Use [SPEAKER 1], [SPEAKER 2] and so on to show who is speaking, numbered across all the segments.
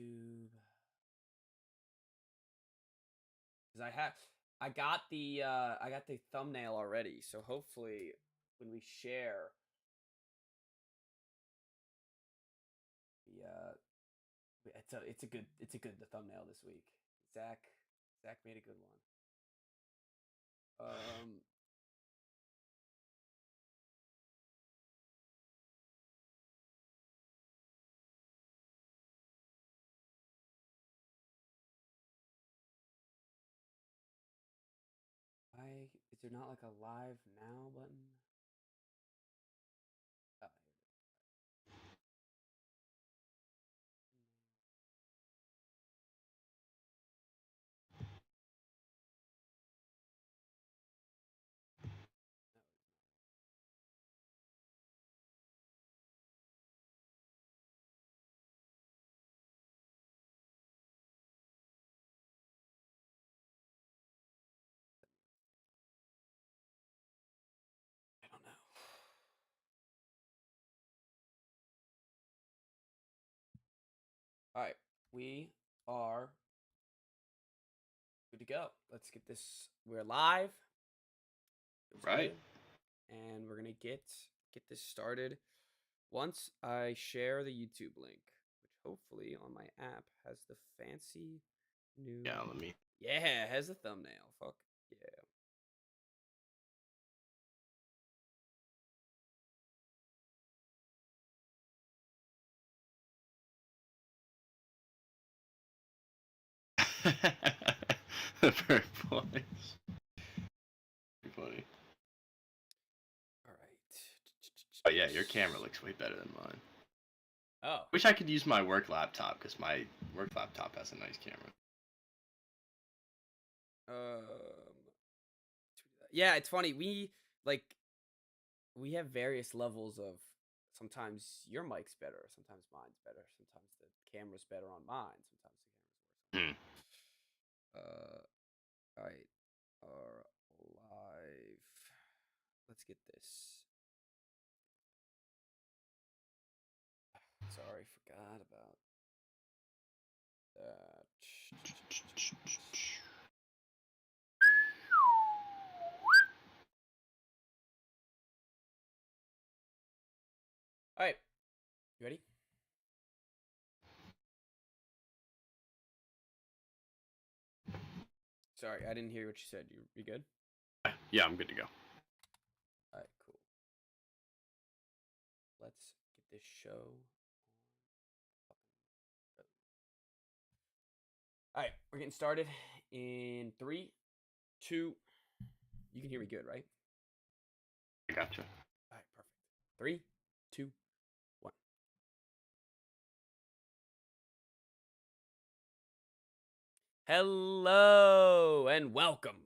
[SPEAKER 1] YouTube. Because I got the thumbnail already, so hopefully when we share the it's a good the thumbnail this week. Zach made a good one. Why is there not like a live now button? Oh, I don't know. All right, we are good to go. Let's get this. We're live. Feels
[SPEAKER 2] Right.
[SPEAKER 1] good. And we're gonna get this started once I share the YouTube link, which hopefully on my app has the fancy new.
[SPEAKER 2] Yeah, let me.
[SPEAKER 1] Yeah, has the thumbnail. Fuck
[SPEAKER 2] Very funny. Very funny.
[SPEAKER 1] All right.
[SPEAKER 2] Oh yeah, your camera looks way better than mine.
[SPEAKER 1] Oh.
[SPEAKER 2] Wish I could use my work laptop because my work laptop has a nice camera.
[SPEAKER 1] Yeah, it's funny. We have various levels of. Sometimes your mic's better. Sometimes mine's better. Sometimes the camera's better on mine. Sometimes the camera's worse. All right. Are live. Let's get this. Sorry, forgot about that. All right. You ready? Sorry, I didn't hear what you said. You good?
[SPEAKER 2] Yeah, I'm good to go.
[SPEAKER 1] All right, cool. Let's get this show. All right, we're getting started in 3, 2. You can hear me good, right?
[SPEAKER 2] I gotcha.
[SPEAKER 1] All right, perfect. 3, 2, 1. Hello and welcome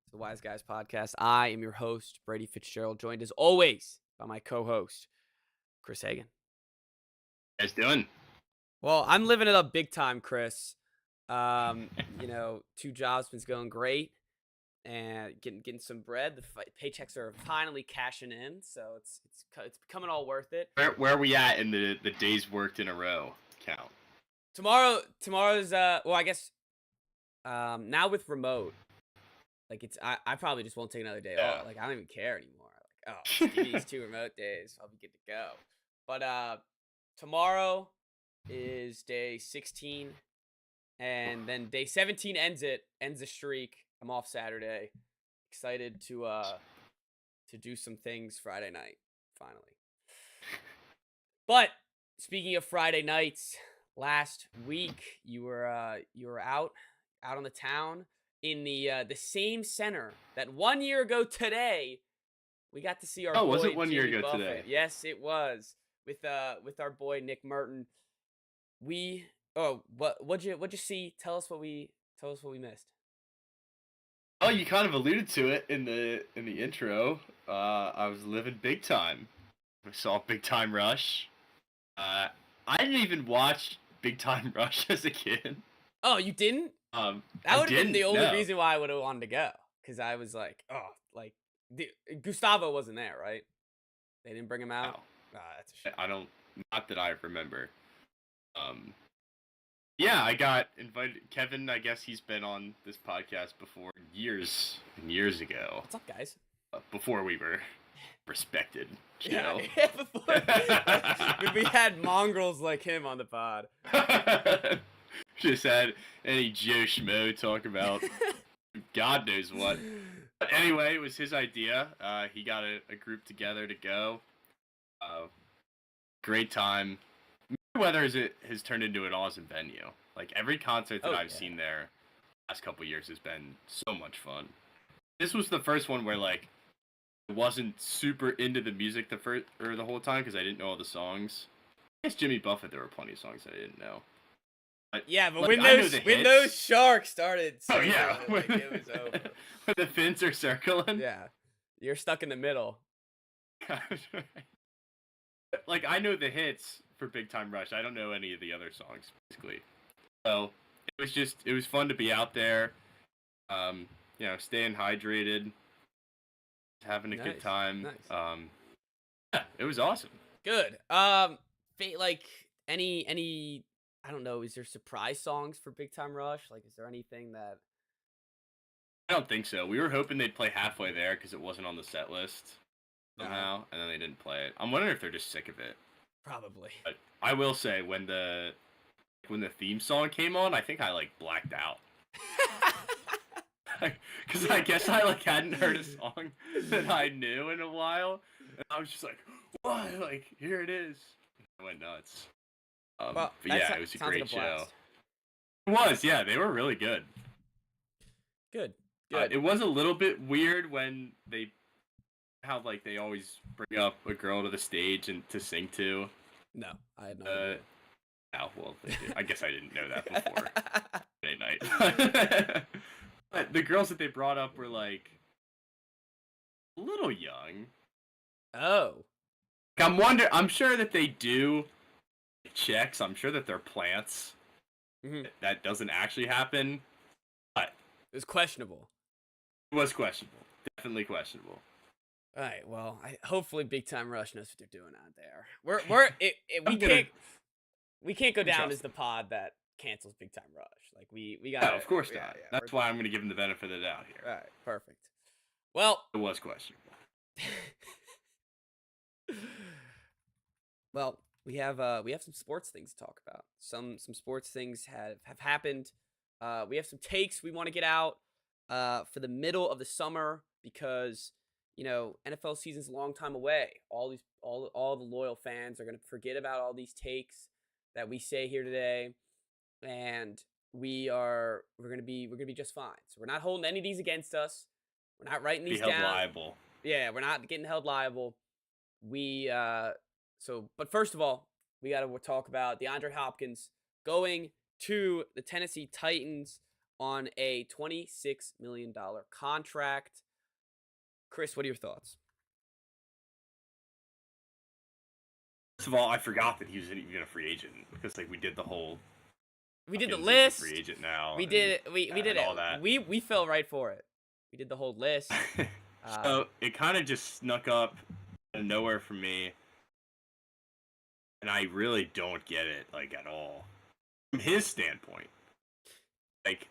[SPEAKER 1] to the Wise Guys Podcast. I am your host, Brady Fitzgerald, joined as always by my co-host, Chris Hagan.
[SPEAKER 2] How you guys doing?
[SPEAKER 1] Well, I'm living it up big time, Chris. 2 jobs been going great, and getting some bread. The paychecks are finally cashing in, so it's becoming all worth it.
[SPEAKER 2] Where are we at in the days worked in a row count?
[SPEAKER 1] Tomorrow's well, I guess now with remote, like I probably just won't take another day off. Like I don't even care anymore. Like, oh, give me these 2 remote days, I'll be good to go. But tomorrow is day 16, and then day 17 ends the streak. I'm off Saturday. Excited to do some things Friday night finally. But speaking of Friday nights, last week you were out on the town in the same center that 1 year ago today we got to see our boy
[SPEAKER 2] was it 1 year
[SPEAKER 1] Jimmy
[SPEAKER 2] ago
[SPEAKER 1] Buffett.
[SPEAKER 2] today?
[SPEAKER 1] Yes, it was with our boy Nick Merton. What'd you see? Tell us what we missed.
[SPEAKER 2] Oh, you kind of alluded to it in the intro. I was living big time. I saw Big Time Rush. I didn't even watch Big Time Rush as a kid.
[SPEAKER 1] Oh, you didn't? That would have been the only reason why I would have wanted to go, because I was like, Gustavo wasn't there, right? They didn't bring him out.
[SPEAKER 2] No.
[SPEAKER 1] That's a shame.
[SPEAKER 2] I don't. Not that I remember. Yeah, I got invited. Kevin, I guess he's been on this podcast before years and years ago.
[SPEAKER 1] What's up, guys?
[SPEAKER 2] Before we were respected.
[SPEAKER 1] Yeah, before when we had mongrels like him on the pod.
[SPEAKER 2] Just had any Joe Schmo talk about God knows what. But anyway, it was his idea. He got a group together to go. Great time. Weather has turned into an awesome venue. Like every concert that I've seen there last couple years has been so much fun. This was the first one where like I wasn't super into the music the whole time because I didn't know all the songs. I guess Jimmy Buffett, there were plenty of songs that I didn't know. But,
[SPEAKER 1] yeah, but
[SPEAKER 2] like,
[SPEAKER 1] when those sharks started singing,
[SPEAKER 2] it
[SPEAKER 1] was over.
[SPEAKER 2] When the fins are circling.
[SPEAKER 1] Yeah, you're stuck in the middle.
[SPEAKER 2] Like I know the hits for Big Time Rush. I don't know any of the other songs basically. So it was fun to be out there. Staying hydrated, having a good time.
[SPEAKER 1] Nice.
[SPEAKER 2] Yeah, it was awesome.
[SPEAKER 1] Good. Like any I don't know, is there surprise songs for Big Time Rush? Like, is there anything that...
[SPEAKER 2] I don't think so. We were hoping they'd play Halfway There because it wasn't on the set list somehow, and then they didn't play it. I'm wondering if they're just sick of it.
[SPEAKER 1] Probably.
[SPEAKER 2] But I will say, when the theme song came on, I think I, like, blacked out. Because I guess I, like, hadn't heard a song that I knew in a while, and I was just like, what? Like, here it is. I went nuts.
[SPEAKER 1] Well,
[SPEAKER 2] but yeah, it was a great show. It was, yeah, they were really good.
[SPEAKER 1] Good.
[SPEAKER 2] It was a little bit weird when how like they always bring up a girl to the stage and to sing to.
[SPEAKER 1] No, I had no idea.
[SPEAKER 2] Well, I guess I didn't know that before Friday night. But the girls that they brought up were like a little young.
[SPEAKER 1] Oh.
[SPEAKER 2] I'm sure that they do checks. I'm sure that they're plants.
[SPEAKER 1] Mm-hmm.
[SPEAKER 2] That doesn't actually happen. But
[SPEAKER 1] it was questionable.
[SPEAKER 2] It was questionable. Definitely questionable.
[SPEAKER 1] All right. Well, hopefully Big Time Rush knows what they're doing out there. We can't go down as the pod that cancels Big Time Rush. Like we got.
[SPEAKER 2] No, of course not. Yeah, that's why I'm going to give them the benefit of the doubt here.
[SPEAKER 1] All right. Perfect. Well,
[SPEAKER 2] it was questionable.
[SPEAKER 1] Well, we have some sports things to talk about. Some sports things have happened. We have some takes we want to get out for the middle of the summer because NFL season's a long time away. All the loyal fans are gonna forget about all these takes that we say here today, and we're gonna be just fine. So we're not holding any of these against us. We're not writing these down. Be held
[SPEAKER 2] liable.
[SPEAKER 1] Yeah, we're not getting held liable. But first of all, we got to talk about DeAndre Hopkins going to the Tennessee Titans on a $26 million contract. Chris, what are your thoughts?
[SPEAKER 2] First of all, I forgot that he was even a free agent because we did the whole.
[SPEAKER 1] We did the list.
[SPEAKER 2] Free agent now.
[SPEAKER 1] We did it. We did it.
[SPEAKER 2] All that.
[SPEAKER 1] We fell right for it. We did the whole list.
[SPEAKER 2] So it kind of just snuck up out of nowhere for me. And I really don't get it, at all. From his standpoint.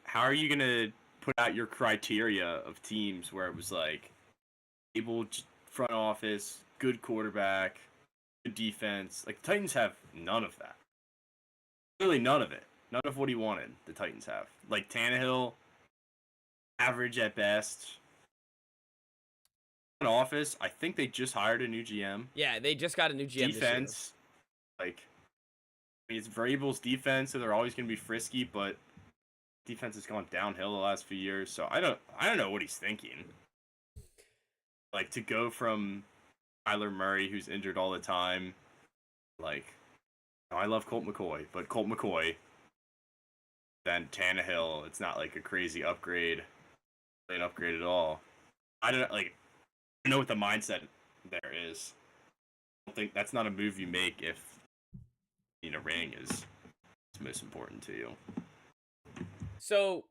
[SPEAKER 2] How are you going to put out your criteria of teams where it was, able front office, good quarterback, good defense? The Titans have none of that. Really none of it. None of what he wanted, the Titans have. Tannehill, average at best. Front office, I think they just hired a new GM.
[SPEAKER 1] Yeah, they just got a new GM
[SPEAKER 2] defense. It's Vrabel's defense, so they're always going to be frisky, but defense has gone downhill the last few years, so I don't know what he's thinking. To go from Kyler Murray, who's injured all the time, I love Colt McCoy, but Colt McCoy, then Tannehill, it's not a crazy upgrade, an upgrade at all. I don't know what the mindset there is. I don't think that's not a move you make if a ring is most important to you.
[SPEAKER 1] So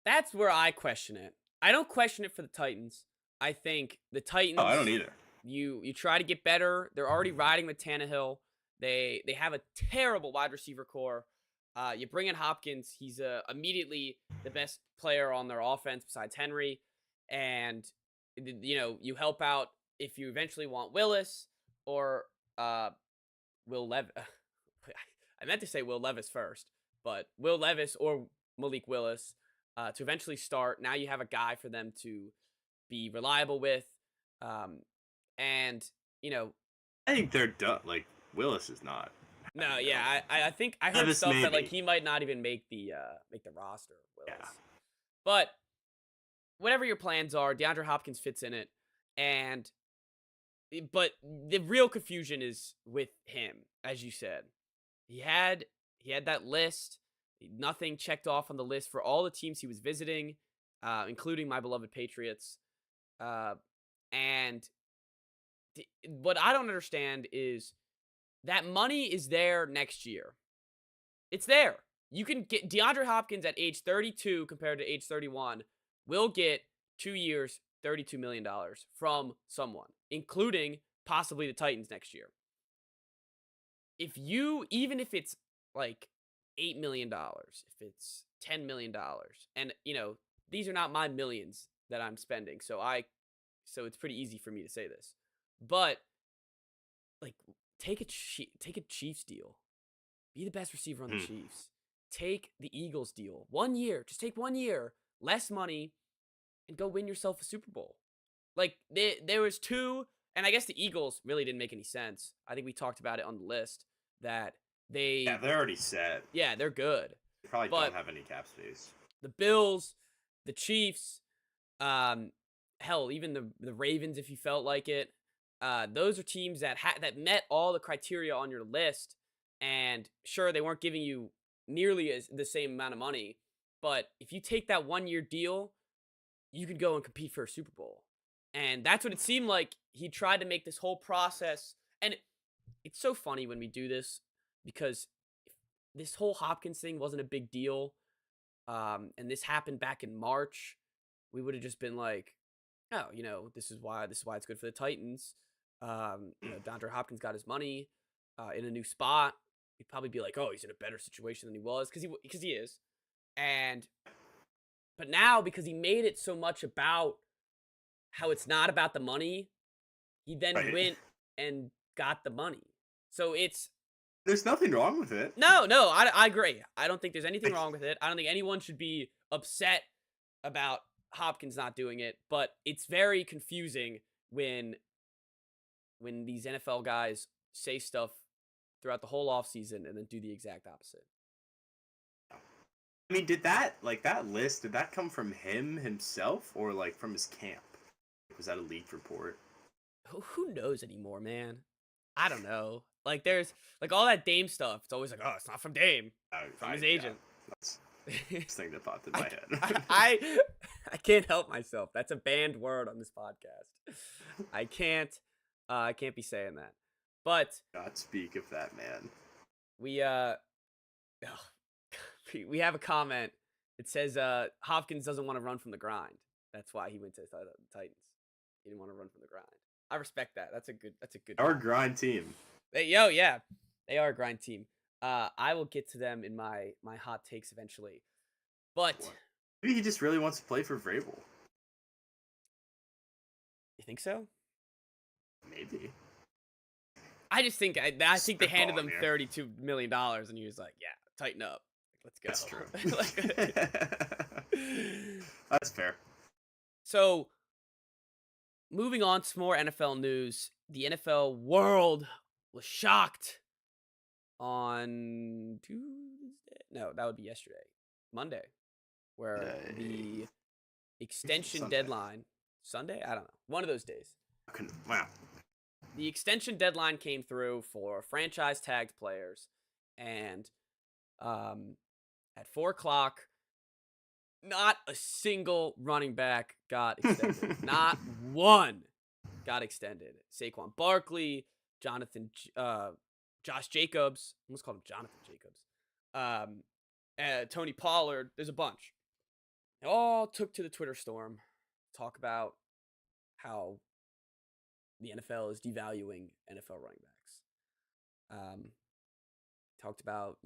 [SPEAKER 1] that's where I question it. I don't question it for the Titans. I think the Titans.
[SPEAKER 2] Oh, I don't either.
[SPEAKER 1] You try to get better. They're already riding with Tannehill. They have a terrible wide receiver core. You bring in Hopkins. He's immediately the best player on their offense besides Henry. And, you help out if you eventually want Willis or Will Levis. I meant to say Will Levis first, but Will Levis or Malik Willis to eventually start. Now you have a guy for them to be reliable with. And,
[SPEAKER 3] I think they're done. Like, Willis is not.
[SPEAKER 1] no, yeah, I think I heard
[SPEAKER 3] Levis
[SPEAKER 1] stuff that like
[SPEAKER 3] maybe.
[SPEAKER 1] he might not even make the roster. Willis.
[SPEAKER 3] Yeah.
[SPEAKER 1] But whatever your plans are, DeAndre Hopkins fits in it, but the real confusion is with him, as you said. He had that list, nothing checked off on the list for all the teams he was visiting, including my beloved Patriots. And what I don't understand is that money is there next year. It's there. You can get DeAndre Hopkins at age 32 compared to age 31 will get 2 years, $32 million from someone, including possibly the Titans next year. Even if it's like $8 million, if it's $10 million, and these are not my millions that I'm spending, so it's pretty easy for me to say this, but like take a Chiefs deal, be the best receiver on the Chiefs. Take the Eagles deal. 1 year. Just take 1 year. Less money. And go win yourself a Super Bowl. Like, there was two. And I guess the Eagles really didn't make any sense. I think we talked about it on the list. That they...
[SPEAKER 3] Yeah, they're already set.
[SPEAKER 1] Yeah, they're good.
[SPEAKER 3] They probably don't have any cap space.
[SPEAKER 1] The Bills, the Chiefs, hell, even the Ravens, if you felt like it. Those are teams that met all the criteria on your list. And sure, they weren't giving you nearly the same amount of money, but if you take that 1 year deal, you could go and compete for a Super Bowl. And that's what it seemed like. He tried to make this whole process, and it's so funny when we do this because this whole Hopkins thing wasn't a big deal, and this happened back in March, we would have just been like, oh, this is why it's good for the Titans. DeAndre Hopkins got his money in a new spot. He'd probably be like, oh, he's in a better situation than he was, because he is. But now, because he made it so much about how it's not about the money, he then went and got the money. So
[SPEAKER 3] there's nothing wrong with it.
[SPEAKER 1] No, I agree. I don't think there's anything wrong with it. I don't think anyone should be upset about Hopkins not doing it, but it's very confusing when these NFL guys say stuff throughout the whole offseason and then do the exact opposite.
[SPEAKER 3] I mean, did that list, did that come from him himself or like from his camp? Was that a leaked report?
[SPEAKER 1] Who knows anymore, man? I don't know. Like, there's like all that Dame stuff. It's always like, oh, it's not from Dame, from his agent.
[SPEAKER 3] Yeah, that's the thing that popped in my head.
[SPEAKER 1] I can't help myself. That's a banned word on this podcast. I can't be saying that. But
[SPEAKER 3] God speak of that man.
[SPEAKER 1] We have a comment. It says Hopkins doesn't want to run from the grind. That's why he went to the Titans. He didn't want to run from the grind. I respect that. That's a good.
[SPEAKER 3] Our grind team.
[SPEAKER 1] Yeah, they are a grind team. I will get to them in my hot takes eventually. But
[SPEAKER 3] maybe he just really wants to play for Vrabel.
[SPEAKER 1] You think so?
[SPEAKER 3] Maybe.
[SPEAKER 1] I just think I think they handed them $32 million, and he was like, "Yeah, tighten up, let's go."
[SPEAKER 3] That's true. That's fair.
[SPEAKER 1] So, moving on to some more NFL news. The NFL world was shocked on Tuesday. No, that would be yesterday, Monday, where the extension deadline. Sunday? I don't know. One of those days.
[SPEAKER 3] Wow.
[SPEAKER 1] The extension deadline came through for franchise tagged players, and at 4 o'clock, not a single running back got extended. Not one got extended. Saquon Barkley, Josh Jacobs, I almost called him Jonathan Jacobs, Tony Pollard. There's a bunch. They all took to the Twitter storm, talk about how the NFL is devaluing NFL running backs. talked about,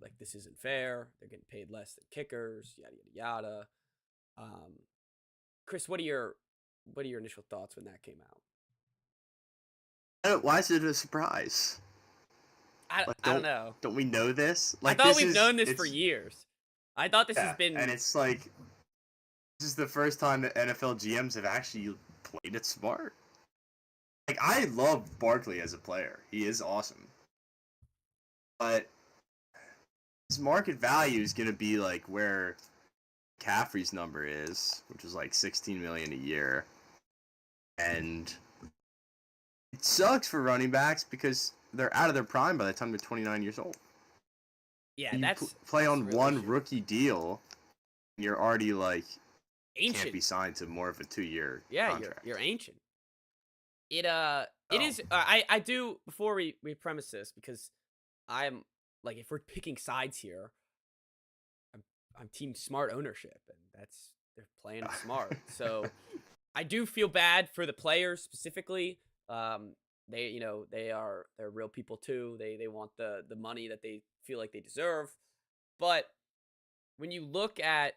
[SPEAKER 1] like this isn't fair. They're getting paid less than kickers, yada yada yada. Chris, what are your initial thoughts when that came out?
[SPEAKER 3] Why is it a surprise?
[SPEAKER 1] I don't know.
[SPEAKER 3] Don't we know this? Like,
[SPEAKER 1] I thought we've known this for years. I thought this has been,
[SPEAKER 3] and it's like this is the first time that NFL GMs have actually played it smart. Like, I love Barkley as a player. He is awesome. But his market value is going to be like where McCaffrey's number is, which is like $16 million a year. And it sucks for running backs because they're out of their prime by the time they're 29 years old.
[SPEAKER 1] Yeah,
[SPEAKER 3] you
[SPEAKER 1] that's
[SPEAKER 3] play
[SPEAKER 1] that's
[SPEAKER 3] on
[SPEAKER 1] really
[SPEAKER 3] one
[SPEAKER 1] true.
[SPEAKER 3] rookie deal, you're already like
[SPEAKER 1] Ancient.
[SPEAKER 3] can't be signed to more of a 2-year
[SPEAKER 1] Yeah,
[SPEAKER 3] contract.
[SPEAKER 1] you're ancient. It is. I do, before we premise this, because I'm like, if we're picking sides here, I'm team smart ownership, and they're playing smart. So I do feel bad for the players specifically. They're real people too. They want the money that they feel like they deserve. But when you look at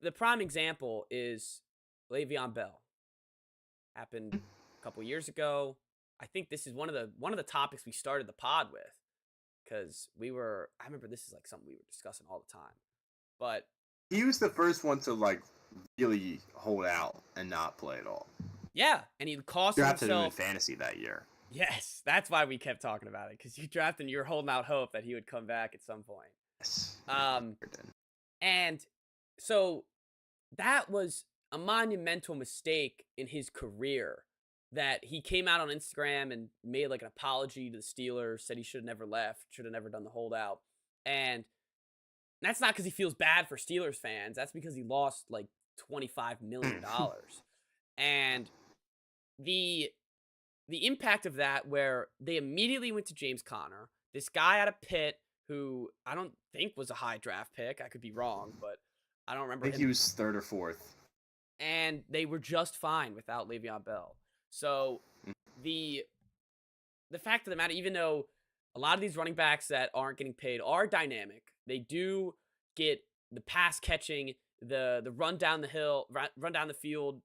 [SPEAKER 1] the prime example is Le'Veon Bell. Happened a couple years ago. I think this is one of the topics we started the pod with, because I remember this is like something we were discussing all the time. But
[SPEAKER 3] he was the first one to like really hold out and not play at all.
[SPEAKER 1] Yeah, and he cost
[SPEAKER 3] drafted
[SPEAKER 1] himself
[SPEAKER 3] him in fantasy that year.
[SPEAKER 1] Yes, that's why we kept talking about it, because you drafted and you were holding out hope that he would come back at some point.
[SPEAKER 3] Yes.
[SPEAKER 1] And so that was a monumental mistake in his career, that he came out on Instagram and made like an apology to the Steelers, said he should have never left, should have never done the holdout. And that's not because he feels bad for Steelers fans. That's because he lost like $25 million. And the impact of that, where they immediately went to James Conner, this guy out of Pitt, who I don't think was a high draft pick. I could be wrong, but I don't remember.
[SPEAKER 3] I think he was third or fourth.
[SPEAKER 1] And they were just fine without Le'Veon Bell. So the fact of the matter, even though a lot of these running backs that aren't getting paid are dynamic, they do get the pass catching, the run down the hill, run down the field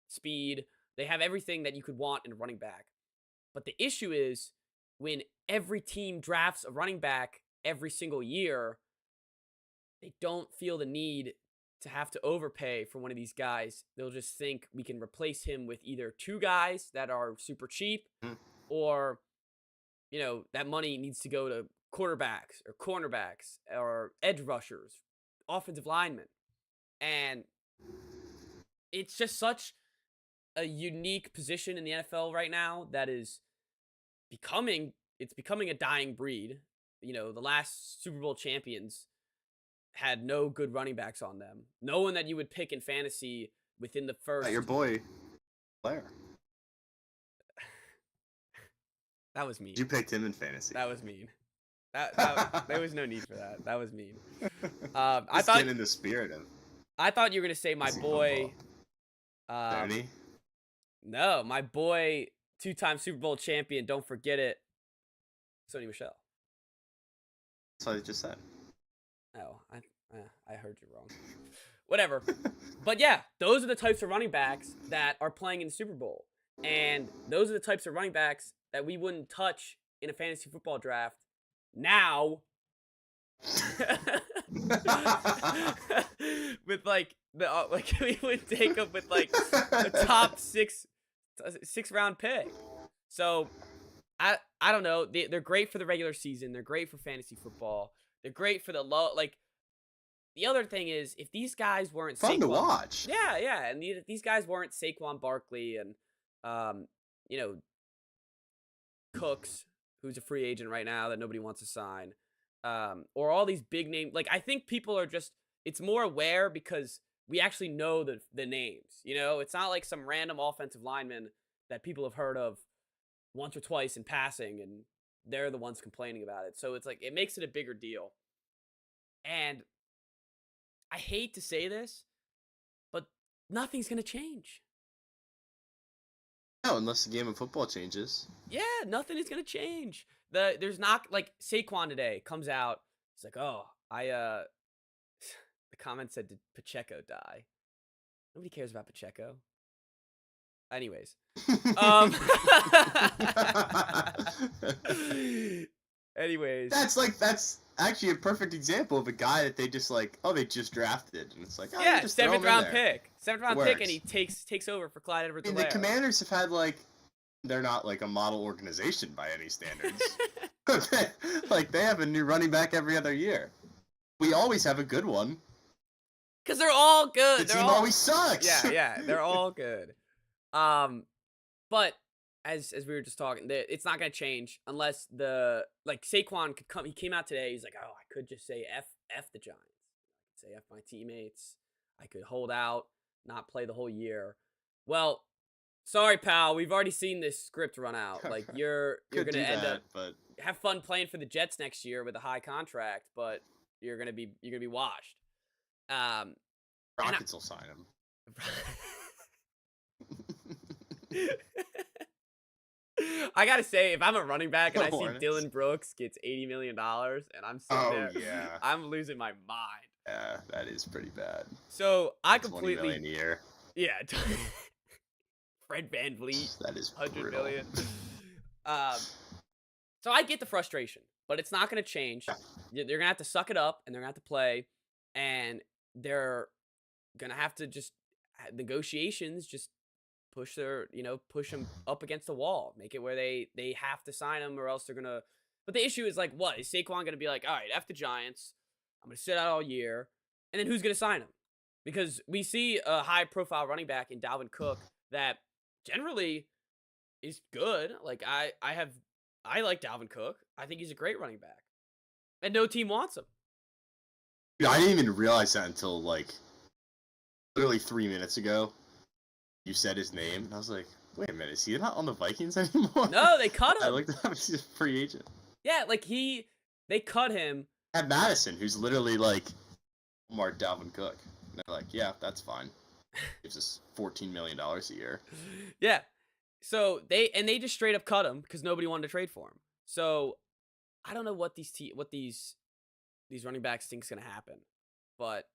[SPEAKER 1] speed. They have everything that you could want in a running back. But the issue is, when every team drafts a running back every single year, they don't feel the need to have to overpay for one of these guys. They'll just think we can replace him with either two guys that are super cheap, or, that money needs to go to quarterbacks or cornerbacks or edge rushers, offensive linemen. And it's just such a unique position in the NFL right now that is becoming a dying breed. The last Super Bowl champions had no good running backs on them. No one that you would pick in fantasy within the first.
[SPEAKER 3] Your boy, Blair.
[SPEAKER 1] That was mean.
[SPEAKER 3] You picked him in fantasy.
[SPEAKER 1] That was mean. That there was no need for that. That was mean.
[SPEAKER 3] I thought in the spirit of.
[SPEAKER 1] I thought you were gonna say my boy.
[SPEAKER 3] Tourney?
[SPEAKER 1] No, my boy, 2-time Super Bowl champion. Don't forget it, Sony Michel.
[SPEAKER 3] That's what I just said.
[SPEAKER 1] Oh, I heard you wrong. Whatever. But yeah, those are the types of running backs that are playing in the Super Bowl. And those are the types of running backs that we wouldn't touch in a fantasy football draft now. With like we would take them with like a top six round pick. So I don't know. They're great for the regular season. They're great for fantasy football. They're great for the low. Like, the other thing is, if these guys weren't
[SPEAKER 3] fun to watch.
[SPEAKER 1] Yeah, and these guys weren't Saquon Barkley and Cooks, who's a free agent right now that nobody wants to sign, or all these big name. Like, I think people are just, it's more aware because we actually know the names. It's not like some random offensive lineman that people have heard of once or twice in passing, and they're the ones complaining about it. So it's like, it makes it a bigger deal. And I hate to say this, but nothing's going to change.
[SPEAKER 3] No, unless the game of football changes.
[SPEAKER 1] Yeah, nothing is going to change. there's not like Saquon today comes out. He's like, oh, the comment said, did Pacheco die? Nobody cares about Pacheco. Anyways, anyways,
[SPEAKER 3] that's actually a perfect example of a guy that they just like, oh, they just drafted, and it's like, oh, you
[SPEAKER 1] yeah,
[SPEAKER 3] just throw him
[SPEAKER 1] seventh
[SPEAKER 3] in
[SPEAKER 1] round
[SPEAKER 3] there.
[SPEAKER 1] pick, and
[SPEAKER 3] Works.
[SPEAKER 1] he takes over for Clyde
[SPEAKER 3] I
[SPEAKER 1] Edwards-Helaire.
[SPEAKER 3] mean, the Commanders have had like, they're not like a model organization by any standards. Like they have a new running back every other year. We always have a good one.
[SPEAKER 1] Because they're all good.
[SPEAKER 3] The team always sucks.
[SPEAKER 1] Yeah, they're all good. But as we were just talking, it's not gonna change unless Saquon could come. He came out today. He's like, oh, I could just say f the Giants, say f my teammates. I could hold out, not play the whole year. Well, sorry, pal. We've already seen this script run out. Like you're gonna end up have fun playing for the Jets next year with a high contract, but you're gonna be washed.
[SPEAKER 3] Rockets will sign him.
[SPEAKER 1] I gotta say, if I'm a running back and I see Dylan Brooks gets $80 million and I'm sitting there, I'm losing my mind.
[SPEAKER 3] Yeah, that is pretty bad.
[SPEAKER 1] So I
[SPEAKER 3] $20
[SPEAKER 1] completely
[SPEAKER 3] million a year.
[SPEAKER 1] Yeah. Fred VanVleet.
[SPEAKER 3] That is
[SPEAKER 1] $100 million. So I get the frustration, but it's not gonna change. They're gonna have to suck it up and they're gonna have to play, and they're gonna have to just negotiations, just push them up against the wall, make it where they have to sign him or else they're gonna. But the issue is like, what is Saquon gonna be like? All right, F the Giants, I'm gonna sit out all year, and then who's gonna sign him? Because we see a high profile running back in Dalvin Cook that generally is good. Like I like Dalvin Cook. I think he's a great running back, and no team wants him.
[SPEAKER 3] Dude, I didn't even realize that until like literally 3 minutes ago. You said his name, and I was like, wait a minute, is he not on the Vikings anymore?
[SPEAKER 1] No, they cut him.
[SPEAKER 3] I looked at him, he's a free agent.
[SPEAKER 1] Yeah, like they cut him.
[SPEAKER 3] At Madison, who's literally like Mark Dalvin Cook. And they're like, yeah, that's fine. Gives us $14 million a year.
[SPEAKER 1] Yeah. So they just straight up cut him because nobody wanted to trade for him. So I don't know what these running backs think is gonna happen, but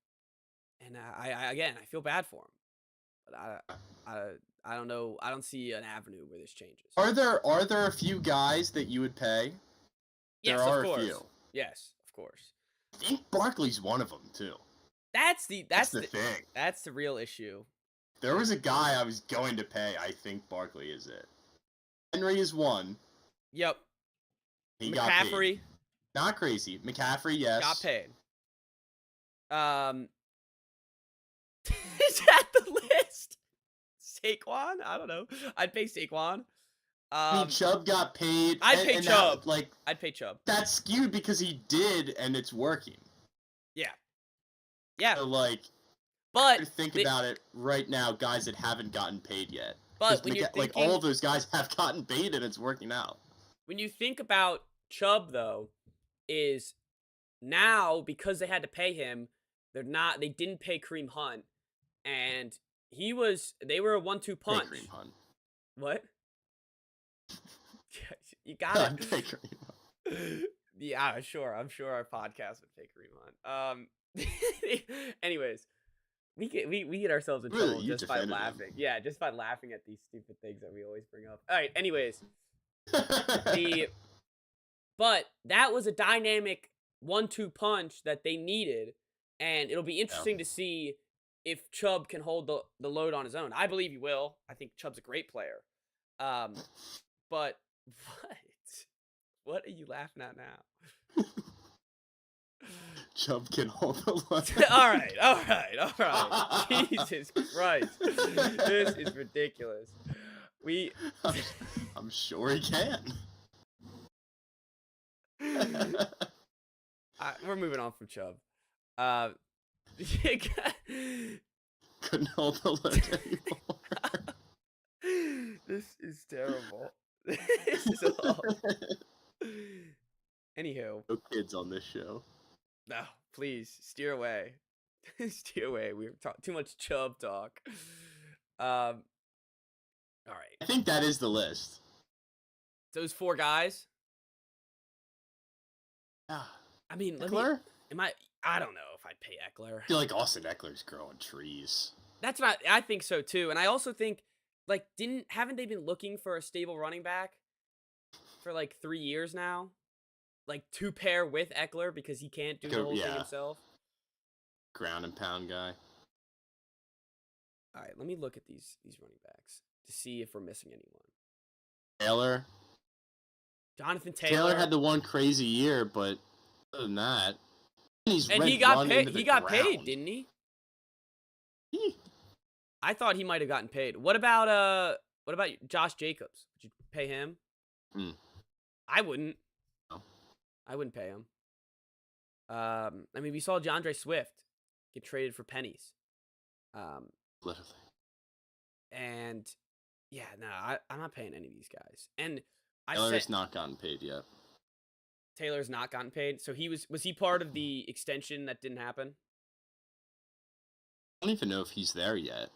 [SPEAKER 1] I feel bad for him. But I don't know. I don't see an avenue where this changes.
[SPEAKER 3] Are there a few guys that you would pay?
[SPEAKER 1] Yes,
[SPEAKER 3] there are
[SPEAKER 1] of course.
[SPEAKER 3] A few.
[SPEAKER 1] Yes, of course.
[SPEAKER 3] I think Barkley's one of them too.
[SPEAKER 1] That's the
[SPEAKER 3] thing.
[SPEAKER 1] That's the real issue.
[SPEAKER 3] There was a guy I was going to pay. I think Barkley is it. Henry is one.
[SPEAKER 1] Yep.
[SPEAKER 3] He
[SPEAKER 1] McCaffrey.
[SPEAKER 3] Got paid. Not crazy. McCaffrey, yes.
[SPEAKER 1] Got paid. Is that the list? Saquon? I don't know. I'd pay Saquon.
[SPEAKER 3] I mean, Chubb got paid.
[SPEAKER 1] I'd pay Chubb.
[SPEAKER 3] I'd
[SPEAKER 1] pay Chubb.
[SPEAKER 3] That's skewed because he did, and it's working.
[SPEAKER 1] Yeah. Yeah.
[SPEAKER 3] So,
[SPEAKER 1] but
[SPEAKER 3] think about it right now, guys that haven't gotten paid yet.
[SPEAKER 1] But when you're thinking,
[SPEAKER 3] all of those guys have gotten paid, and it's working out.
[SPEAKER 1] When you think about Chubb, though, is now because they had to pay him, they didn't pay Kareem Hunt, and they were a 1-2 punch.
[SPEAKER 3] Pay Kareem Hunt.
[SPEAKER 1] What? You got it.
[SPEAKER 3] Pay Kareem Hunt.
[SPEAKER 1] Yeah, sure. I'm sure our podcast would pay Kareem Hunt. Anyways, we get ourselves in trouble just by laughing. Yeah, just by laughing at these stupid things that we always bring up. All right. Anyways, but that was a dynamic 1-2 punch that they needed, and it'll be interesting to see if Chubb can hold the load on his own. I believe he will. I think Chubb's a great player. But what are you laughing at now?
[SPEAKER 3] Chubb can hold the load.
[SPEAKER 1] All right. Jesus Christ. This is ridiculous.
[SPEAKER 3] I'm sure he can.
[SPEAKER 1] We're moving on from Chubb.
[SPEAKER 3] Couldn't hold the load anymore.
[SPEAKER 1] This is terrible. This is awful. Anywho.
[SPEAKER 3] No kids on this show.
[SPEAKER 1] No, please steer away. Steer away. We're too much Chubb talk. All right.
[SPEAKER 3] I think that is the list.
[SPEAKER 1] Those 4 guys.
[SPEAKER 3] Yeah.
[SPEAKER 1] I mean,
[SPEAKER 3] Eckler?
[SPEAKER 1] I don't know if I'd pay Eckler.
[SPEAKER 3] I feel like Austin Eckler's growing trees.
[SPEAKER 1] That's what I think so too. And I also think, like, haven't they been looking for a stable running back for like 3 years now? Like, to pair with Eckler because he can't do the whole thing himself.
[SPEAKER 3] Ground and pound guy.
[SPEAKER 1] All right, let me look at these running backs to see if we're missing anyone.
[SPEAKER 3] Taylor.
[SPEAKER 1] Jonathan
[SPEAKER 3] Taylor had the one crazy year, but other than that,
[SPEAKER 1] he got paid. He got paid, didn't he? I thought he might have gotten paid. What about Josh Jacobs? Would you pay him? I wouldn't.
[SPEAKER 3] No.
[SPEAKER 1] I wouldn't pay him. I mean, we saw DeAndre Swift get traded for pennies.
[SPEAKER 3] Literally.
[SPEAKER 1] And yeah, no, I'm not paying any of these guys. And
[SPEAKER 3] Taylor's not gotten paid yet.
[SPEAKER 1] Taylor's not gotten paid. So was he part of the extension that didn't happen?
[SPEAKER 3] I don't even know if he's there yet.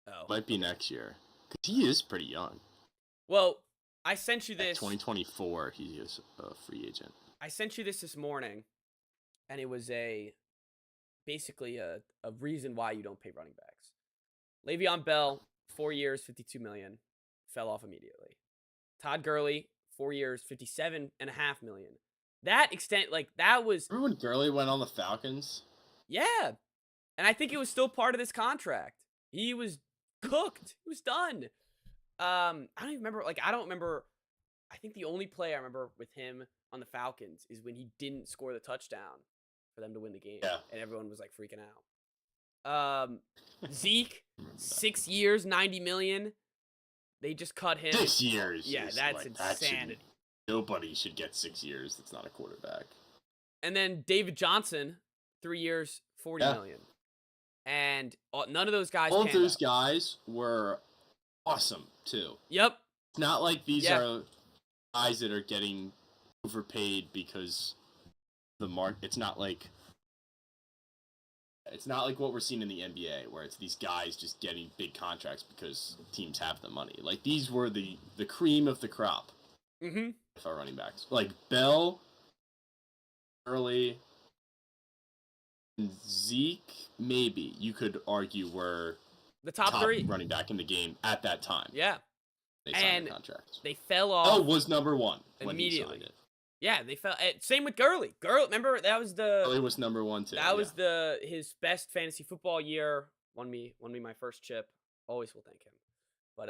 [SPEAKER 1] Oh,
[SPEAKER 3] might be next year because he is pretty young.
[SPEAKER 1] Well, I sent you this.
[SPEAKER 3] 2024, he is a free agent.
[SPEAKER 1] I sent you this morning, and it was basically a reason why you don't pay running backs. Le'Veon Bell, 4 years, $52 million, fell off immediately. Todd Gurley, 4 years, $57.5 million. That extent, like, that was.
[SPEAKER 3] Remember when Gurley went on the Falcons?
[SPEAKER 1] Yeah, and I think it was still part of this contract. He was cooked. He was done. I don't even remember. Like, I don't remember. I think the only play I remember with him on the Falcons is when he didn't score the touchdown for them to win the game.
[SPEAKER 3] Yeah.
[SPEAKER 1] And everyone was like freaking out. Zeke, 6 years, $90 million. They just cut him.
[SPEAKER 3] 6 years.
[SPEAKER 1] Yeah, that's insanity.
[SPEAKER 3] Nobody should get 6 years. That's not a quarterback.
[SPEAKER 1] And then David Johnson, 3 years, $40 million. And none of those guys.
[SPEAKER 3] All of those guys were awesome too.
[SPEAKER 1] Yep.
[SPEAKER 3] It's not like these are guys that are getting overpaid because the market. It's not like what we're seeing in the NBA where it's these guys just getting big contracts because teams have the money. Like, these were the cream of the crop.
[SPEAKER 1] Mm-hmm.
[SPEAKER 3] If our running backs like Bell, Early, and Zeke, maybe you could argue were
[SPEAKER 1] the top 3
[SPEAKER 3] running back in the game at that time.
[SPEAKER 1] Yeah.
[SPEAKER 3] They signed the contracts.
[SPEAKER 1] They fell off.
[SPEAKER 3] Bell was number 1 when
[SPEAKER 1] immediately.
[SPEAKER 3] he signed it.
[SPEAKER 1] Yeah, they fell. Same with Gurley. Remember, that was
[SPEAKER 3] Gurley was number 1 too.
[SPEAKER 1] That was his best fantasy football year. Won me my first chip. Always will thank him. But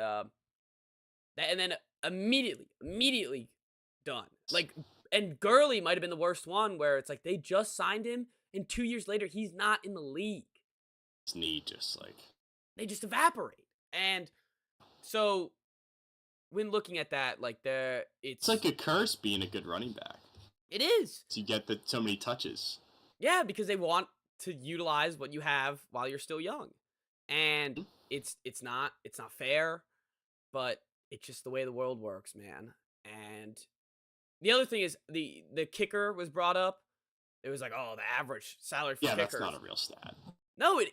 [SPEAKER 1] and then immediately done. Like, and Gurley might have been the worst one where it's like they just signed him and 2 years later he's not in the league.
[SPEAKER 3] His knee just
[SPEAKER 1] they just evaporate. And so when looking at that, like, it's
[SPEAKER 3] like a curse being a good running back.
[SPEAKER 1] It is.
[SPEAKER 3] You get so many touches.
[SPEAKER 1] Yeah, because they want to utilize what you have while you're still young. And it's not fair, but it's just the way the world works, man. And the other thing is the kicker was brought up. It was like, oh, the average salary for kickers.
[SPEAKER 3] Yeah, that's not a real stat.
[SPEAKER 1] No, it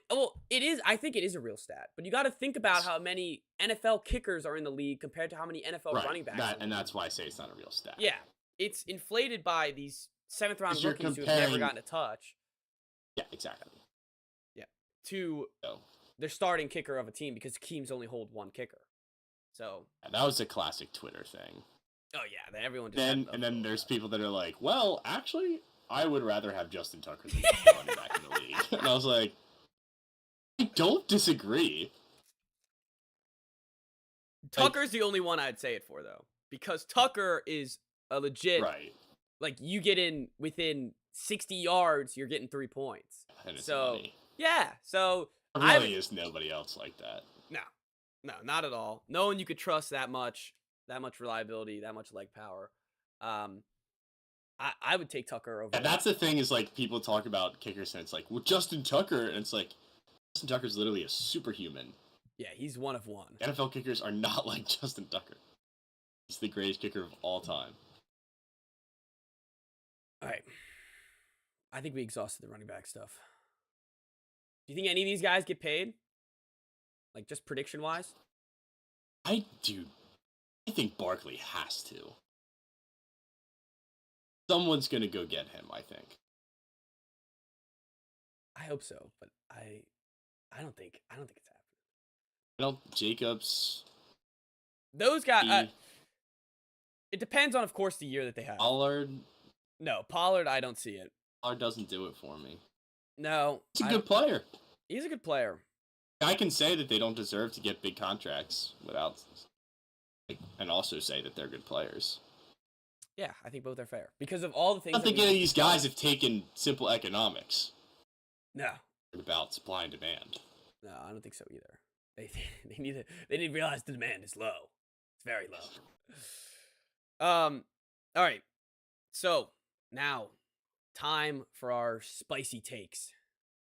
[SPEAKER 1] is. I think it is a real stat. But you got to think about how many NFL kickers are in the league compared to how many NFL running backs.
[SPEAKER 3] And that's why I say it's not a real stat.
[SPEAKER 1] Yeah, it's inflated by these 7th round rookies who have never gotten a touch.
[SPEAKER 3] Yeah, exactly.
[SPEAKER 1] Yeah, to their starting kicker of a team because teams only hold one kicker. So
[SPEAKER 3] that was a classic Twitter thing.
[SPEAKER 1] Oh yeah, everyone.
[SPEAKER 3] And then there's people that are like, well, actually, I would rather have Justin Tucker than the running back in the league. And I was like, I don't disagree.
[SPEAKER 1] Tucker's the only one I'd say it for, though, because Tucker is a legit.
[SPEAKER 3] Right.
[SPEAKER 1] Like, you get in within 60 yards, you're getting 3 points.
[SPEAKER 3] And it's
[SPEAKER 1] so
[SPEAKER 3] money.
[SPEAKER 1] Yeah, so
[SPEAKER 3] there really is nobody else like that.
[SPEAKER 1] No, not at all. No one you could trust that much reliability, that much leg power. I would take Tucker over.
[SPEAKER 3] And that's the thing is, like, people talk about kickers and it's like, well, Justin Tucker, and it's like, Justin Tucker's literally a superhuman.
[SPEAKER 1] Yeah, he's one of one.
[SPEAKER 3] NFL kickers are not like Justin Tucker. He's the greatest kicker of all time.
[SPEAKER 1] All right. I think we exhausted the running back stuff. Do you think any of these guys get paid? Like, just prediction-wise?
[SPEAKER 3] I think Barkley has to.
[SPEAKER 2] Someone's gonna go get him, I think.
[SPEAKER 1] I hope so, but I don't think it's happening.
[SPEAKER 2] Jacobs.
[SPEAKER 1] Those guys. It depends on, of course, the year that they have.
[SPEAKER 2] Pollard.
[SPEAKER 1] No, Pollard. I don't see it.
[SPEAKER 2] Pollard doesn't do it for me.
[SPEAKER 1] No,
[SPEAKER 2] He's a good player.
[SPEAKER 1] He's a good player.
[SPEAKER 2] I can say that they don't deserve to get big contracts without, and also say that they're good players.
[SPEAKER 1] Yeah, I think both are fair because of all the things.
[SPEAKER 2] I don't think any of these guys have taken simple economics.
[SPEAKER 1] No.
[SPEAKER 2] About supply and demand.
[SPEAKER 1] No, I don't think so either. They need to realize the demand is low. It's very low. All right. So now, time for our spicy takes,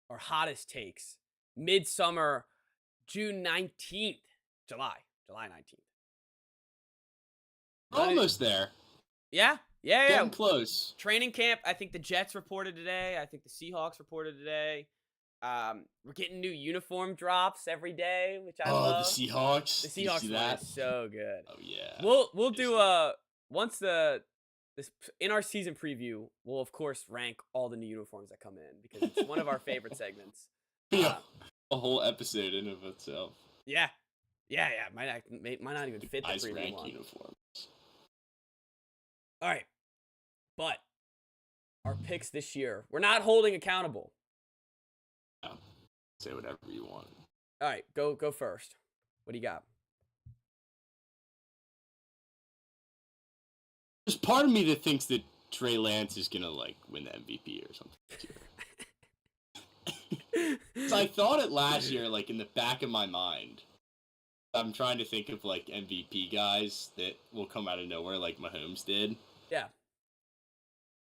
[SPEAKER 1] our hottest takes. Midsummer, June 19th, July 19th.
[SPEAKER 2] Almost there.
[SPEAKER 1] Yeah.
[SPEAKER 2] Getting close.
[SPEAKER 1] Training camp. I think the Jets reported today. I think the Seahawks reported today. We're getting new uniform drops every day, which I love.
[SPEAKER 2] The Seahawks.
[SPEAKER 1] The Seahawks one is so good.
[SPEAKER 2] Oh yeah.
[SPEAKER 1] We'll do once this in our season preview, we'll of course rank all the new uniforms that come in because it's one of our favorite segments.
[SPEAKER 2] Yeah, a whole episode in of itself.
[SPEAKER 1] Yeah. Might not even fit the preview
[SPEAKER 2] rank
[SPEAKER 1] one.
[SPEAKER 2] Uniforms.
[SPEAKER 1] All right, but our picks this year, we're not holding accountable.
[SPEAKER 2] No. Say whatever you want.
[SPEAKER 1] All right, go first. What do you got?
[SPEAKER 2] There's part of me that thinks that Trey Lance is gonna win the MVP or something. So I thought it last year, in the back of my mind. I'm trying to think of MVP guys that will come out of nowhere, like Mahomes did.
[SPEAKER 1] Yeah.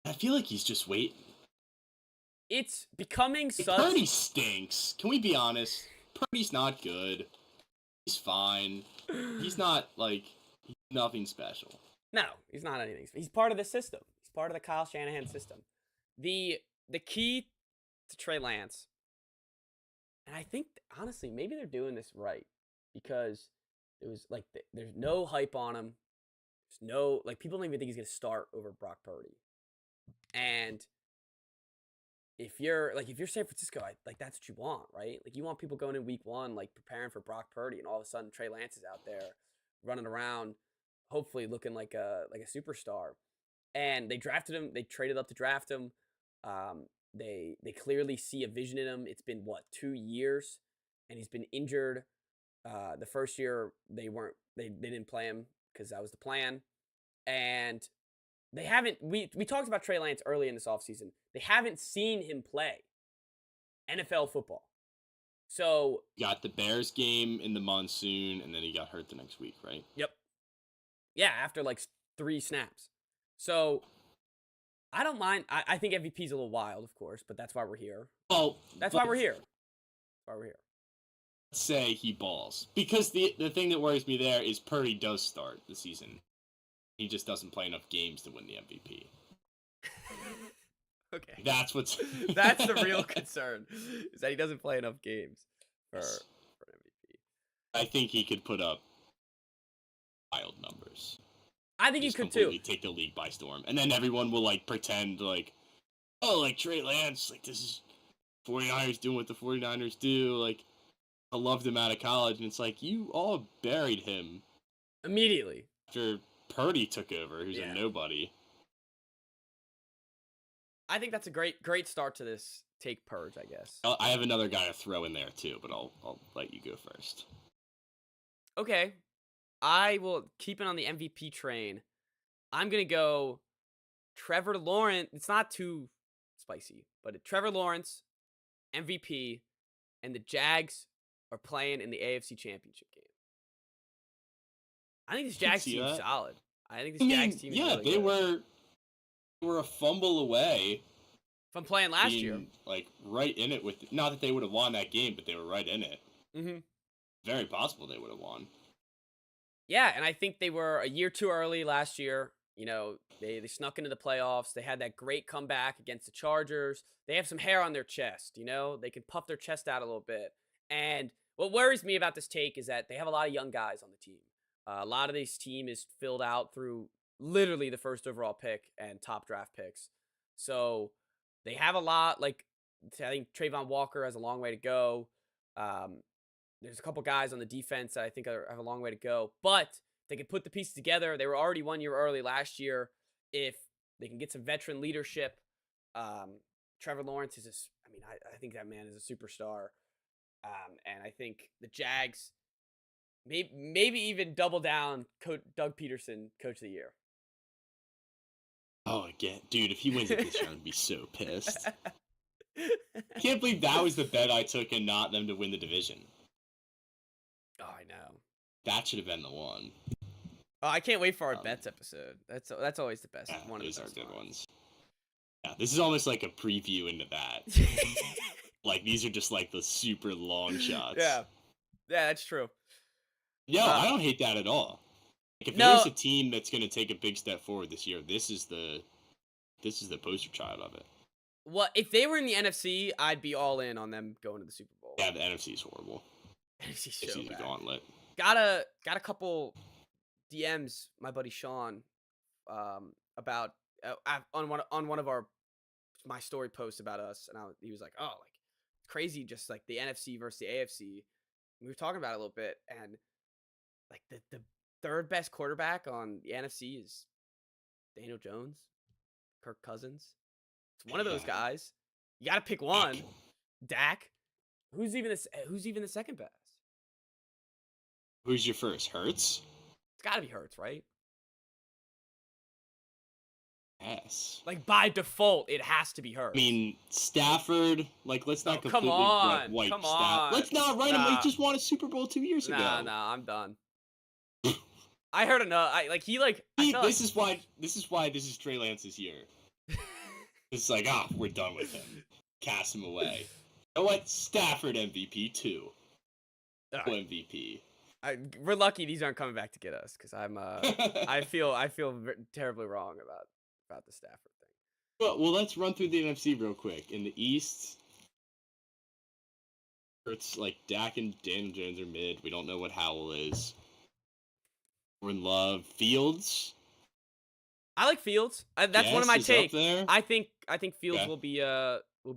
[SPEAKER 2] I feel like he's just waiting.
[SPEAKER 1] It's becoming such.
[SPEAKER 2] Purdy stinks. Can we be honest? Purdy's not good. He's fine. He's not he's nothing special.
[SPEAKER 1] No, he's not anything. He's part of the system. He's part of the Kyle Shanahan system. The key to Trey Lance, and I think honestly maybe they're doing this right because it was there's no hype on him. There's no people don't even think he's gonna start over Brock Purdy, and if you're San Francisco, that's what you want, right? You want people going in week one, preparing for Brock Purdy, and all of a sudden Trey Lance is out there running around, hopefully looking like a superstar. And they drafted him. They traded up to draft him. They clearly see a vision in him. It's been 2 years, and he's been injured. The first year they didn't play him because that was the plan, and they haven't. We talked about Trey Lance early in this offseason. They haven't seen him play NFL football. So
[SPEAKER 2] got the Bears game in the monsoon, and then he got hurt the next week, right?
[SPEAKER 1] Yep. Yeah, after 3 snaps. So I don't mind. I think MVP's a little wild, of course, but that's why we're here.
[SPEAKER 2] Well,
[SPEAKER 1] that's why we're here. Let's
[SPEAKER 2] say he balls. Because the thing that worries me there is Purdy does start the season. He just doesn't play enough games to win the MVP.
[SPEAKER 1] Okay.
[SPEAKER 2] That's
[SPEAKER 1] that's the real concern, is that he doesn't play enough games for MVP.
[SPEAKER 2] I think he could put up wild numbers.
[SPEAKER 1] I think he could too.
[SPEAKER 2] Take the league by storm. And then everyone will pretend Trey Lance, this is 49ers doing what the 49ers do. I loved him out of college. And it's you all buried him.
[SPEAKER 1] Immediately.
[SPEAKER 2] After Purdy took over, who's a nobody.
[SPEAKER 1] I think that's a great start to this take purge, I guess.
[SPEAKER 2] I have another guy to throw in there too, but I'll let you go first.
[SPEAKER 1] Okay. I will keep it on the MVP train. I'm going to go Trevor Lawrence. It's not too spicy, but Trevor Lawrence, MVP, and the Jags are playing in the AFC Championship game. I think this Jags team is solid. I think this Jags team is really good.
[SPEAKER 2] They were a fumble away
[SPEAKER 1] from playing last year.
[SPEAKER 2] Right in it with... Not that they would have won that game, but they were right in it.
[SPEAKER 1] Mm-hmm.
[SPEAKER 2] Very possible they would have won.
[SPEAKER 1] Yeah, and I think they were a year too early last year. They snuck into the playoffs. They had that great comeback against the Chargers. They have some hair on their chest, They can puff their chest out a little bit. And what worries me about this take is that they have a lot of young guys on the team. A lot of this team is filled out through literally the first overall pick and top draft picks. So they have a lot. Like, I think Trayvon Walker has a long way to go. There's a couple guys on the defense that I think have a long way to go. But they can put the pieces together. They were already 1 year early last year. If they can get some veteran leadership, Trevor Lawrence is I think that man is a superstar. And I think the Jags maybe even double down Doug Peterson, Coach of the Year.
[SPEAKER 4] Oh, again. Dude, if he wins it this year, I'd be so pissed. I can't believe that was the bet I took and not them to win the division.
[SPEAKER 1] Oh, I know.
[SPEAKER 4] That should have been the one.
[SPEAKER 1] Oh, I can't wait for our bets episode. That's always the best.
[SPEAKER 4] Yeah,
[SPEAKER 1] One of
[SPEAKER 4] those
[SPEAKER 1] the
[SPEAKER 4] are
[SPEAKER 1] best
[SPEAKER 4] good ones. Yeah, this is almost like a preview into that. Like, these are just like the super long shots.
[SPEAKER 1] Yeah, that's true.
[SPEAKER 4] No, I don't hate that at all. Like, if
[SPEAKER 1] No.
[SPEAKER 4] there's a team that's going to take a big step forward this year, this is the poster child of it.
[SPEAKER 1] Well, if they were in the NFC, I'd be all in on them going to the Super Bowl.
[SPEAKER 4] Yeah, the NFC is horrible.
[SPEAKER 1] NFC's so
[SPEAKER 4] NFC's a
[SPEAKER 1] bad.
[SPEAKER 4] gauntlet.
[SPEAKER 1] Got a couple DMs, my buddy Sean, about on one of my story posts about us, and he was like, "Oh, like it's crazy, just like the NFC versus the AFC." We were talking about it a little bit, and like the third best quarterback on the NFC is Daniel Jones, Kirk Cousins. It's one of those guys. You got to pick one. Dak. Who's even the second best?
[SPEAKER 4] Who's your first? Hurts?
[SPEAKER 1] It's got to be Hurts, right?
[SPEAKER 4] Yes.
[SPEAKER 1] Like, by default, it has to be Hurts.
[SPEAKER 4] I mean, Stafford, like, let's not completely wipe
[SPEAKER 1] come
[SPEAKER 4] Stafford.
[SPEAKER 1] on.
[SPEAKER 4] Let's not write him. He just won a Super Bowl 2 years ago.
[SPEAKER 1] Nah, I'm done. I heard enough.
[SPEAKER 4] This is why this is Trey Lance's year. It's like, we're done with him. Cast him away. You know what? Stafford MVP too.
[SPEAKER 1] Right.
[SPEAKER 4] MVP.
[SPEAKER 1] We're lucky these aren't coming back to get us, because I feel terribly wrong about the Stafford thing.
[SPEAKER 4] Well, let's run through the NFC real quick. In the East, it's like Dak and Daniel Jones are mid. We don't know what Howell is. We're in love. Fields.
[SPEAKER 1] I like Fields. That's one of my takes. I think Fields will be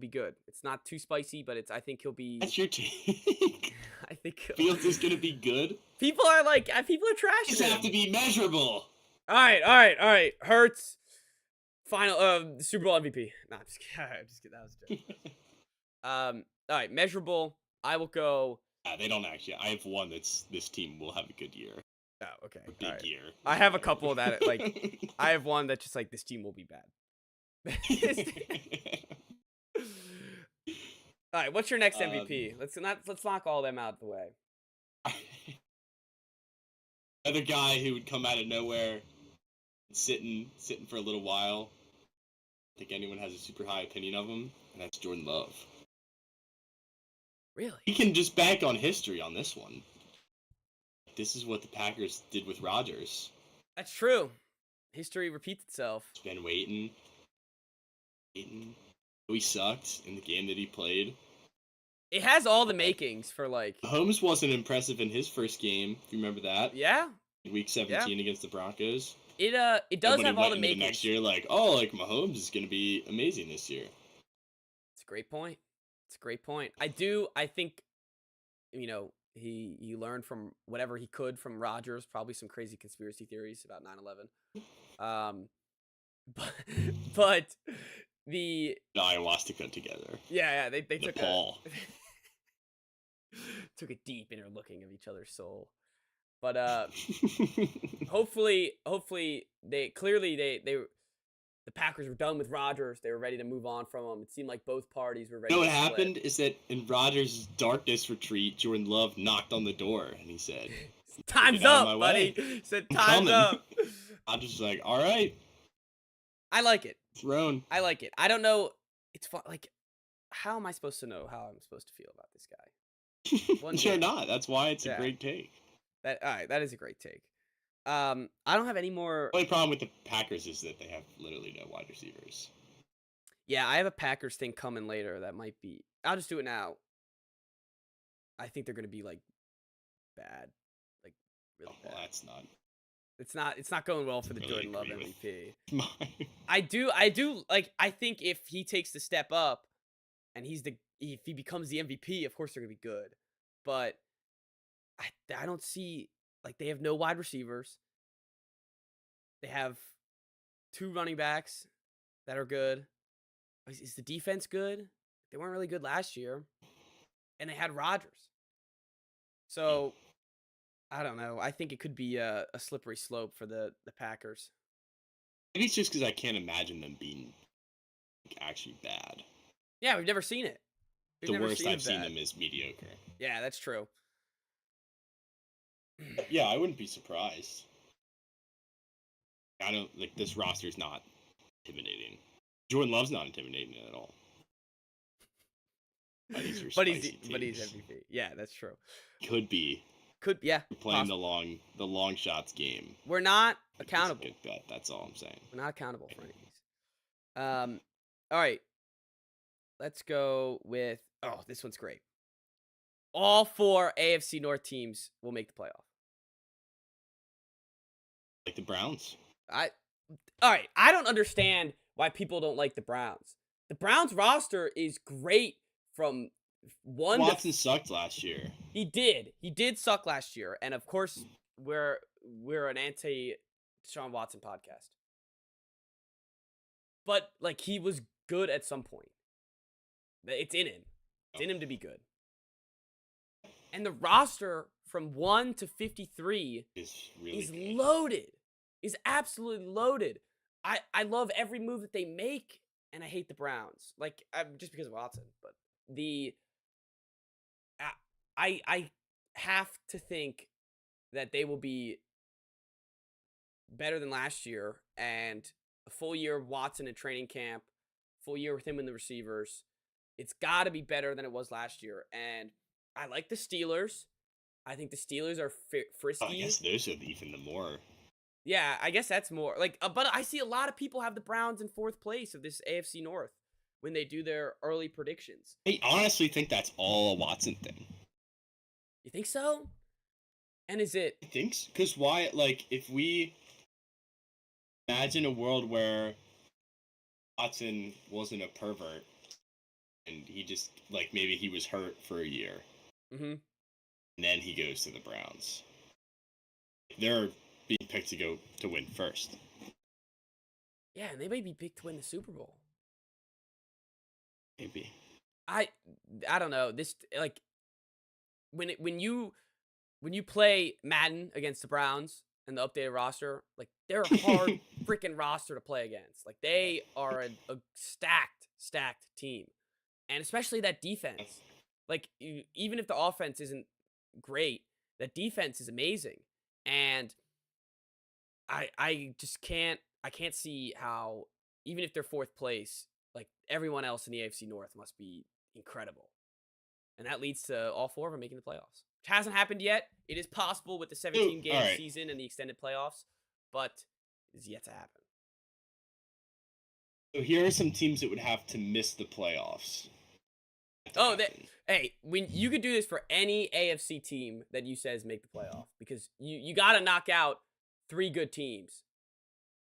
[SPEAKER 1] good. It's not too spicy, but I think he'll be.
[SPEAKER 4] That's your take.
[SPEAKER 1] I think
[SPEAKER 4] Fields is gonna be good.
[SPEAKER 1] People are trashing
[SPEAKER 4] Just have to be measurable.
[SPEAKER 1] All right. Hurts. Final Super Bowl MVP. No, I'm just kidding. That was a joke. All right, measurable. I will go.
[SPEAKER 4] They don't actually. I have one this team will have a good year.
[SPEAKER 1] Oh, okay.
[SPEAKER 4] A big year.
[SPEAKER 1] I have a couple that I have one that just like this team will be bad. All right, what's your next MVP? Let's knock all them out of the way.
[SPEAKER 4] Another guy who would come out of nowhere, sitting for a little while. I think anyone has a super high opinion of him, and that's Jordan Love.
[SPEAKER 1] Really?
[SPEAKER 4] He can just bank on history on this one. This is what the Packers did with Rodgers.
[SPEAKER 1] That's true. History repeats itself.
[SPEAKER 4] He's been waiting. He sucked in the game that he played.
[SPEAKER 1] It has all the makings for like.
[SPEAKER 4] Mahomes wasn't impressive in his first game. If you remember that.
[SPEAKER 1] Yeah.
[SPEAKER 4] Week 17 against the Broncos.
[SPEAKER 1] It does have all the makings.
[SPEAKER 4] The next year, Mahomes is going to be amazing this year.
[SPEAKER 1] It's a great point. I think, he learned from whatever he could from Rodgers. Probably some crazy conspiracy theories about 9/11. But the
[SPEAKER 4] ayahuasca got together.
[SPEAKER 1] Yeah, they took
[SPEAKER 4] Paul.
[SPEAKER 1] took a deep inner looking of each other's soul. But hopefully the Packers were done with Rodgers. They were ready to move on from him. It seemed like both parties were ready.
[SPEAKER 4] You know
[SPEAKER 1] to
[SPEAKER 4] what
[SPEAKER 1] split.
[SPEAKER 4] happened is that in Rodgers' darkness retreat, Jordan Love knocked on the door and he said,
[SPEAKER 1] "Time's up, buddy." He said, "Time's up."
[SPEAKER 4] Rodgers was like, "All right."
[SPEAKER 1] I like it.
[SPEAKER 4] Thrown.
[SPEAKER 1] I like it. I don't know. It's fun. Like, how am I supposed to know how I'm supposed to feel about this guy?
[SPEAKER 4] You're not. That's why it's a great take.
[SPEAKER 1] All right, that is a great take. I don't have any more.
[SPEAKER 4] The only problem with the Packers is that they have literally no wide receivers.
[SPEAKER 1] Yeah, I have a Packers thing coming later that might be. I'll just do it now. I think they're gonna be like bad, like really bad.
[SPEAKER 4] Well, that's not.
[SPEAKER 1] It's not going well for the
[SPEAKER 4] Really
[SPEAKER 1] Jordan Love
[SPEAKER 4] agree with
[SPEAKER 1] MVP. I do like. I think if he takes the step up, and if he becomes the MVP, of course they're gonna be good. But I don't see, like, they have no wide receivers. They have 2 running backs that are good. Is the defense good? They weren't really good last year, and they had Rodgers. So I don't know. I think it could be a slippery slope for the Packers.
[SPEAKER 4] Maybe it's just because I can't imagine them being like, actually bad.
[SPEAKER 1] Yeah, we've never seen it. We've
[SPEAKER 4] The
[SPEAKER 1] never
[SPEAKER 4] worst I've seen
[SPEAKER 1] bad.
[SPEAKER 4] them is mediocre.
[SPEAKER 1] Yeah, that's true.
[SPEAKER 4] Yeah, I wouldn't be surprised. I don't like this roster's not intimidating. Jordan Love's not intimidating at all.
[SPEAKER 1] But he's MVP. Yeah, that's true.
[SPEAKER 4] Could be.
[SPEAKER 1] Yeah.
[SPEAKER 4] We're playing the long shots game.
[SPEAKER 1] We're not accountable.
[SPEAKER 4] Good bet. That's all I'm saying.
[SPEAKER 1] We're not accountable for any of these. All right. Let's go with this one's great. All 4 AFC North teams will make the playoff.
[SPEAKER 4] Like the Browns.
[SPEAKER 1] All right. I don't understand why people don't like the Browns. The Browns roster is great from one.
[SPEAKER 4] Watson sucked last year.
[SPEAKER 1] He did suck last year, and of course we're an anti-Deshaun Watson podcast. But like, he was good at some point. It's in him. It's in him to be good. And the roster from 1 to 53
[SPEAKER 4] is really
[SPEAKER 1] loaded. Is absolutely loaded. I love every move that they make, and I hate the Browns. Like, just because of Watson, but I have to think that they will be better than last year, and a full year of Watson in training camp, full year with him in the receivers. It's got to be better than it was last year, and I like the Steelers. I think the Steelers are frisky.
[SPEAKER 4] I guess those are even the more.
[SPEAKER 1] Yeah, I guess that's more like. But I see a lot of people have the Browns in 4th place of this AFC North when they do their early predictions.
[SPEAKER 4] I honestly think that's all a Watson thing.
[SPEAKER 1] You think so? And is it?
[SPEAKER 4] I think so. Because why? Like, if we imagine a world where Watson wasn't a pervert and he just, like, maybe he was hurt for a year.
[SPEAKER 1] Mm-hmm.
[SPEAKER 4] And then he goes to the Browns. They're being picked to win first.
[SPEAKER 1] Yeah, and they may be picked to win the Super Bowl.
[SPEAKER 4] Maybe.
[SPEAKER 1] I don't know. This, like, when you play Madden against the Browns and the updated roster, like, they're a hard freaking roster to play against. Like, they are a stacked team. And especially that defense. Like, even if the offense isn't great, that defense is amazing. And I just can't see how, even if they're 4th place, like, everyone else in the AFC North must be incredible. And that leads to all 4 of them making the playoffs. Which hasn't happened yet. It is possible with the 17-game season and the extended playoffs, but it's yet to happen.
[SPEAKER 4] So here are some teams that would have to miss the playoffs.
[SPEAKER 1] When you could do this for any AFC team that you says make the playoff, because you got to knock out 3 good teams,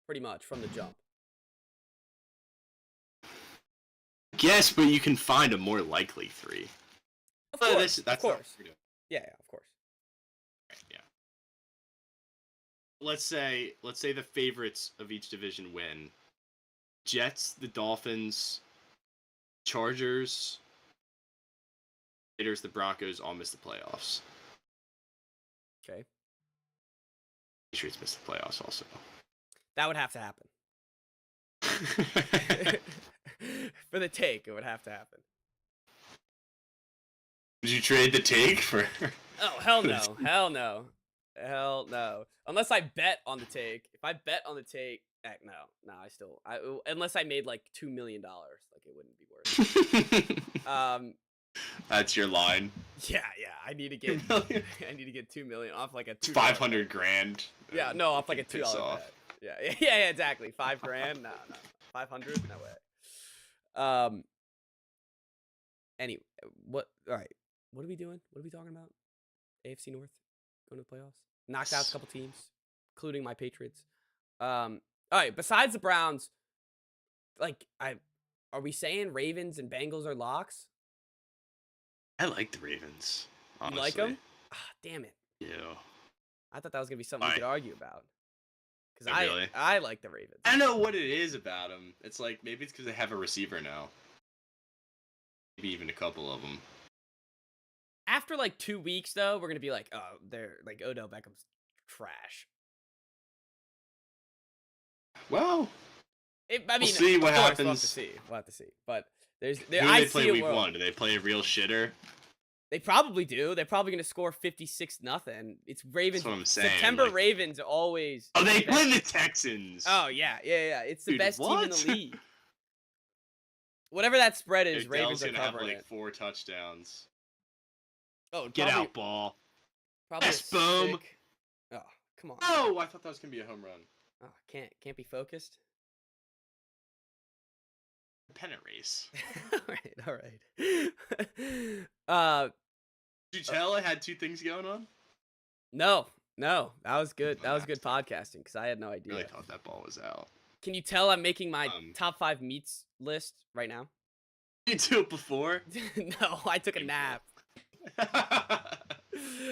[SPEAKER 1] pretty much from the jump.
[SPEAKER 2] Yes, but you can find a more likely 3.
[SPEAKER 1] Of course,
[SPEAKER 2] That's
[SPEAKER 1] of course. Yeah, of course.
[SPEAKER 2] Right, yeah. Let's say the favorites of each division win. Jets, the Dolphins, Chargers, Raiders, the Broncos all miss the playoffs.
[SPEAKER 1] Okay.
[SPEAKER 2] Patriots miss the playoffs also.
[SPEAKER 1] That would have to happen. For the take, it would have to happen.
[SPEAKER 2] Would you trade the take for?
[SPEAKER 1] Oh, hell no. Hell no. Hell no. Unless I bet on the take. If I bet on the take, no, unless I made like $2 million, like, it wouldn't be worth it.
[SPEAKER 2] That's your line.
[SPEAKER 1] Yeah, I need to get 2 million off like a $2.
[SPEAKER 2] 500 grand.
[SPEAKER 1] Yeah, no, off like a $2 bet. Yeah, exactly. $5,000? No. 500? No way. Anyway, all right. What are we doing? What are we talking about? AFC North going to the playoffs? Knocked out a couple teams. including my Patriots. All right. Besides the Browns, like are we saying Ravens and Bengals are locks?
[SPEAKER 4] I like the Ravens. Honestly.
[SPEAKER 1] You like them? Ah, damn it.
[SPEAKER 4] Yeah.
[SPEAKER 1] I thought that was gonna be something we
[SPEAKER 4] Why?
[SPEAKER 1] could argue about. Because
[SPEAKER 4] Oh, really?
[SPEAKER 1] I like the Ravens.
[SPEAKER 4] I don't know what it is about them. It's like maybe it's because they have a receiver now. Maybe even a couple of them.
[SPEAKER 1] After like 2 weeks, though, we're gonna be like, oh, they're like Odell Beckham's trash.
[SPEAKER 4] Well,
[SPEAKER 1] I mean,
[SPEAKER 4] we'll see what
[SPEAKER 1] of course,
[SPEAKER 4] happens.
[SPEAKER 1] We'll have to see. But
[SPEAKER 4] Who do
[SPEAKER 1] I
[SPEAKER 4] they play
[SPEAKER 1] see a
[SPEAKER 4] week
[SPEAKER 1] world.
[SPEAKER 4] 1? Do they play a real shitter?
[SPEAKER 1] They probably do. They're probably gonna score 56-0. It's Ravens.
[SPEAKER 4] That's what I'm saying.
[SPEAKER 1] September
[SPEAKER 4] like-
[SPEAKER 1] Ravens always.
[SPEAKER 4] Oh, they play the Texans.
[SPEAKER 1] Oh yeah. It's the
[SPEAKER 4] Dude,
[SPEAKER 1] best team in
[SPEAKER 4] what?
[SPEAKER 1] the league. Whatever that spread is,
[SPEAKER 4] Dude,
[SPEAKER 1] Ravens
[SPEAKER 4] Dell's
[SPEAKER 1] are
[SPEAKER 4] gonna have
[SPEAKER 1] covering
[SPEAKER 4] like
[SPEAKER 1] it.
[SPEAKER 4] 4 touchdowns.
[SPEAKER 1] Oh,
[SPEAKER 4] Get out, ball.
[SPEAKER 1] Probably
[SPEAKER 4] Yes,
[SPEAKER 1] a
[SPEAKER 4] boom.
[SPEAKER 1] sick- Oh, come on.
[SPEAKER 4] Oh, I thought that was gonna be a home run.
[SPEAKER 1] Oh, can't be focused.
[SPEAKER 4] Pennant race.
[SPEAKER 1] all right.
[SPEAKER 4] Did you tell I had 2 things going on?
[SPEAKER 1] No, that was good. That was good podcasting because I had no
[SPEAKER 4] I
[SPEAKER 1] idea.
[SPEAKER 4] really thought that ball was out.
[SPEAKER 1] Can you tell I'm making my
[SPEAKER 4] Um,
[SPEAKER 1] top 5 meats list right now?
[SPEAKER 4] Did you do it before?
[SPEAKER 1] No, I took a
[SPEAKER 4] Painful.
[SPEAKER 1] nap.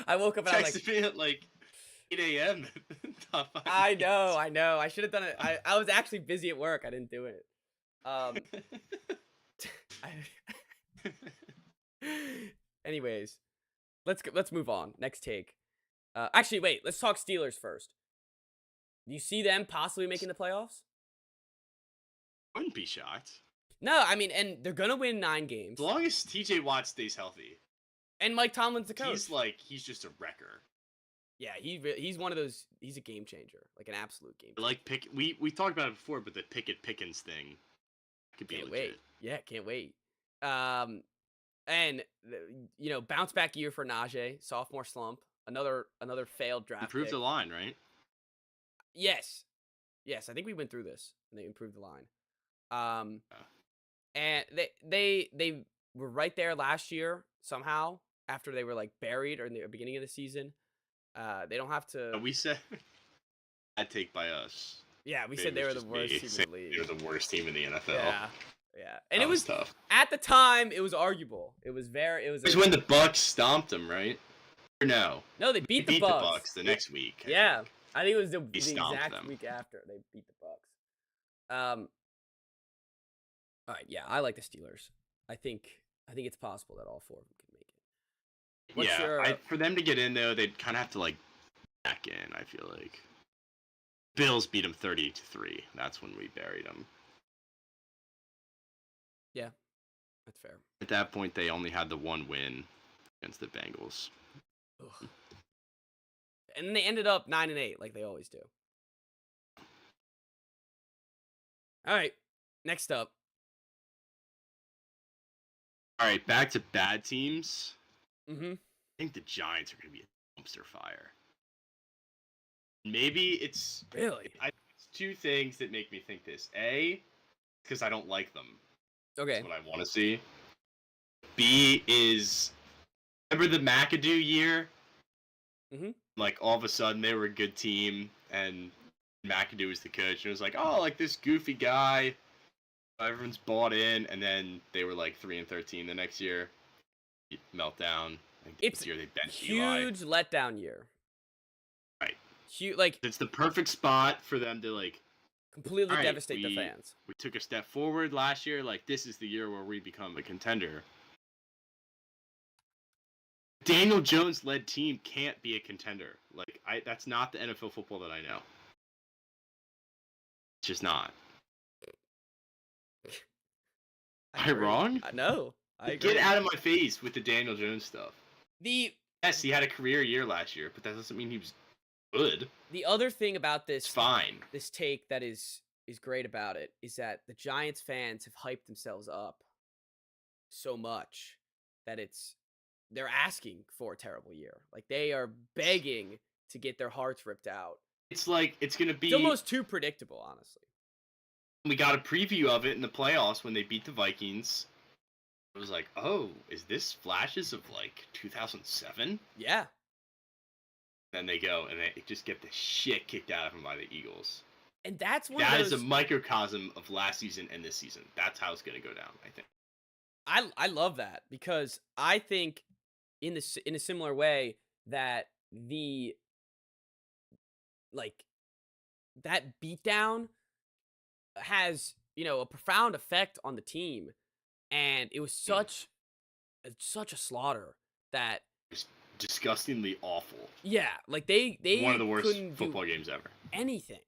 [SPEAKER 1] I woke up and I was like,
[SPEAKER 4] Texted me at like 8 a.m. Top 5
[SPEAKER 1] I know. I should have done it. I was actually busy at work. I didn't do it. Anyways, let's move on. Next take. Actually, wait. Let's talk Steelers first. Do you see them possibly making the playoffs?
[SPEAKER 4] Wouldn't be shocked.
[SPEAKER 1] No, I mean, and they're gonna win 9 games.
[SPEAKER 4] As long as TJ Watt stays healthy.
[SPEAKER 1] And Mike Tomlin's the coach.
[SPEAKER 4] He's just a wrecker.
[SPEAKER 1] Yeah, he's one of those. He's a game changer, like an absolute game changer.
[SPEAKER 4] Like we talked about it before, but the Pickett Pickens thing could be
[SPEAKER 1] Can't
[SPEAKER 4] legit.
[SPEAKER 1] wait. Yeah, can't wait. And bounce back year for Najee, sophomore slump, another failed draft.
[SPEAKER 4] Improved
[SPEAKER 1] pick.
[SPEAKER 4] the line, right?
[SPEAKER 1] Yes, I think we went through this, and they improved the line. And they were right there last year somehow after they were like buried or in the beginning of the season. They don't have to.
[SPEAKER 4] We said that take by us.
[SPEAKER 1] Yeah, we said they were the worst team in the league.
[SPEAKER 4] They're the worst team in the NFL.
[SPEAKER 1] Yeah, and
[SPEAKER 4] That
[SPEAKER 1] it was
[SPEAKER 4] tough.
[SPEAKER 1] at the time. It was arguable. It was
[SPEAKER 4] It was when the Bucks stomped them, right? Or no?
[SPEAKER 1] No, they beat the
[SPEAKER 4] the
[SPEAKER 1] Bucks.
[SPEAKER 4] Bucks the next week.
[SPEAKER 1] Yeah, I think it was the
[SPEAKER 4] stomped
[SPEAKER 1] exact
[SPEAKER 4] them.
[SPEAKER 1] week after they beat the Bucks. All right, yeah, I like the Steelers. I think it's possible that all 4 of them can make it. What's your-
[SPEAKER 4] for them to get in though, they'd kind of have to like back in. I feel like Bills beat them 30-3. That's when we buried them.
[SPEAKER 1] That's fair.
[SPEAKER 4] At that point, they only had the 1 win against the Bengals.
[SPEAKER 1] Ugh. And they ended up 9-8, like they always do. All right, next up.
[SPEAKER 4] All right, back to bad teams.
[SPEAKER 1] Mm-hmm.
[SPEAKER 4] I think the Giants are going to be a dumpster fire. Maybe it's
[SPEAKER 1] Really?
[SPEAKER 4] it's 2 things that make me think this. A, because I don't like them.
[SPEAKER 1] Okay.
[SPEAKER 4] That's what I want to see. B is, remember the McAdoo year?
[SPEAKER 1] Mhm.
[SPEAKER 4] Like all of a sudden they were a good team, and McAdoo was the coach, and it was like, oh, like this goofy guy. Everyone's bought in, and then they were like 3-13 the next year. Meltdown. I think
[SPEAKER 1] It's
[SPEAKER 4] this year they benched Eli.
[SPEAKER 1] huge letdown year.
[SPEAKER 4] Right.
[SPEAKER 1] Huge, like
[SPEAKER 4] It's the perfect spot for them to like.
[SPEAKER 1] completely
[SPEAKER 4] All right,
[SPEAKER 1] devastate the fans.
[SPEAKER 4] We took a step forward last year. Like this is the year where we become a contender. Daniel Jones led team can't be a contender. Like that's not the NFL football that I know. It's just not. Am I
[SPEAKER 1] agree.
[SPEAKER 4] wrong?
[SPEAKER 1] No, I agree.
[SPEAKER 4] Get out of my face with the Daniel Jones stuff.
[SPEAKER 1] The
[SPEAKER 4] Yes, he had a career year last year, but that doesn't mean he was good.
[SPEAKER 1] other thing about
[SPEAKER 4] It's
[SPEAKER 1] this
[SPEAKER 4] fine.
[SPEAKER 1] this take that is great about it is that the Giants fans have hyped themselves up so much that they're asking for a terrible year. Like they are begging to get their hearts ripped out.
[SPEAKER 4] It's like it's gonna be.
[SPEAKER 1] It's almost too predictable, honestly.
[SPEAKER 4] We got a preview of it in the playoffs when they beat the Vikings. It was like, oh, is this flashes of like 2007?
[SPEAKER 1] Yeah.
[SPEAKER 2] Then they go and they just get the shit kicked out of them by the Eagles.
[SPEAKER 1] And that's one
[SPEAKER 2] That
[SPEAKER 1] of those...
[SPEAKER 2] is a microcosm of last season and this season. That's how it's going to go down, I think.
[SPEAKER 1] I love that because I think in a similar way that that beatdown has, a profound effect on the team, and it was such a slaughter that
[SPEAKER 2] It's disgustingly awful.
[SPEAKER 1] yeah, like they
[SPEAKER 2] One of the worst
[SPEAKER 1] couldn't
[SPEAKER 2] football
[SPEAKER 1] do
[SPEAKER 2] games ever.
[SPEAKER 1] anything.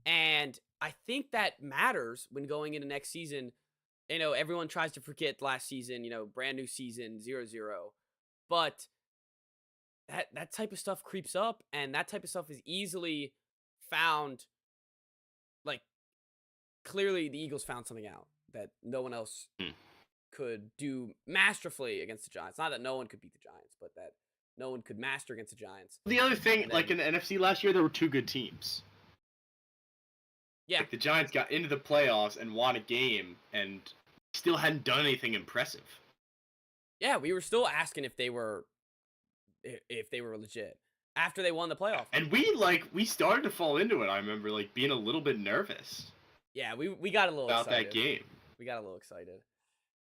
[SPEAKER 1] And I think that matters when going into next season. Everyone tries to forget last season, brand new season, 0-0. But that type of stuff creeps up, and that type of stuff is easily found. Like, clearly the Eagles found something out that no one else could do masterfully against the Giants. Not that no one could beat the Giants, but that no one could master against the Giants.
[SPEAKER 2] The other thing, like in the NFC last year, there were two good teams.
[SPEAKER 1] Yeah.
[SPEAKER 2] Like the Giants got into the playoffs and won a game and still hadn't done anything impressive.
[SPEAKER 1] Yeah, we were still asking if they were legit after they won the playoff.
[SPEAKER 2] And we started to fall into it. I remember being a little bit nervous.
[SPEAKER 1] Yeah, we got a little
[SPEAKER 2] about
[SPEAKER 1] excited.
[SPEAKER 2] that game.
[SPEAKER 1] We got a little excited.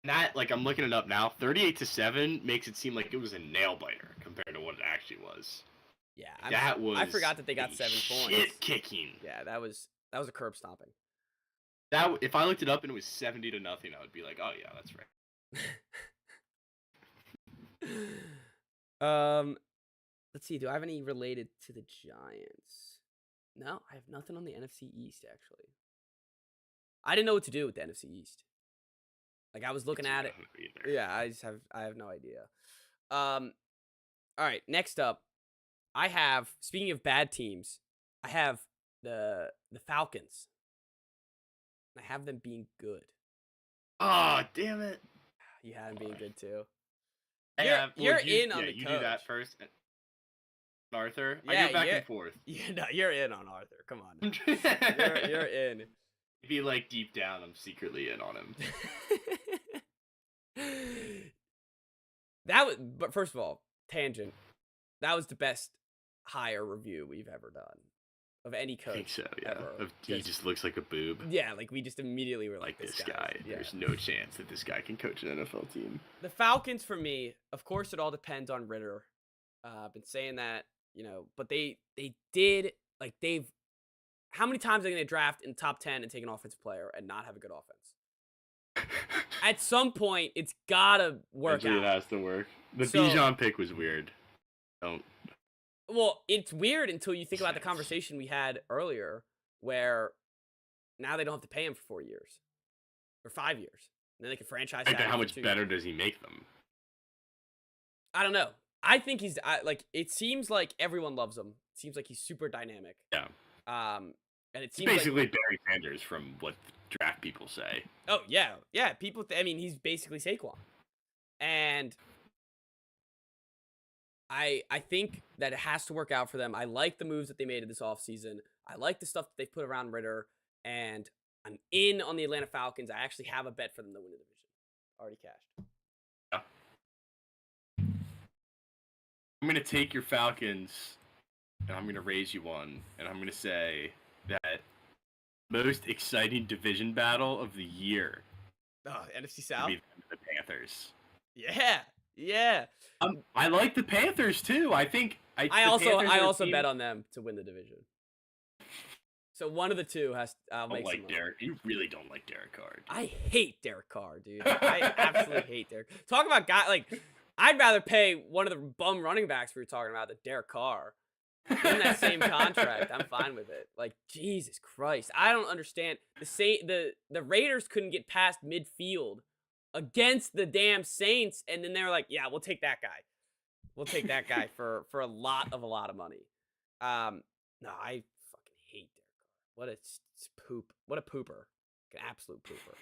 [SPEAKER 2] And that, I'm looking it up now. 38-7 makes it seem like it was a nail biter compared to what it actually was.
[SPEAKER 1] Yeah,
[SPEAKER 2] I
[SPEAKER 1] forgot that they got 7 points.
[SPEAKER 2] Shit kicking.
[SPEAKER 1] Yeah, that was a curb stomping.
[SPEAKER 2] That if I looked it up and it was 70-0, I would be like, oh yeah, that's
[SPEAKER 1] right. Let's see. Do I have any related to the Giants? No, I have nothing on the NFC East actually. I didn't know what to do with the NFC East. I was looking at it. Yeah, I have no idea. All right, next up, I have, speaking of bad teams, I have the Falcons. I have them being good.
[SPEAKER 2] Oh, damn it.
[SPEAKER 1] You had them being good too.
[SPEAKER 2] You're
[SPEAKER 1] in on the
[SPEAKER 2] you
[SPEAKER 1] coach.
[SPEAKER 2] do that first. Arthur?
[SPEAKER 1] Yeah,
[SPEAKER 2] I go back and forth.
[SPEAKER 1] You're in on Arthur. Come on. You're in.
[SPEAKER 2] Be deep down, I'm secretly in on him.
[SPEAKER 1] But first of all, tangent. That was the best hire review we've ever done of any coach.
[SPEAKER 2] I think so, yeah.
[SPEAKER 1] Ever.
[SPEAKER 2] He just looks like a boob.
[SPEAKER 1] Yeah, we just immediately were like
[SPEAKER 2] this guy.
[SPEAKER 1] Yeah.
[SPEAKER 2] There's no chance that this guy can coach an NFL team.
[SPEAKER 1] The Falcons, for me, of course, it all depends on Ritter. I've been saying that, but they did, how many times are they going to draft in top 10 and take an offensive player and not have a good offense? At some point, it's got to work out.
[SPEAKER 2] It has to work. The Bijan pick was weird.
[SPEAKER 1] Well, it's weird until you think about the conversation we had earlier where now they don't have to pay him for 4 years or 5 years. And then they can franchise tag him.
[SPEAKER 2] How much better does he make them?
[SPEAKER 1] I don't know. I think he's it seems like everyone loves him. It seems like he's super dynamic.
[SPEAKER 2] Yeah.
[SPEAKER 1] And it seems
[SPEAKER 2] basically Barry Sanders from what draft people say.
[SPEAKER 1] Oh yeah, yeah. People, he's basically Saquon, and I think that it has to work out for them. I like the moves that they made in this offseason. I like the stuff that they've put around Ritter, and I'm in on the Atlanta Falcons. I actually have a bet for them to win the division. Already cashed.
[SPEAKER 2] Yeah. I'm going to take your Falcons, and I'm going to raise you one, and I'm going to say that most exciting division battle of the year.
[SPEAKER 1] Oh, NFC South?
[SPEAKER 2] Be the Panthers.
[SPEAKER 1] Yeah, yeah.
[SPEAKER 2] I like the Panthers too. I think
[SPEAKER 1] I also bet on them to win the division. So one of the two has. I'll make some money.
[SPEAKER 2] You really don't like Derek Carr. Dude.
[SPEAKER 1] I hate Derek Carr, dude. I absolutely hate Derek. Talk about guy I'd rather pay one of the bum running backs we were talking about than Derek Carr. In that same contract, I'm fine with it. Jesus Christ, I don't understand. The Raiders couldn't get past midfield against the damn Saints, and then they were like, "Yeah, we'll take that guy. We'll take that guy for a lot of money." No, I fucking hate Derek Carr. What a poop. What a pooper. An absolute pooper.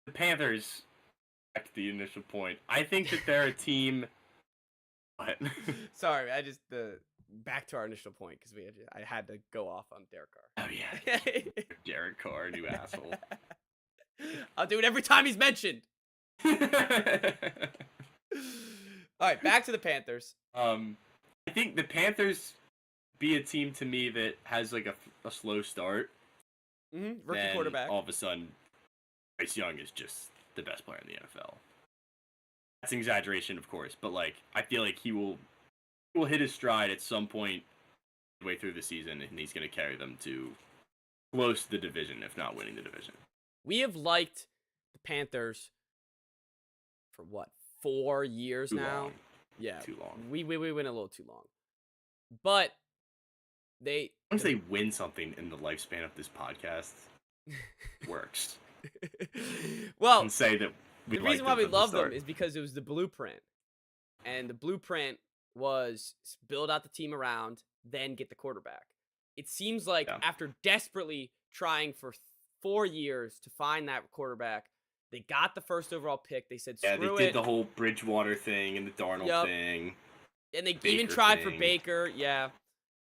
[SPEAKER 2] The Panthers. Back to the initial point. I think that they're a team. What?
[SPEAKER 1] Sorry, back to our initial point because I had to go off on Derek Carr.
[SPEAKER 2] Oh yeah, Derek Carr, you asshole.
[SPEAKER 1] I'll do it every time he's mentioned. All right, back to the Panthers.
[SPEAKER 2] I think the Panthers be a team to me that has like a slow start.
[SPEAKER 1] Rookie
[SPEAKER 2] Then
[SPEAKER 1] quarterback.
[SPEAKER 2] all of a sudden, Bryce Young is just the best player in the NFL. That's an exaggeration, of course, but like I feel like he will hit his stride at some point midway through the season, and he's going to carry them to close to the division, if not winning the division.
[SPEAKER 1] We have liked the Panthers for what, 4 years
[SPEAKER 2] Too
[SPEAKER 1] now?
[SPEAKER 2] long.
[SPEAKER 1] Yeah,
[SPEAKER 2] Too long.
[SPEAKER 1] We went a little too long, but they
[SPEAKER 2] Once they win something in the lifespan of this podcast, works.
[SPEAKER 1] well,
[SPEAKER 2] And say that we
[SPEAKER 1] the reason why
[SPEAKER 2] liked
[SPEAKER 1] we
[SPEAKER 2] them from the
[SPEAKER 1] love them
[SPEAKER 2] start.
[SPEAKER 1] is because it was the blueprint, and the blueprint was build out the team around, then get the quarterback. It seems like after desperately trying for 4 years to find that quarterback, they got the first overall pick. They said, screw
[SPEAKER 2] they
[SPEAKER 1] it.
[SPEAKER 2] did the whole Bridgewater thing and the Darnold thing.
[SPEAKER 1] And they
[SPEAKER 2] Baker
[SPEAKER 1] even tried for
[SPEAKER 2] thing.
[SPEAKER 1] Baker,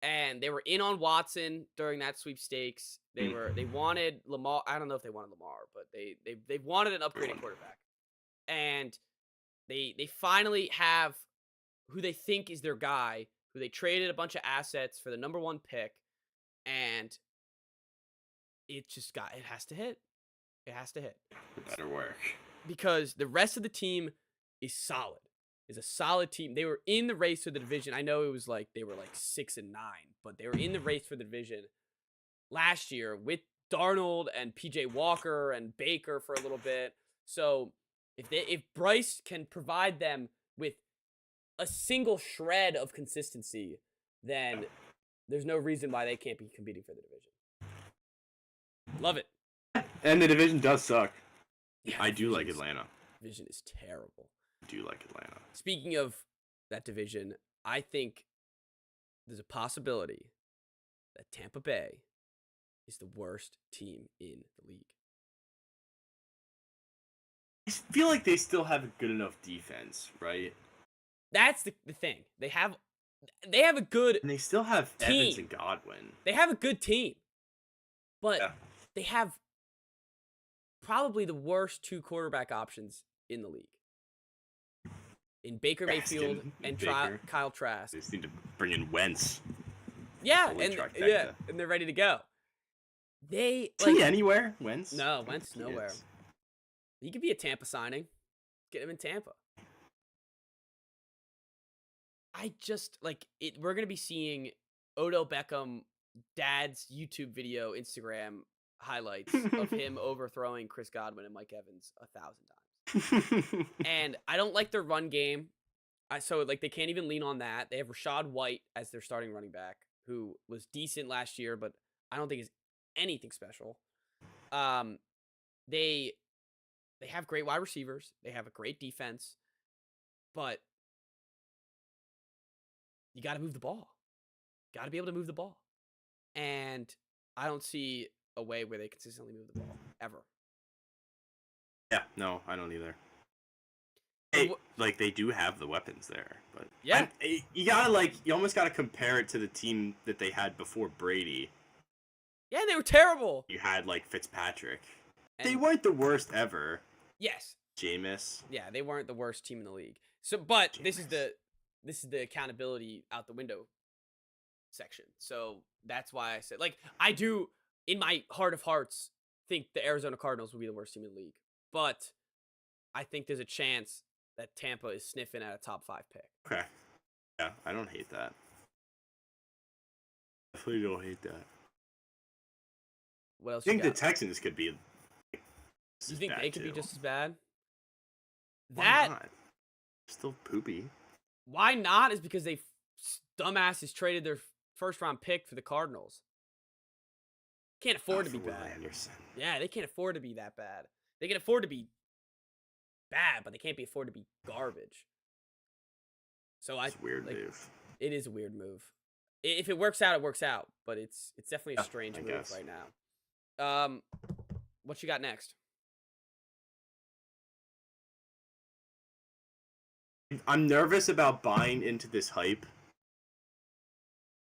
[SPEAKER 1] and they were in on Watson during that sweepstakes. They wanted Lamar. I don't know if they wanted Lamar, but they wanted an upgraded quarterback. And they finally have who they think is their guy, who they traded a bunch of assets for the number 1 pick, and it has to hit. It has to hit.
[SPEAKER 2] It better work.
[SPEAKER 1] Because the rest of the team is solid. Is a solid team. They were in the race for the division. I know it was like they were like 6-9, but they were in the race for the division last year with Darnold and PJ Walker and Baker for a little bit. So if Bryce can provide them with a single shred of consistency, then there's no reason why they can't be competing for the division. Love it.
[SPEAKER 2] And the division does suck.
[SPEAKER 1] Yeah,
[SPEAKER 2] I do like Atlanta.
[SPEAKER 1] Division is terrible.
[SPEAKER 2] I do like Atlanta.
[SPEAKER 1] Speaking of that division, I think there's a possibility that Tampa Bay is the worst team in the league.
[SPEAKER 2] I feel like they still have a good enough defense, right?
[SPEAKER 1] That's the thing. They have a good
[SPEAKER 2] And they still have
[SPEAKER 1] team.
[SPEAKER 2] Evans and Godwin.
[SPEAKER 1] They have a good team. But they have probably the worst 2 quarterback options in the league. In Baker Mayfield and Kyle Trask.
[SPEAKER 2] They just need to bring in Wentz.
[SPEAKER 1] Yeah, and they're ready to go. Is
[SPEAKER 2] he anywhere, Wentz?
[SPEAKER 1] No, Wentz nowhere.
[SPEAKER 2] Yes.
[SPEAKER 1] He could be a Tampa signing. Get him in Tampa. I just we're gonna be seeing Odell Beckham dad's YouTube video, Instagram highlights of him overthrowing Chris Godwin and Mike Evans 1,000 times. And I don't like their run game. So they can't even lean on that. They have Rashad White as their starting running back, who was decent last year, but I don't think is anything special. They have great wide receivers. They have a great defense, but you got to move the ball. Got to be able to move the ball. And I don't see a way where they consistently move the ball ever.
[SPEAKER 2] Yeah, no, I don't either. They do have the weapons there, but you gotta you almost gotta compare it to the team that they had before Brady.
[SPEAKER 1] Yeah, they were terrible.
[SPEAKER 2] You had Fitzpatrick.
[SPEAKER 1] And
[SPEAKER 2] they weren't the worst ever.
[SPEAKER 1] Yes.
[SPEAKER 2] Jameis.
[SPEAKER 1] Yeah, they weren't the worst team in the league. So, but this is the accountability out the window section. So that's why I said I do in my heart of hearts think the Arizona Cardinals will be the worst team in the league, but I think there's a chance that Tampa is sniffing at a top 5 pick.
[SPEAKER 2] Okay. Yeah, I don't hate that. Definitely don't hate that.
[SPEAKER 1] What else?
[SPEAKER 2] I think the Texans could be.
[SPEAKER 1] You think they could be just as bad?
[SPEAKER 2] Why not? Still poopy.
[SPEAKER 1] Why not? Is because they dumbasses traded their first round pick for the Cardinals. Can't afford to be bad.
[SPEAKER 2] Anderson.
[SPEAKER 1] Yeah, they can't afford to be that bad. They can afford to be bad, but they can't afford to be garbage. So
[SPEAKER 2] it's a weird move.
[SPEAKER 1] It is a weird move. If it works out, it works out. But it's definitely a strange move right now. What you got next?
[SPEAKER 2] I'm nervous about buying into this hype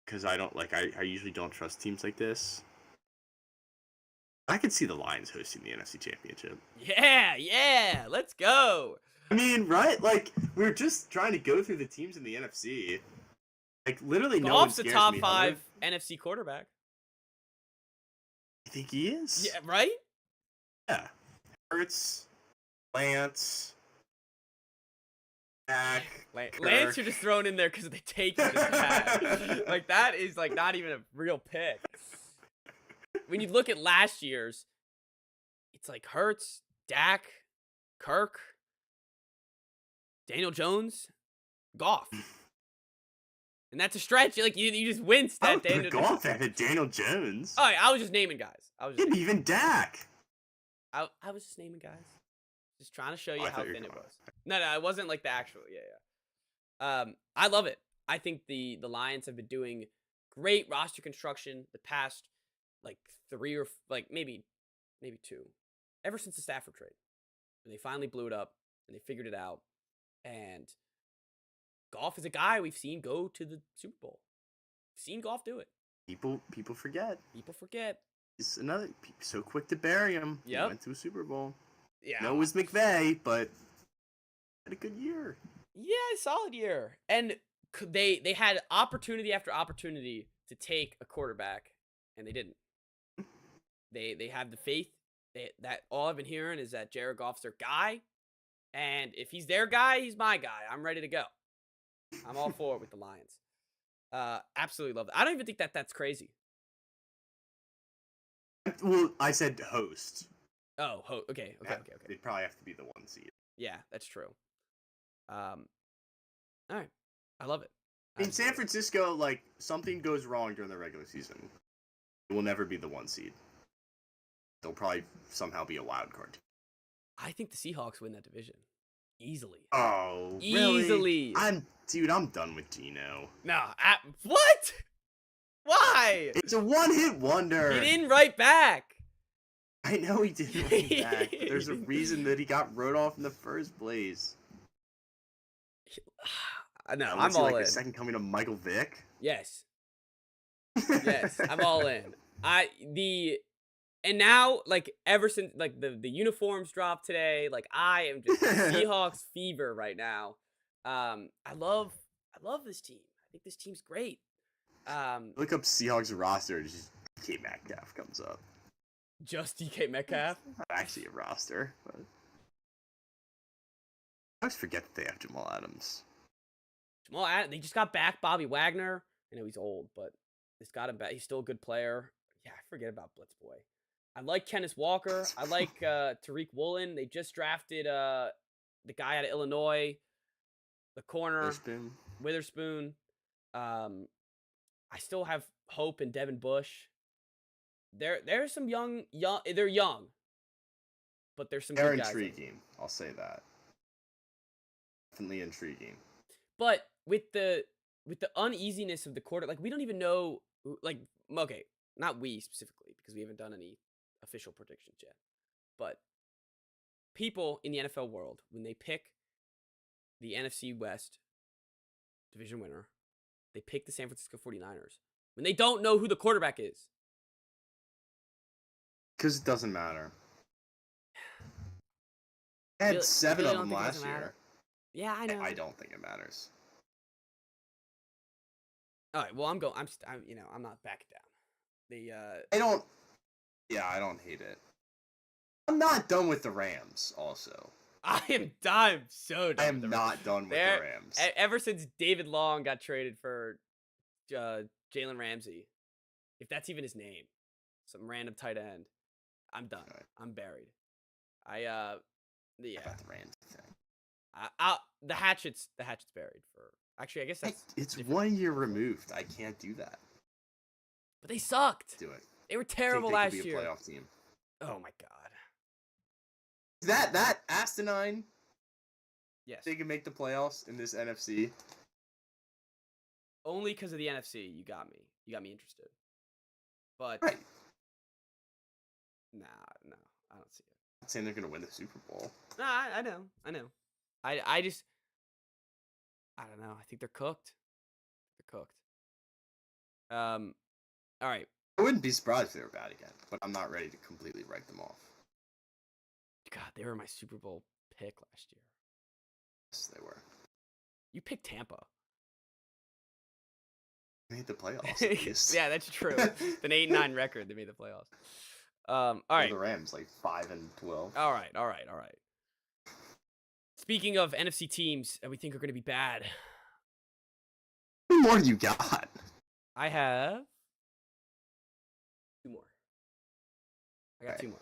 [SPEAKER 2] because I don't I usually don't trust teams like this. I could see the Lions hosting the NFC Championship.
[SPEAKER 1] Yeah, let's go.
[SPEAKER 3] I mean, right? Like, we're just trying to go through the teams in the NFC. Like, literally, no one
[SPEAKER 1] Goff's a
[SPEAKER 3] scares
[SPEAKER 1] top
[SPEAKER 3] me.
[SPEAKER 1] 5 NFC quarterback.
[SPEAKER 3] I think he is.
[SPEAKER 1] Yeah, right?
[SPEAKER 3] Yeah. Hurts, Lance, Dak,
[SPEAKER 1] Lance, you're just throwing in there because the take you just had. Like, that is, like, not even a real pick. When you look at last year's, it's like Hurts, Dak, Kirk, Daniel Jones, Goff. And that's a stretch. Like, you just winced
[SPEAKER 3] I
[SPEAKER 1] at
[SPEAKER 3] would put
[SPEAKER 1] Daniel
[SPEAKER 3] Goff ahead Daniel Jones.
[SPEAKER 1] Oh, yeah, I was just naming guys.
[SPEAKER 3] And even Dak.
[SPEAKER 1] I was just naming guys. Just trying to show you
[SPEAKER 3] I
[SPEAKER 1] how
[SPEAKER 3] thought you were
[SPEAKER 1] thin it
[SPEAKER 3] going-
[SPEAKER 1] was. No, it wasn't like the actual. Yeah. I love it. I think the Lions have been doing great roster construction the past like 3 or like maybe 2, ever since the Stafford trade, when they finally blew it up and they figured it out. And Goff is a guy we've seen go to the Super Bowl. Seen Goff do it.
[SPEAKER 3] People forget.
[SPEAKER 1] People forget.
[SPEAKER 3] He's another so quick to bury him.
[SPEAKER 1] Yep.
[SPEAKER 3] He went to a Super Bowl.
[SPEAKER 1] Yeah.
[SPEAKER 3] No, it was McVay, but had a good year.
[SPEAKER 1] Yeah, solid year. And they had opportunity after opportunity to take a quarterback, and they didn't. They have the faith. That all I've been hearing is that Jared Goff's their guy, and if he's their guy, he's my guy. I'm ready to go. I'm all for it with the Lions. Absolutely love it. I don't even think that's crazy.
[SPEAKER 3] Well, I said host.
[SPEAKER 1] Oh, okay.
[SPEAKER 3] They'd probably have to be the 1 seed.
[SPEAKER 1] Yeah, that's true. All right. I love it.
[SPEAKER 3] In San Francisco, like, something goes wrong during the regular season. It will never be the 1 seed. They'll probably somehow be a wild card team.
[SPEAKER 1] I think the Seahawks win that division easily.
[SPEAKER 3] Oh, really?
[SPEAKER 1] Easily.
[SPEAKER 3] I'm done with Geno.
[SPEAKER 1] No, what? Why?
[SPEAKER 3] It's a one-hit wonder.
[SPEAKER 1] He didn't write back.
[SPEAKER 3] I know he didn't write back. But there's a reason that he got wrote off in the first place.
[SPEAKER 1] No,
[SPEAKER 3] Was
[SPEAKER 1] I'm
[SPEAKER 3] he
[SPEAKER 1] all
[SPEAKER 3] like
[SPEAKER 1] in.
[SPEAKER 3] the second coming of Michael Vick?
[SPEAKER 1] Yes. Yes, I'm all in. And now, like, ever since like the uniforms dropped today, like I am just Seahawks fever right now. I love this team. I think this team's great.
[SPEAKER 3] Look up Seahawks roster. Just DK Metcalf comes up.
[SPEAKER 1] Just DK Metcalf.
[SPEAKER 3] Not actually a roster, but I always forget that they have Jamal Adams.
[SPEAKER 1] Jamal Adams. They just got back Bobby Wagner. I know he's old, but it's got him back. He's still a good player. Yeah, I forget about Blitz Boy. I like Kenneth Walker. I like Tariq Woolen. They just drafted the guy out of Illinois, the corner Witherspoon. I still have hope in Devin Bush. There's some young. They're young, but there's some.
[SPEAKER 3] They're
[SPEAKER 1] good guys
[SPEAKER 3] intriguing. I'll say that. Definitely intriguing.
[SPEAKER 1] But with the uneasiness of the quarter, like we don't even know. Like, okay, not we specifically because we haven't done any official predictions yet. But people in the NFL world, when they pick the NFC West division winner, they pick the San Francisco 49ers when they don't know who the quarterback is.
[SPEAKER 3] Because it doesn't matter. I had
[SPEAKER 1] Really-
[SPEAKER 3] 7
[SPEAKER 1] really
[SPEAKER 3] of them
[SPEAKER 1] don't think it
[SPEAKER 3] last
[SPEAKER 1] doesn't
[SPEAKER 3] year.
[SPEAKER 1] matter? Yeah, I know.
[SPEAKER 3] I don't think it matters.
[SPEAKER 1] All right, well, I'm not backing down.
[SPEAKER 3] I don't hate it. I'm not done with the Rams, also.
[SPEAKER 1] I'm so done.
[SPEAKER 3] I am
[SPEAKER 1] with the
[SPEAKER 3] not done with
[SPEAKER 1] They're-
[SPEAKER 3] the Rams.
[SPEAKER 1] Ever since David Long got traded for Jalen Ramsey, if that's even his name, some random tight end, I'm done.
[SPEAKER 3] Right.
[SPEAKER 1] I'm buried.
[SPEAKER 3] About the Rams thing.
[SPEAKER 1] The hatchet's buried for. Actually, I guess that's.
[SPEAKER 3] It's
[SPEAKER 1] different.
[SPEAKER 3] 1 year removed. I can't do that.
[SPEAKER 1] But they sucked.
[SPEAKER 3] Do it.
[SPEAKER 1] They were
[SPEAKER 3] I think
[SPEAKER 1] terrible
[SPEAKER 3] they
[SPEAKER 1] last
[SPEAKER 3] could be
[SPEAKER 1] year.
[SPEAKER 3] a playoff team.
[SPEAKER 1] Oh my god.
[SPEAKER 3] That asinine.
[SPEAKER 1] Yes.
[SPEAKER 3] They can make the playoffs in this NFC.
[SPEAKER 1] Only because of the NFC, you got me. You got me interested. But
[SPEAKER 3] Right.
[SPEAKER 1] no, I don't see it.
[SPEAKER 3] I'm not saying they're gonna win the Super Bowl.
[SPEAKER 1] No, I know. I just, I don't know. I think they're cooked. All right.
[SPEAKER 3] I wouldn't be surprised if they were bad again, but I'm not ready to completely write them off.
[SPEAKER 1] God, they were my Super Bowl pick last year.
[SPEAKER 3] Yes, they were.
[SPEAKER 1] You picked Tampa.
[SPEAKER 3] Made the playoffs. At least.
[SPEAKER 1] Yeah, that's true. With an 8-9 record, they made the playoffs. All right.
[SPEAKER 3] The Rams like 5-12.
[SPEAKER 1] All right. Speaking of NFC teams that we think are going to be bad,
[SPEAKER 3] How many more do you got?
[SPEAKER 1] I have 2 more. I got 2 more.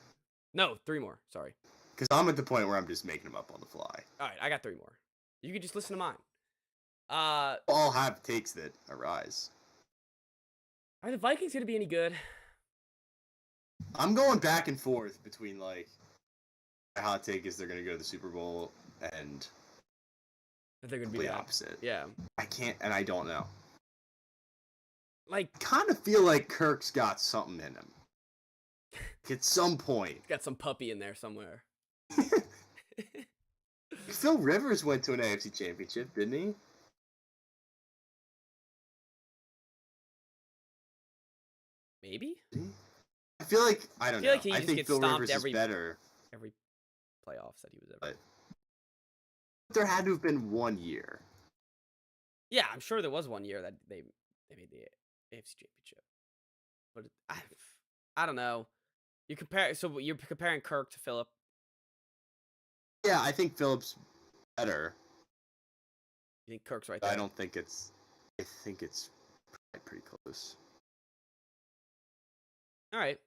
[SPEAKER 1] No, 3 more. Sorry.
[SPEAKER 3] Because I'm at the point where I'm just making them up on the fly.
[SPEAKER 1] All right, I got 3 more. You can just listen to mine.
[SPEAKER 3] All have takes that arise.
[SPEAKER 1] Are the Vikings going to be any good?
[SPEAKER 3] I'm going back and forth between like my hot take is they're going to go to the Super Bowl and
[SPEAKER 1] That they're going to be
[SPEAKER 3] complete
[SPEAKER 1] bad.
[SPEAKER 3] opposite.
[SPEAKER 1] Yeah.
[SPEAKER 3] I can't, and I don't know.
[SPEAKER 1] Like,
[SPEAKER 3] I kind of feel like Kirk's got something in him. At some point.
[SPEAKER 1] got some puppy in there somewhere.
[SPEAKER 3] Phil Rivers went to an AFC Championship, didn't he?
[SPEAKER 1] Maybe?
[SPEAKER 3] I feel like I don't know.
[SPEAKER 1] like he
[SPEAKER 3] I
[SPEAKER 1] just
[SPEAKER 3] think
[SPEAKER 1] gets
[SPEAKER 3] Phil
[SPEAKER 1] stomped
[SPEAKER 3] Rivers
[SPEAKER 1] every-
[SPEAKER 3] is better.
[SPEAKER 1] Every playoffs that he was ever.
[SPEAKER 3] There had to have been 1 year.
[SPEAKER 1] Yeah, I'm sure there was 1 year that they made the AFC Championship. But I don't know. So you're comparing Kirk to Phillip.
[SPEAKER 3] Yeah, I think Phillips better.
[SPEAKER 1] You think Kirk's right
[SPEAKER 3] But
[SPEAKER 1] there?
[SPEAKER 3] I don't think it's. I think it's pretty close.
[SPEAKER 1] All right.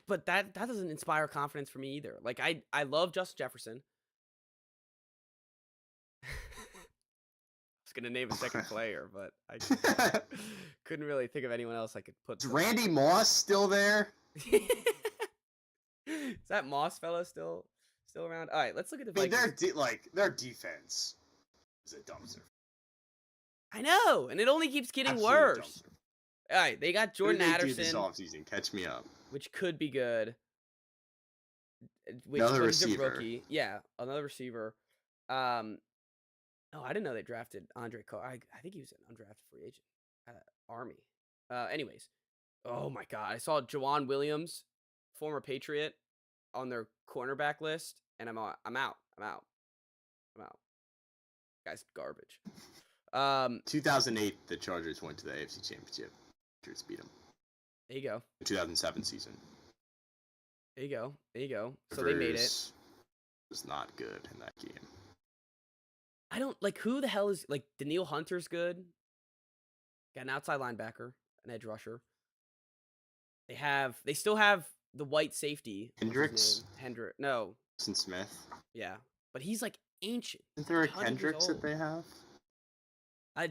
[SPEAKER 1] But that doesn't inspire confidence for me either. Like I love Justin Jefferson. I was gonna name a second player, but I couldn't really think of anyone else I could put.
[SPEAKER 3] Is Randy Moss still there?
[SPEAKER 1] Is that Moss fellow still around? All right, let's look at the
[SPEAKER 3] I mean,
[SPEAKER 1] Vikings.
[SPEAKER 3] their defense is a dumpster.
[SPEAKER 1] I know, and it only keeps getting
[SPEAKER 3] Absolute
[SPEAKER 1] worse.
[SPEAKER 3] dumpster.
[SPEAKER 1] All right, they got
[SPEAKER 3] What
[SPEAKER 1] Jordan
[SPEAKER 3] did they do this
[SPEAKER 1] Addison,
[SPEAKER 3] offseason? Catch me up.
[SPEAKER 1] which could be good.
[SPEAKER 3] Another
[SPEAKER 1] but he's a
[SPEAKER 3] receiver.
[SPEAKER 1] rookie. Yeah, another receiver. Oh, I didn't know they drafted Andre Carr. I think he was an undrafted free agent at Army. Anyways, oh my God, I saw Jawan Williams, former Patriot, on their cornerback list, and I'm out. Guy's garbage.
[SPEAKER 3] 2008, the Chargers went to the AFC Championship. Patriots beat them.
[SPEAKER 1] There you go.
[SPEAKER 3] The 2007 season.
[SPEAKER 1] There you go. So they made it.
[SPEAKER 3] Rivers was not good in that game.
[SPEAKER 1] I don't like who the hell is like Daniil Hunter's good. Got an outside linebacker, an edge rusher. They still have the white safety.
[SPEAKER 3] Hendricks?
[SPEAKER 1] No.
[SPEAKER 3] Wilson Smith.
[SPEAKER 1] Yeah. But he's like ancient.
[SPEAKER 3] Isn't there a
[SPEAKER 1] 100 years
[SPEAKER 3] Hendricks that
[SPEAKER 1] old.
[SPEAKER 3] they have?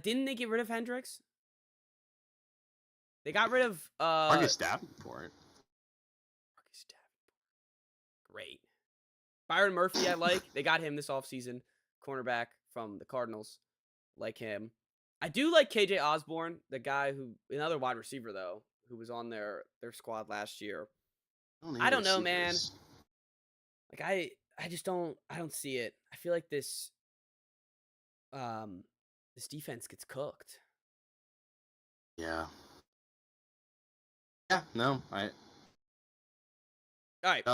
[SPEAKER 1] Didn't they get rid of Hendricks? They got rid of
[SPEAKER 3] Marcus Davenport.
[SPEAKER 1] Marcus Davenport. Great. Byron Murphy, I like. They got him this offseason. Cornerback from the Cardinals. Like him. I do like KJ Osborne, the guy another wide receiver though, who was on their squad last year. I don't know, man. Like I just don't see it. I feel like this defense gets cooked.
[SPEAKER 3] Yeah. Yeah, no,
[SPEAKER 1] All right.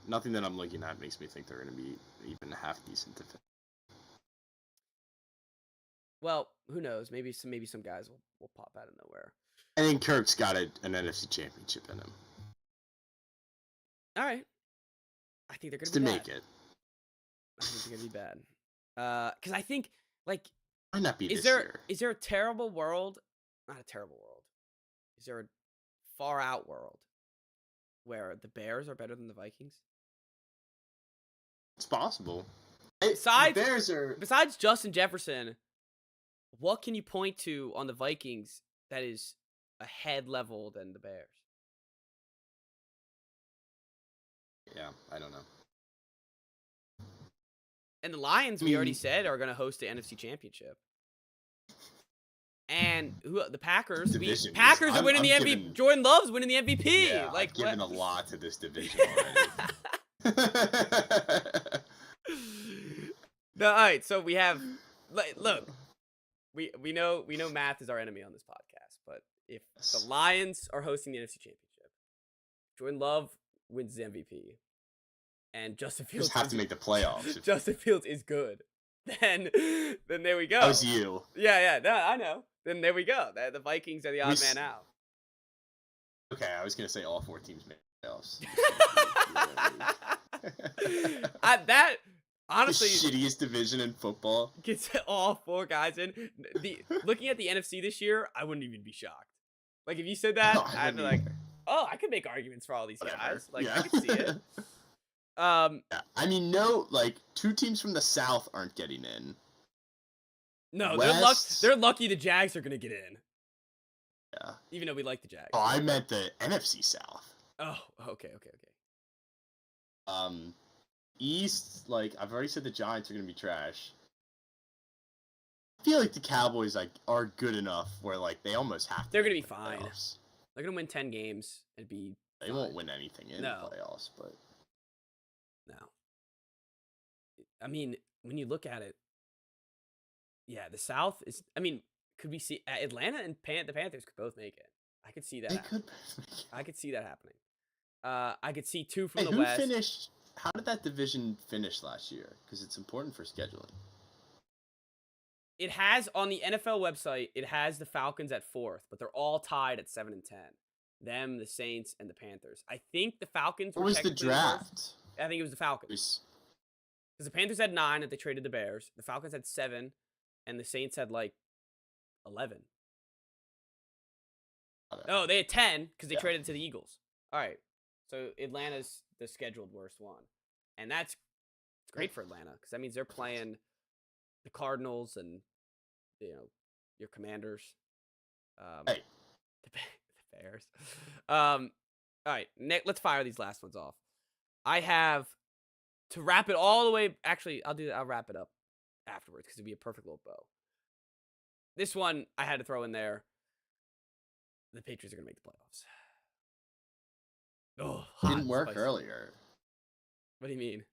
[SPEAKER 3] nothing that I'm looking at makes me think they're going to be even half decent defense.
[SPEAKER 1] Well, who knows? Maybe some guys will pop out of nowhere.
[SPEAKER 3] I think Kirk's got an NFC Championship in him.
[SPEAKER 1] All right. I think they're going
[SPEAKER 3] Just
[SPEAKER 1] to
[SPEAKER 3] to
[SPEAKER 1] be
[SPEAKER 3] make
[SPEAKER 1] bad.
[SPEAKER 3] it.
[SPEAKER 1] I think they're going to be bad. Because I think like
[SPEAKER 3] Might not be
[SPEAKER 1] is
[SPEAKER 3] this
[SPEAKER 1] there
[SPEAKER 3] year.
[SPEAKER 1] is there a terrible world? Not a terrible world. Is there a far out world where the Bears are better than the Vikings?
[SPEAKER 3] It's possible.
[SPEAKER 1] Besides-
[SPEAKER 3] The Bears are.
[SPEAKER 1] Besides Justin Jefferson, what can you point to on the Vikings that is a head level than the Bears?
[SPEAKER 3] Yeah, I don't know.
[SPEAKER 1] And the Lions, we already said, are going to host the NFC Championship. And the Packers,
[SPEAKER 3] Division is-
[SPEAKER 1] Packers are
[SPEAKER 3] I'm-
[SPEAKER 1] winning the
[SPEAKER 3] I'm
[SPEAKER 1] MVP.
[SPEAKER 3] giving-
[SPEAKER 1] Jordan Love's winning the MVP.
[SPEAKER 3] Yeah,
[SPEAKER 1] like
[SPEAKER 3] I've given
[SPEAKER 1] what?
[SPEAKER 3] a lot to this division already.
[SPEAKER 1] No, all right. So we have look. We know math is our enemy on this podcast, but if the Lions are hosting the NFC Championship, Jordan Love wins the MVP, and Justin Fields
[SPEAKER 3] Just have to make the playoffs.
[SPEAKER 1] Justin Fields is good. then there we go.
[SPEAKER 3] That was you.
[SPEAKER 1] Yeah, no, I know. Then there we go. The Vikings are the odd man out.
[SPEAKER 3] Okay, I was gonna say all 4 teams made playoffs.
[SPEAKER 1] That honestly
[SPEAKER 3] the shittiest division in football.
[SPEAKER 1] gets all 4 guys in. Looking at the NFC this year, I wouldn't even be shocked. Like if you said that,
[SPEAKER 3] No,
[SPEAKER 1] I'd be like, oh, I could make arguments for all these
[SPEAKER 3] Whatever.
[SPEAKER 1] guys. Like
[SPEAKER 3] Yeah.
[SPEAKER 1] I could see it.
[SPEAKER 3] Yeah. I mean, no, like 2 teams from the South aren't getting in.
[SPEAKER 1] No,
[SPEAKER 3] West-
[SPEAKER 1] they're lucky the Jags are gonna get in.
[SPEAKER 3] Yeah.
[SPEAKER 1] Even though we like the Jags.
[SPEAKER 3] Oh, I meant the NFC South.
[SPEAKER 1] Oh, okay.
[SPEAKER 3] East, like I've already said, the Giants are gonna be trash. I feel like the Cowboys are good enough where like they almost have to.
[SPEAKER 1] They're gonna
[SPEAKER 3] make
[SPEAKER 1] be
[SPEAKER 3] the
[SPEAKER 1] fine.
[SPEAKER 3] playoffs.
[SPEAKER 1] They're gonna win 10 games and be
[SPEAKER 3] They
[SPEAKER 1] fine.
[SPEAKER 3] won't win anything in
[SPEAKER 1] No.
[SPEAKER 3] the playoffs, but
[SPEAKER 1] No. I mean, when you look at it, yeah, the South is. I mean, could we see Atlanta and the Panthers could both make it? I could see that.
[SPEAKER 3] they
[SPEAKER 1] happening.
[SPEAKER 3] could.
[SPEAKER 1] I could see that happening. I could see 2 from
[SPEAKER 3] Hey,
[SPEAKER 1] the
[SPEAKER 3] who
[SPEAKER 1] West.
[SPEAKER 3] finished? How did that division finish last year? Because it's important for scheduling.
[SPEAKER 1] It has on the NFL website. It has the Falcons at 4th, but they're all tied at 7 and 10. Them, the Saints, and the Panthers. I think the Falcons.
[SPEAKER 3] What
[SPEAKER 1] were
[SPEAKER 3] was the
[SPEAKER 1] technically first.
[SPEAKER 3] draft?
[SPEAKER 1] I think it was the Falcons. Because the Panthers had 9 that they traded the Bears. The Falcons had 7, and the Saints had like 11. Oh, they had 10 because they traded to the Eagles. All right, so Atlanta's the scheduled worst one, and it's great for Atlanta because that means they're playing the Cardinals and your Commanders.
[SPEAKER 3] Hey.
[SPEAKER 1] The Bears. All right, Nick, let's fire these last ones off. I have to wrap it all the way. Actually, I'll wrap it up afterwards because it'd be a perfect little bow. This one I had to throw in there. The Patriots are gonna make the playoffs. Oh,
[SPEAKER 3] Didn't work earlier.
[SPEAKER 1] What do you mean? It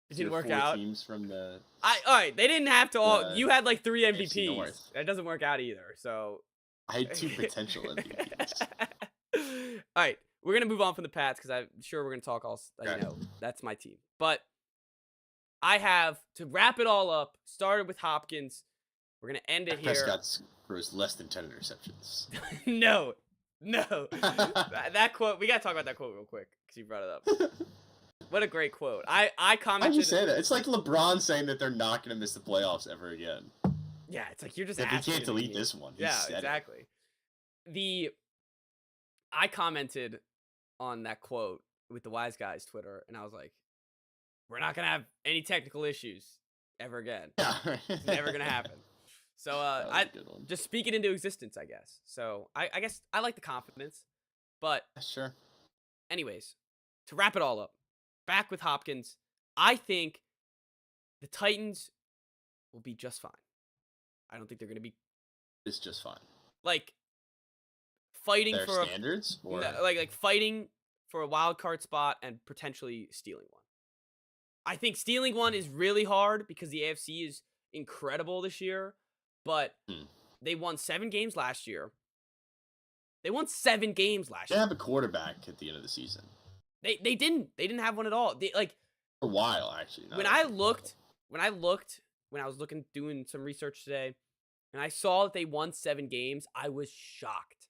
[SPEAKER 3] There
[SPEAKER 1] didn't
[SPEAKER 3] were
[SPEAKER 1] work
[SPEAKER 3] 4
[SPEAKER 1] out.
[SPEAKER 3] Teams from the
[SPEAKER 1] All right, they didn't have to all.
[SPEAKER 3] The
[SPEAKER 1] You had like 3
[SPEAKER 3] AFC
[SPEAKER 1] MVPs.
[SPEAKER 3] North.
[SPEAKER 1] That doesn't work out either. So.
[SPEAKER 3] I had 2 potential MVPs.
[SPEAKER 1] All right, we're gonna move on from the Pats because I'm sure we're gonna talk all.
[SPEAKER 3] Okay.
[SPEAKER 1] That's my team. But I have to wrap it all up. Started with Hopkins. We're gonna end it here.
[SPEAKER 3] Prescott throws less than 10 interceptions.
[SPEAKER 1] No. That quote. We gotta talk about that quote real quick because you brought it up. What a great quote. I commented.
[SPEAKER 3] How'd you say that? It's like LeBron saying that they're not gonna miss the playoffs ever again.
[SPEAKER 1] Yeah, it's like you're just.
[SPEAKER 3] If he
[SPEAKER 1] asking
[SPEAKER 3] can't
[SPEAKER 1] to
[SPEAKER 3] delete
[SPEAKER 1] be-
[SPEAKER 3] this one. He
[SPEAKER 1] Yeah,
[SPEAKER 3] said it.
[SPEAKER 1] exactly. I commented on that quote with the Wise Guys Twitter, and I was like, "We're not gonna have any technical issues ever again.
[SPEAKER 3] Yeah.
[SPEAKER 1] It's never gonna happen." So
[SPEAKER 3] That was
[SPEAKER 1] I
[SPEAKER 3] a good one.
[SPEAKER 1] just speak it into existence, I guess. So I guess I like the confidence, but
[SPEAKER 3] Sure.
[SPEAKER 1] anyways, to wrap it all up, back with Hopkins, I think the Titans will be just fine. I don't think they're gonna be
[SPEAKER 3] It's just fine.
[SPEAKER 1] like fighting
[SPEAKER 3] Their
[SPEAKER 1] for
[SPEAKER 3] standards? Or
[SPEAKER 1] like fighting for a wild card spot and potentially stealing one. I think stealing one is really hard because the AFC is incredible this year, but they won 7 games last year. They won 7 games last
[SPEAKER 3] they
[SPEAKER 1] year.
[SPEAKER 3] have a quarterback at the end of the season.
[SPEAKER 1] They didn't have one at all. They like
[SPEAKER 3] For a while, actually.
[SPEAKER 1] when I was doing some research today, and I saw that they won 7 games, I was shocked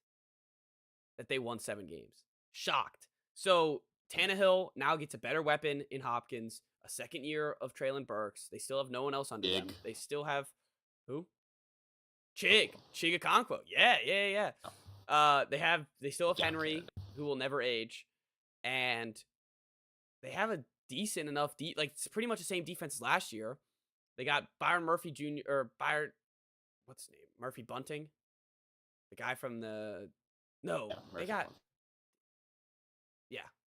[SPEAKER 1] that they won 7 games. Shocked. So Tannehill now gets a better weapon in Hopkins, a second year of Traylon Burks. They still have no one else under them.
[SPEAKER 3] Big.
[SPEAKER 1] They still have who? Chigakonkwo. Yeah. They still have
[SPEAKER 3] Yeah,
[SPEAKER 1] Henry,
[SPEAKER 3] yeah.
[SPEAKER 1] who will never age, and they have a decent enough it's pretty much the same defense as last year. They got Byron Murphy Jr. or Byron, what's his name? Murphy Bunting, the guy from the no,
[SPEAKER 3] Yeah,
[SPEAKER 1] they
[SPEAKER 3] Murphy
[SPEAKER 1] got
[SPEAKER 3] Bunting.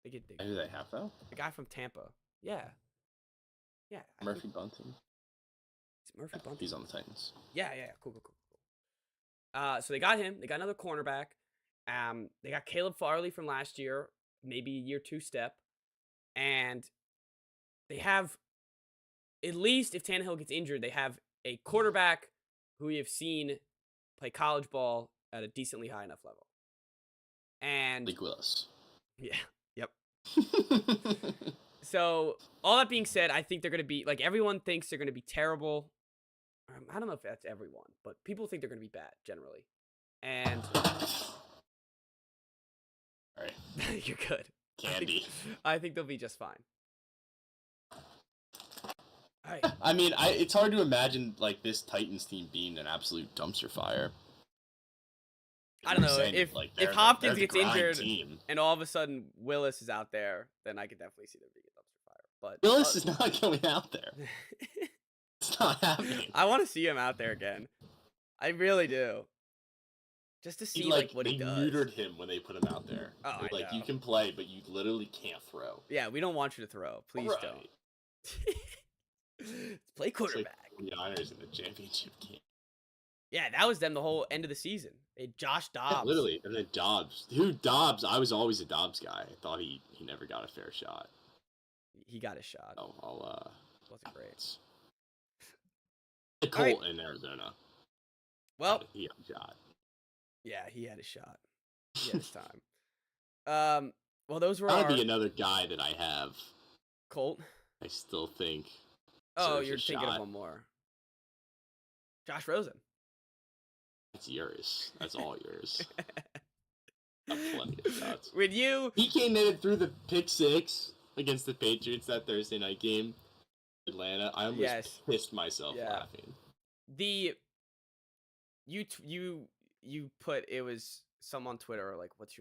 [SPEAKER 1] they get
[SPEAKER 3] Who do they have, though?
[SPEAKER 1] the guy from Tampa. Yeah. I
[SPEAKER 3] Murphy
[SPEAKER 1] think
[SPEAKER 3] Bunting.
[SPEAKER 1] it's Murphy Bunting.
[SPEAKER 3] He's on the Titans.
[SPEAKER 1] Yeah. Cool. So they got him. They got another cornerback. They got Caleb Farley from last year, maybe a year 2 step, and they have, at least if Tannehill gets injured, they have a quarterback who we have seen play college ball at a decently high enough level. And
[SPEAKER 3] Leak Willis.
[SPEAKER 1] yeah, yep. So all that being said, I think they're gonna be like everyone thinks they're gonna be terrible. I don't know if that's everyone, but people think they're gonna be bad generally. And
[SPEAKER 4] All right.
[SPEAKER 1] you're good.
[SPEAKER 4] Candy.
[SPEAKER 1] I think they'll be just fine. All right.
[SPEAKER 4] I mean, it's hard to imagine like this Titans team being an absolute dumpster fire.
[SPEAKER 1] I don't know
[SPEAKER 4] Saying,
[SPEAKER 1] if
[SPEAKER 4] like,
[SPEAKER 1] if
[SPEAKER 4] they're
[SPEAKER 1] Hopkins
[SPEAKER 4] the
[SPEAKER 1] gets
[SPEAKER 4] grind
[SPEAKER 1] injured
[SPEAKER 4] team.
[SPEAKER 1] and all of a sudden Willis is out there, then I could definitely see them being a dumpster fire. But
[SPEAKER 4] Willis is not going out there. It's not happening.
[SPEAKER 1] I want to see him out there again. I really do. Just to see like what he
[SPEAKER 4] they
[SPEAKER 1] does.
[SPEAKER 4] neutered him when they put him out there.
[SPEAKER 1] Oh,
[SPEAKER 4] They're
[SPEAKER 1] I
[SPEAKER 4] like,
[SPEAKER 1] know.
[SPEAKER 4] you can play, but you literally can't throw.
[SPEAKER 1] Yeah, we don't want you to throw. Please
[SPEAKER 4] Right.
[SPEAKER 1] don't. Play quarterback.
[SPEAKER 4] It's like the 49ers in the championship game.
[SPEAKER 1] Yeah, that was them the whole end of the season. They had Josh Dobbs.
[SPEAKER 4] Yeah, literally, and then Dobbs. Dobbs? I was always a Dobbs guy. I thought he never got a fair shot.
[SPEAKER 1] He got his shot.
[SPEAKER 4] Oh,
[SPEAKER 1] Wasn't great.
[SPEAKER 4] The Colt in Arizona.
[SPEAKER 1] Well,
[SPEAKER 4] he got a shot.
[SPEAKER 1] Yeah, he had his shot. He had his time. Well, those were
[SPEAKER 4] That'd be another guy that I have.
[SPEAKER 1] Colt.
[SPEAKER 4] I still think.
[SPEAKER 1] Oh,
[SPEAKER 4] deserves
[SPEAKER 1] you're
[SPEAKER 4] a
[SPEAKER 1] thinking
[SPEAKER 4] shot.
[SPEAKER 1] of one more. Josh Rosen.
[SPEAKER 4] That's yours. That's all yours. Got plenty of shots.
[SPEAKER 1] With you,
[SPEAKER 4] He came in and threw the pick six against the Patriots that Thursday night game. Atlanta. I almost pissed myself laughing.
[SPEAKER 1] You put it was some on Twitter like what's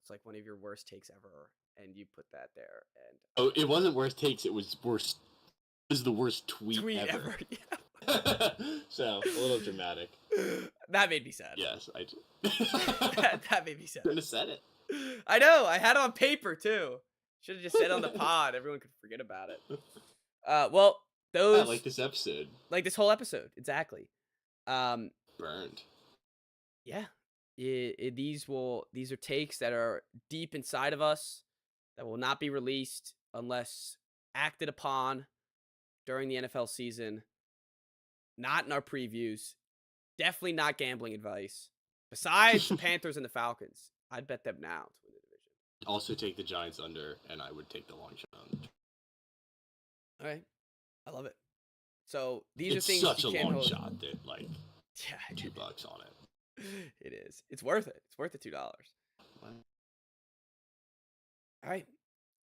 [SPEAKER 1] like one of your worst takes ever, and you put that there. And
[SPEAKER 4] oh, it wasn't worst takes. It was worst. It was the worst tweet ever.
[SPEAKER 1] Yeah.
[SPEAKER 4] So a little dramatic.
[SPEAKER 1] That made me sad.
[SPEAKER 4] Yes, I.
[SPEAKER 1] that made me sad.
[SPEAKER 4] Couldn't have said it.
[SPEAKER 1] I know. I had it on paper too. Should have just said it on the pod. Everyone could forget about it. Well, those
[SPEAKER 4] I like this episode.
[SPEAKER 1] Like this whole episode, exactly.
[SPEAKER 4] Burned.
[SPEAKER 1] Yeah. These are takes that are deep inside of us that will not be released unless acted upon during the NFL season. Not in our previews. Definitely not gambling advice. Besides the Panthers and the Falcons, I'd bet them now to win the division.
[SPEAKER 4] Also take the Giants under, and I would take the long shot under.
[SPEAKER 1] All right. I love it. So these
[SPEAKER 4] It's
[SPEAKER 1] are things
[SPEAKER 4] such
[SPEAKER 1] you
[SPEAKER 4] a
[SPEAKER 1] can't
[SPEAKER 4] long
[SPEAKER 1] hold.
[SPEAKER 4] shot that like
[SPEAKER 1] Yeah,
[SPEAKER 4] $2 on it.
[SPEAKER 1] it is. It's worth it. It's worth the $2. All right.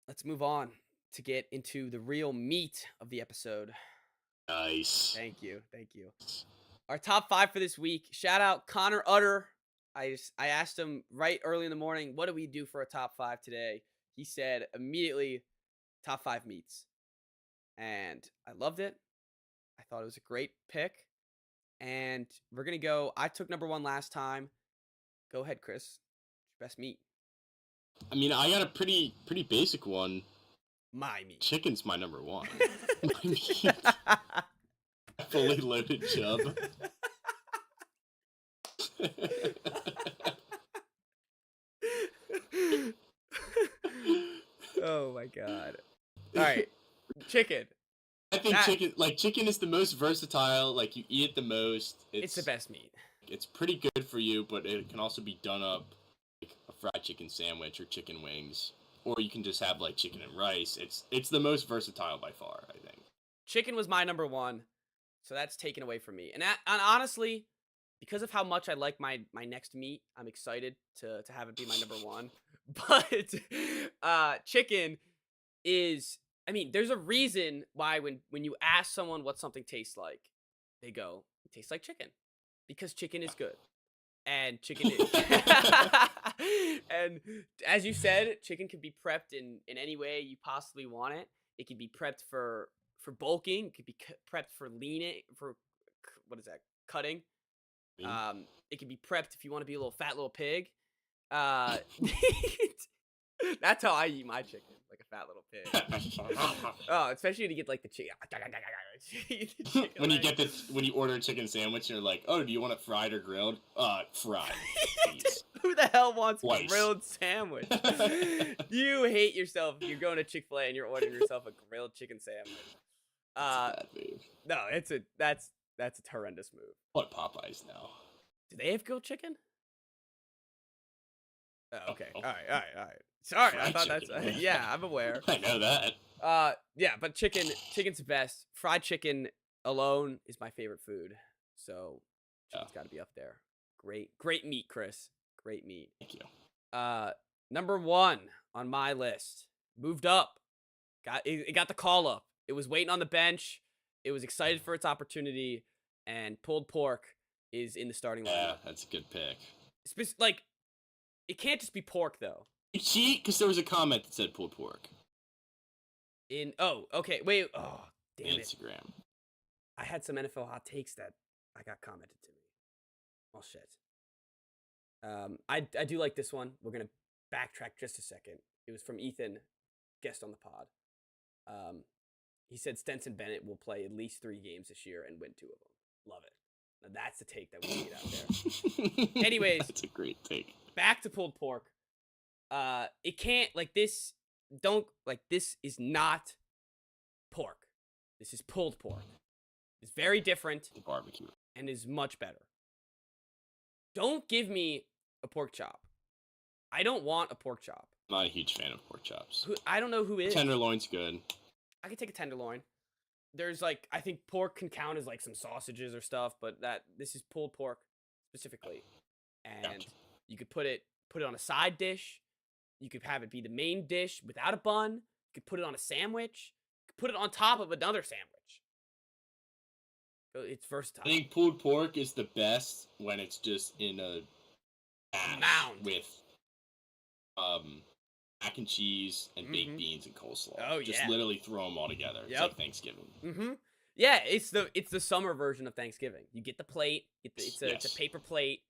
[SPEAKER 1] Let's move on to get into the real meat of the episode.
[SPEAKER 4] Nice.
[SPEAKER 1] Thank you. Our top 5 for this week. Shout out Connor Utter. I asked him right early in the morning, what do we do for a top 5 today? He said immediately, top 5 meats. And I loved it. I thought it was a great pick. And we're going to go. I took number 1 last time. Go ahead, Chris. Best meat.
[SPEAKER 4] I mean, I got a pretty basic one.
[SPEAKER 1] My meat.
[SPEAKER 4] Chicken's my number 1. My meat. Fully loaded chub.
[SPEAKER 1] Oh my god. All right. Chicken.
[SPEAKER 4] I think chicken is the most versatile. Like, you eat it the most.
[SPEAKER 1] It's the best meat.
[SPEAKER 4] It's pretty good for you, but it can also be done up like a fried chicken sandwich or chicken wings, or you can just have like chicken and rice. It's the most versatile by far, I think.
[SPEAKER 1] Chicken was my number 1, so that's taken away from me. And honestly, because of how much I like my next meat, I'm excited to have it be my number 1. But chicken is, I mean, there's a reason why when you ask someone what something tastes like, they go, it tastes like chicken. Because chicken is good. And chicken is... And as you said, chicken can be prepped in any way you possibly want it. It can be prepped for bulking. It could be prepped for leaning, for, what is that, cutting. It can be prepped if you want to be a little fat little pig. That's how I eat my chicken, like a fat little pig. Oh, especially when you get like the chicken.
[SPEAKER 4] When you order a chicken sandwich, you're like, oh, do you want it fried or grilled? Fried.
[SPEAKER 1] Who the hell wants
[SPEAKER 4] Twice.
[SPEAKER 1] a grilled sandwich? You hate yourself. You're going to Chick-fil-A and you're ordering yourself a grilled chicken sandwich.
[SPEAKER 4] That's a bad move.
[SPEAKER 1] No, that's a horrendous move.
[SPEAKER 4] What Popeyes now?
[SPEAKER 1] Do they have grilled chicken? Oh, okay.
[SPEAKER 4] Oh.
[SPEAKER 1] All right. Sorry, I
[SPEAKER 4] Fried
[SPEAKER 1] thought that's
[SPEAKER 4] chicken.
[SPEAKER 1] yeah, I'm aware.
[SPEAKER 4] I know that.
[SPEAKER 1] Yeah, but chicken's the best. Fried chicken alone is my favorite food. So chicken's got to be up there. Great meat, Chris. Great meat.
[SPEAKER 4] Thank you.
[SPEAKER 1] Number 1 on my list. Moved up. It got the call up. It was waiting on the bench. It was excited for its opportunity, and pulled pork is in the starting lineup.
[SPEAKER 4] Yeah, that's a good pick.
[SPEAKER 1] Like, it can't just be pork though.
[SPEAKER 4] You cheat because there was a comment that said pulled pork.
[SPEAKER 1] Okay, wait. Oh, damn it.
[SPEAKER 4] Instagram.
[SPEAKER 1] I had some NFL hot takes that I got commented to me. Oh shit. I do like this one. We're gonna backtrack just a second. It was from Ethan, guest on the pod. He said Stenson Bennett will play at least 3 games this year and win 2 of them. Love it. Now that's the take that we need out there. Anyways,
[SPEAKER 4] that's a great take.
[SPEAKER 1] Back to pulled pork. It can't this. This is not pork. This is pulled pork. It's very different.
[SPEAKER 4] The barbecue.
[SPEAKER 1] And is much better. Don't give me a pork chop. I don't want a pork chop.
[SPEAKER 4] I'm not a huge fan of pork chops.
[SPEAKER 1] I don't know who is.
[SPEAKER 4] Tenderloin's good.
[SPEAKER 1] I could take a tenderloin. There's I think pork can count as some sausages or stuff, but this is pulled pork specifically. And
[SPEAKER 4] Gotcha.
[SPEAKER 1] you could put it on a side dish. You could have it be the main dish without a bun. You could put it on a sandwich. You could put it on top of another sandwich. So it's versatile.
[SPEAKER 4] I think pulled pork is the best when it's just in a
[SPEAKER 1] mound
[SPEAKER 4] with mac and cheese and baked beans and coleslaw.
[SPEAKER 1] Oh,
[SPEAKER 4] just
[SPEAKER 1] yeah.
[SPEAKER 4] literally throw them all together. It's like Thanksgiving.
[SPEAKER 1] Mm-hmm. Yeah, it's the summer version of Thanksgiving. You get the plate. It's a paper plate.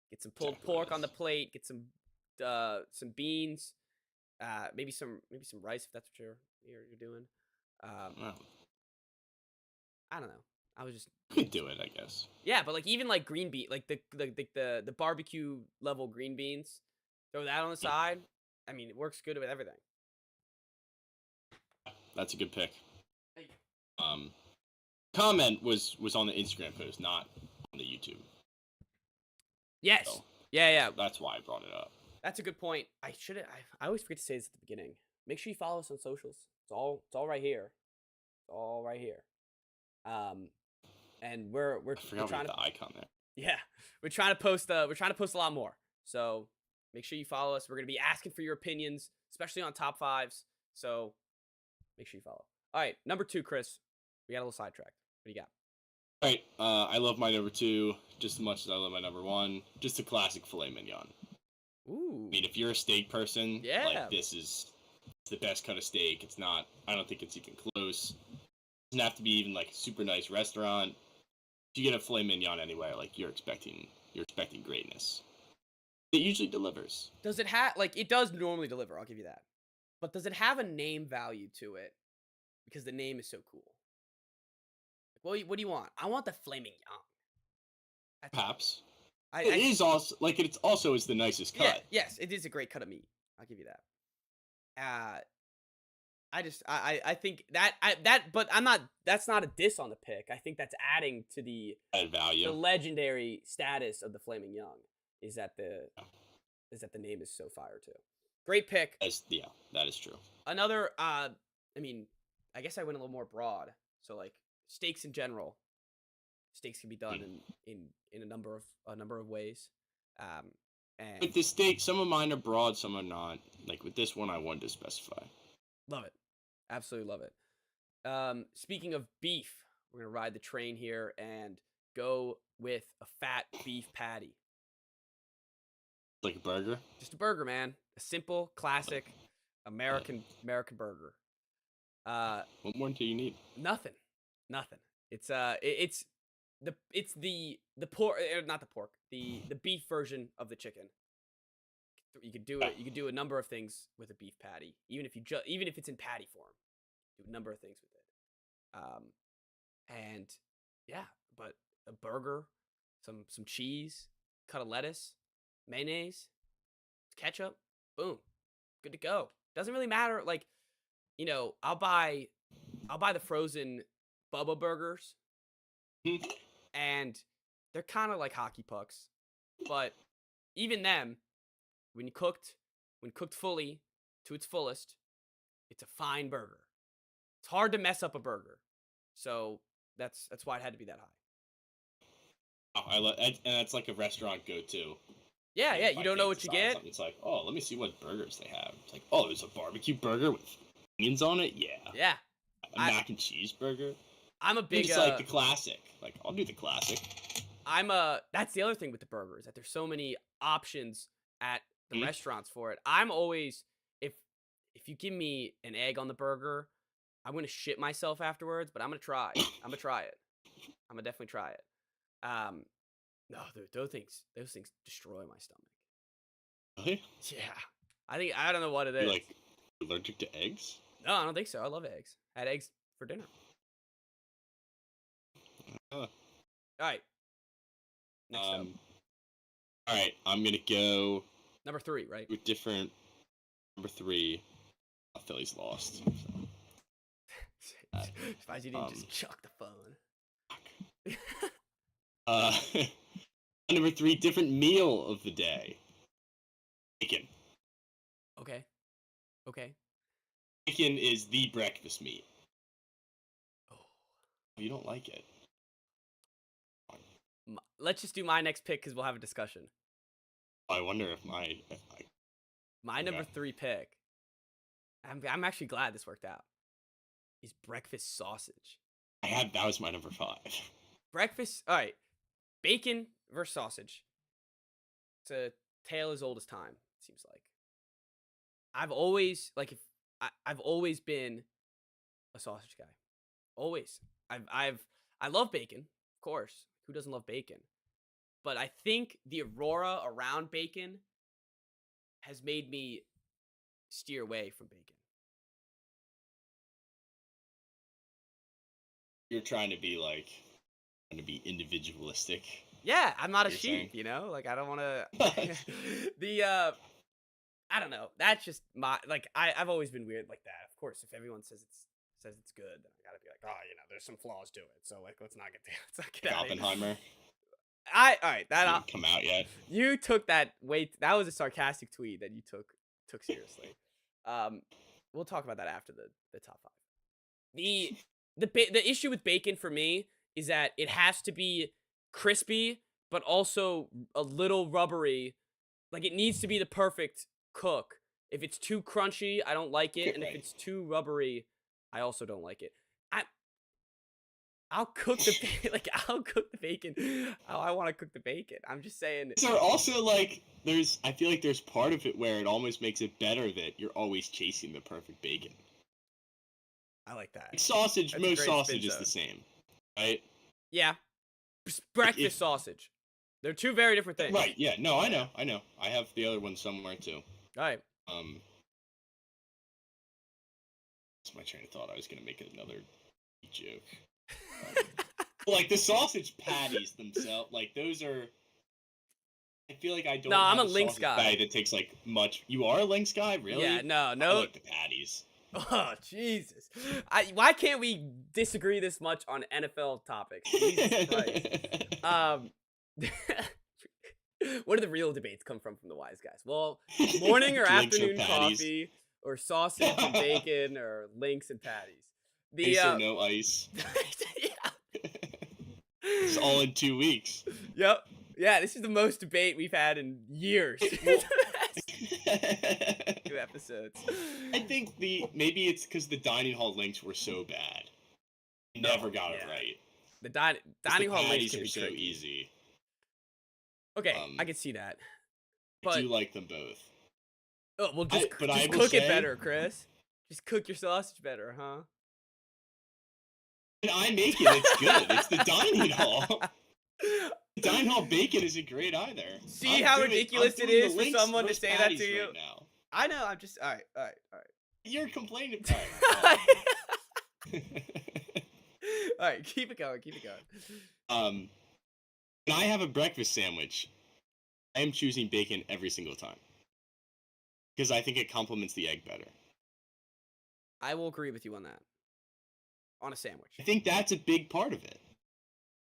[SPEAKER 1] Get some pulled pork on the plate. Get some beans. Maybe some rice if that's what you're doing. I don't know. I was just
[SPEAKER 4] could do it, I guess.
[SPEAKER 1] Yeah, but even green bean, the barbecue level green beans, throw that on the side. I mean, it works good with everything.
[SPEAKER 4] That's a good pick. Comment was on the Instagram post, not on the YouTube.
[SPEAKER 1] Yes.
[SPEAKER 4] So,
[SPEAKER 1] yeah.
[SPEAKER 4] That's why I brought it up.
[SPEAKER 1] That's a good point. I always forget to say this at the beginning. Make sure you follow us on socials. It's all right here. It's all right here. And we're trying
[SPEAKER 4] to the icon there.
[SPEAKER 1] Yeah, we're trying to post a lot more. So make sure you follow us. We're gonna be asking for your opinions, especially on top 5s. So make sure you follow. All right, number 2, Chris. We got a little sidetracked. What do you got?
[SPEAKER 4] All right, I love my number 2 just as much as I love my number 1. Just a classic filet mignon.
[SPEAKER 1] Ooh.
[SPEAKER 4] I mean, if you're a steak person,
[SPEAKER 1] yeah,
[SPEAKER 4] this is the best cut of steak. It's not. I don't think it's even close. It doesn't have to be even a super nice restaurant. If you get a filet mignon anywhere, you're expecting greatness. It usually delivers.
[SPEAKER 1] Does it have it does normally deliver? I'll give you that. But does it have a name value to it? Because the name is so cool. What do you want? I want the filet mignon.
[SPEAKER 4] Perhaps. It is also it's also is the nicest cut.
[SPEAKER 1] Yeah, yes, it is a great cut of meat. I'll give you that. I think but I'm not. That's not a diss on the pick. I think that's adding to the
[SPEAKER 4] value,
[SPEAKER 1] the legendary status of the filet mignon. Is that the name is so fire too. Great pick.
[SPEAKER 4] That is true.
[SPEAKER 1] Another. I mean, I guess I went a little more broad. So steaks in general. Steaks can be done in a number of ways. And
[SPEAKER 4] with the steak, some of mine are broad, some are not. With this one, I wanted to specify.
[SPEAKER 1] Love it. Absolutely love it. Speaking of beef, we're going to ride the train here and go with a fat beef patty.
[SPEAKER 4] Like a burger?
[SPEAKER 1] Just a burger, man. A simple, classic American burger.
[SPEAKER 4] What more do you need?
[SPEAKER 1] Nothing. It's the pork, not the pork, the beef version of the chicken. You could do it. You could do a number of things with a beef patty, even if it's in patty form. Do a number of things with it. And yeah, but a burger, some cheese, cut of lettuce, mayonnaise, ketchup, boom, good to go. Doesn't really matter. I'll buy the frozen Bubba burgers, and they're kind of like hockey pucks, but even them, when cooked fully, to its fullest, it's a fine burger. It's hard to mess up a burger. So that's why it had to be that high.
[SPEAKER 4] Oh, and that's like a restaurant go-to.
[SPEAKER 1] Yeah,
[SPEAKER 4] Like,
[SPEAKER 1] yeah.
[SPEAKER 4] if
[SPEAKER 1] You
[SPEAKER 4] I
[SPEAKER 1] don't know
[SPEAKER 4] can't
[SPEAKER 1] what you
[SPEAKER 4] decide on
[SPEAKER 1] get.
[SPEAKER 4] something, it's like, oh, let me see what burgers they have. It's like, oh, there's a barbecue burger with onions on it. Yeah.
[SPEAKER 1] Yeah.
[SPEAKER 4] A mac and cheese burger.
[SPEAKER 1] I'm a big.
[SPEAKER 4] Just like the classic. Like, I'll do the classic.
[SPEAKER 1] That's the other thing with the burgers, that there's so many options at the
[SPEAKER 4] Mhm.
[SPEAKER 1] restaurants for it. I'm always, if you give me an egg on the burger, I'm gonna shit myself afterwards, but I'm gonna try. I'm gonna try it. I'm gonna definitely try it. No, those things destroy my stomach.
[SPEAKER 4] Really?
[SPEAKER 1] Yeah, I don't know what it is.
[SPEAKER 4] You're like allergic to eggs?
[SPEAKER 1] No, I don't think so. I love eggs. I had eggs for dinner.
[SPEAKER 4] Uh,
[SPEAKER 1] All right. Next up,
[SPEAKER 4] all right, I'm gonna go
[SPEAKER 1] number 3, right?
[SPEAKER 4] with different. Number 3, Phillies lost. So.
[SPEAKER 1] Spicy didn't just chuck the phone.
[SPEAKER 4] Number 3, different meal of the day. Bacon.
[SPEAKER 1] Okay.
[SPEAKER 4] Bacon is the breakfast meat.
[SPEAKER 1] Oh.
[SPEAKER 4] You don't like it.
[SPEAKER 1] Let's just do my next pick because we'll have a discussion.
[SPEAKER 4] I wonder if
[SPEAKER 1] My number 3 pick. I'm actually glad this worked out. Is breakfast sausage.
[SPEAKER 4] that was my number 5.
[SPEAKER 1] Breakfast. All right. Bacon versus sausage. It's a tale as old as time. It seems like. I've always been a sausage guy. Always. I love bacon, of course. Who doesn't love bacon? But I think the aurora around bacon has made me steer away from bacon.
[SPEAKER 4] You're trying to be individualistic.
[SPEAKER 1] Yeah, I'm not a
[SPEAKER 4] You're
[SPEAKER 1] sheep,
[SPEAKER 4] saying?
[SPEAKER 1] you know? Like, I don't want to... I don't know. That's just my... Like, I've always been weird like that. Of course, if everyone says it's good, then I gotta be like, oh, there's some flaws to it. So, like, let's not get out of here.
[SPEAKER 4] Oppenheimer.
[SPEAKER 1] All right, that...
[SPEAKER 4] Hasn't come out yet.
[SPEAKER 1] You took that... That was a sarcastic tweet that you took seriously. We'll talk about that after the top 5. The issue with bacon for me is that it has to be crispy, but also a little rubbery. Like, it needs to be the perfect cook. If it's too crunchy, I don't like it, and if it's too rubbery, I also don't like it. I'll cook the I'll cook the bacon how I want to cook the bacon. I'm just saying.
[SPEAKER 4] So also, like, I feel like there's part of it where it almost makes it better that you're always chasing the perfect bacon.
[SPEAKER 1] I like that.
[SPEAKER 4] Like sausage,
[SPEAKER 1] That's a
[SPEAKER 4] most
[SPEAKER 1] great
[SPEAKER 4] sausage
[SPEAKER 1] spin
[SPEAKER 4] is
[SPEAKER 1] zone.
[SPEAKER 4] the same, right?
[SPEAKER 1] Yeah. Breakfast sausage. They're two very different things.
[SPEAKER 4] Right, yeah, no, I know. I have the other one somewhere, too.
[SPEAKER 1] Alright.
[SPEAKER 4] That's my train of thought. I was going to make another joke. Like, the sausage patties themselves, like, those are... I feel like I don't
[SPEAKER 1] No, I'm
[SPEAKER 4] have
[SPEAKER 1] a Lynx guy.
[SPEAKER 4] patty that takes, like, much... You are a Lynx guy? Really?
[SPEAKER 1] Yeah, no.
[SPEAKER 4] I like the patties.
[SPEAKER 1] Oh, Jesus. Why can't we disagree this much on NFL topics? Jesus Christ. Where do the real debates come from the wise guys? Well, morning or
[SPEAKER 4] Lynx
[SPEAKER 1] afternoon
[SPEAKER 4] patties.
[SPEAKER 1] coffee, or sausage and bacon, or Lynx and patties.
[SPEAKER 4] Ice or no ice. It's all in 2 weeks.
[SPEAKER 1] Yep. Yeah, this is the most debate we've had in years. 2 episodes.
[SPEAKER 4] I think maybe it's because the dining hall links were so bad. Never got it right.
[SPEAKER 1] The dining hall links
[SPEAKER 4] patties
[SPEAKER 1] can
[SPEAKER 4] are
[SPEAKER 1] be
[SPEAKER 4] so
[SPEAKER 1] tricky.
[SPEAKER 4] easy.
[SPEAKER 1] Okay, I can see that. But
[SPEAKER 4] I do like them both.
[SPEAKER 1] oh, well, just
[SPEAKER 4] but I will
[SPEAKER 1] cook it
[SPEAKER 4] say-
[SPEAKER 1] better, Chris. Just cook your sausage better, huh?
[SPEAKER 4] And I make it, it's good. It's the dining hall. The dining hall bacon isn't great either.
[SPEAKER 1] See how ridiculous it is for someone to say that to you?
[SPEAKER 4] Right now.
[SPEAKER 1] I know. I'm just all right.
[SPEAKER 4] You're complaining.
[SPEAKER 1] All right, keep it going.
[SPEAKER 4] When I have a breakfast sandwich, I am choosing bacon every single time because I think it complements the egg better.
[SPEAKER 1] I will agree with you on that. On a sandwich.
[SPEAKER 4] I think that's a big part of it.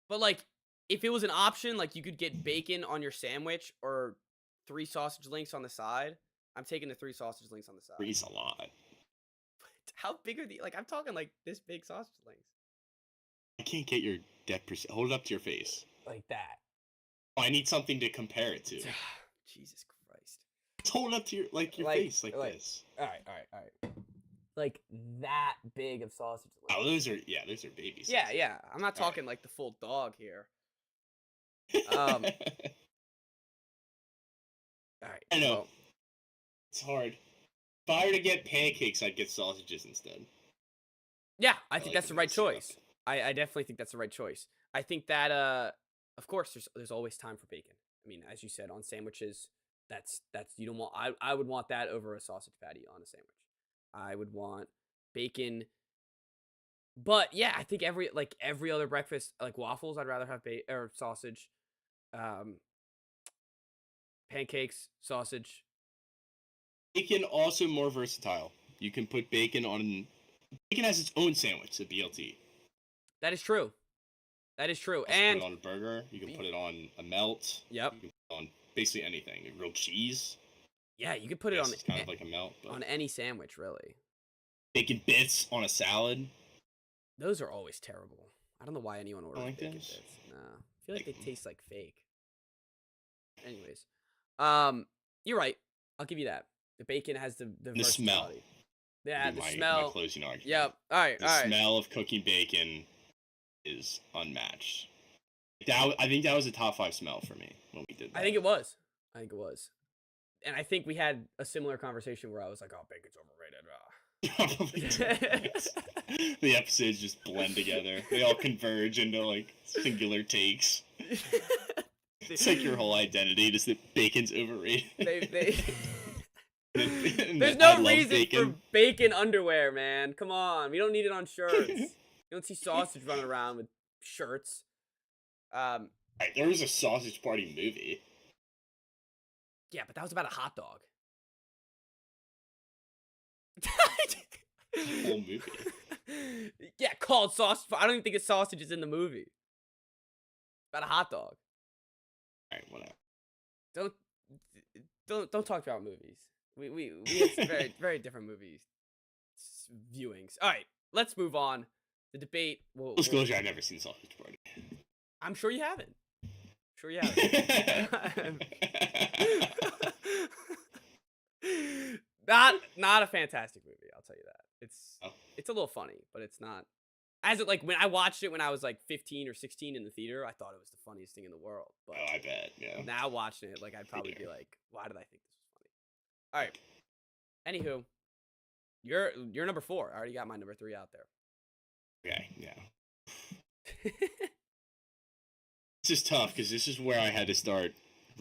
[SPEAKER 1] But like, if it was an option, like you could get bacon on your sandwich or 3 sausage links on the side, I'm taking the 3 sausage links on the side.
[SPEAKER 4] Three's a lot.
[SPEAKER 1] How big are the? Like, I'm talking like this big sausage links.
[SPEAKER 4] I can't get your depth percent. Hold it up to your face.
[SPEAKER 1] Like that.
[SPEAKER 4] Oh, I need something to compare it to.
[SPEAKER 1] Jesus Christ.
[SPEAKER 4] Just hold it up to your face like this.
[SPEAKER 1] All right. Like that big of sausage links.
[SPEAKER 4] Oh, those are baby sausages.
[SPEAKER 1] Yeah. I'm not talking like the full dog here. All right.
[SPEAKER 4] I know.
[SPEAKER 1] Well,
[SPEAKER 4] It's hard. If I were to get pancakes, I'd get sausages instead.
[SPEAKER 1] yeah, I think
[SPEAKER 4] like
[SPEAKER 1] that's the
[SPEAKER 4] them
[SPEAKER 1] right
[SPEAKER 4] mixed up.
[SPEAKER 1] choice. I definitely think that's the right choice. I think that of course there's always time for bacon. I mean, as you said, on sandwiches, that's you don't want I would want that over a sausage patty on a sandwich. I would want bacon. But yeah, I think every other breakfast, like waffles, I'd rather have or sausage. Pancakes, sausage.
[SPEAKER 4] Bacon also more versatile. You can put bacon on. Bacon has its own sandwich, the BLT.
[SPEAKER 1] That is true. That is true.
[SPEAKER 4] You
[SPEAKER 1] And
[SPEAKER 4] can put it on a burger. You can put it on a melt.
[SPEAKER 1] yep.
[SPEAKER 4] You can put it on basically anything. Grilled cheese.
[SPEAKER 1] Yeah, you could put it on
[SPEAKER 4] It's kind of like a melt. But
[SPEAKER 1] on any sandwich, really.
[SPEAKER 4] bacon bits on a salad.
[SPEAKER 1] Those are always terrible. I don't know why anyone orders
[SPEAKER 4] like
[SPEAKER 1] bacon
[SPEAKER 4] those?
[SPEAKER 1] bits. No, I feel like they taste like fake. Anyways, you're right. I'll give you that. The bacon has the
[SPEAKER 4] smell.
[SPEAKER 1] versatility. Yeah,
[SPEAKER 4] Would be
[SPEAKER 1] the
[SPEAKER 4] my
[SPEAKER 1] smell.
[SPEAKER 4] closing argument.
[SPEAKER 1] Yep. All right.
[SPEAKER 4] The smell of cooking bacon is unmatched. I think that was a top 5 smell for me when we did that.
[SPEAKER 1] I think it was. And I think we had a similar conversation where I was like, "Oh, bacon's overrated."
[SPEAKER 4] The episodes just blend together. They all converge into like singular takes. It's like your whole identity, just that bacon's overrated.
[SPEAKER 1] There's no reason for bacon underwear, man. Come on, we don't need it on shirts. You don't see sausage running around with shirts.
[SPEAKER 4] Right, there was a sausage party movie.
[SPEAKER 1] Yeah, but that was about a hot dog.
[SPEAKER 4] Whole movie.
[SPEAKER 1] Yeah, called sausage. I don't even think a sausage is in the movie. It's about a hot dog.
[SPEAKER 4] Alright, whatever.
[SPEAKER 1] Don't talk about movies. We had very very different movies viewings. All right, let's move on. The debate.
[SPEAKER 4] Disclosure: I've never seen Sausage Party.
[SPEAKER 1] I'm sure you haven't. Not a fantastic movie. I'll tell you that. It's a little funny, but it's not. As it when I watched it when I was like 15 or 16 in the theater, I thought it was the funniest thing in the world. But
[SPEAKER 4] I bet. Yeah.
[SPEAKER 1] Now watching it, I'd probably be like, why did I think this was funny? All right. Anywho, you're number 4. I already got my number 3 out there.
[SPEAKER 4] Okay. Yeah. This is tough because this is where I had to start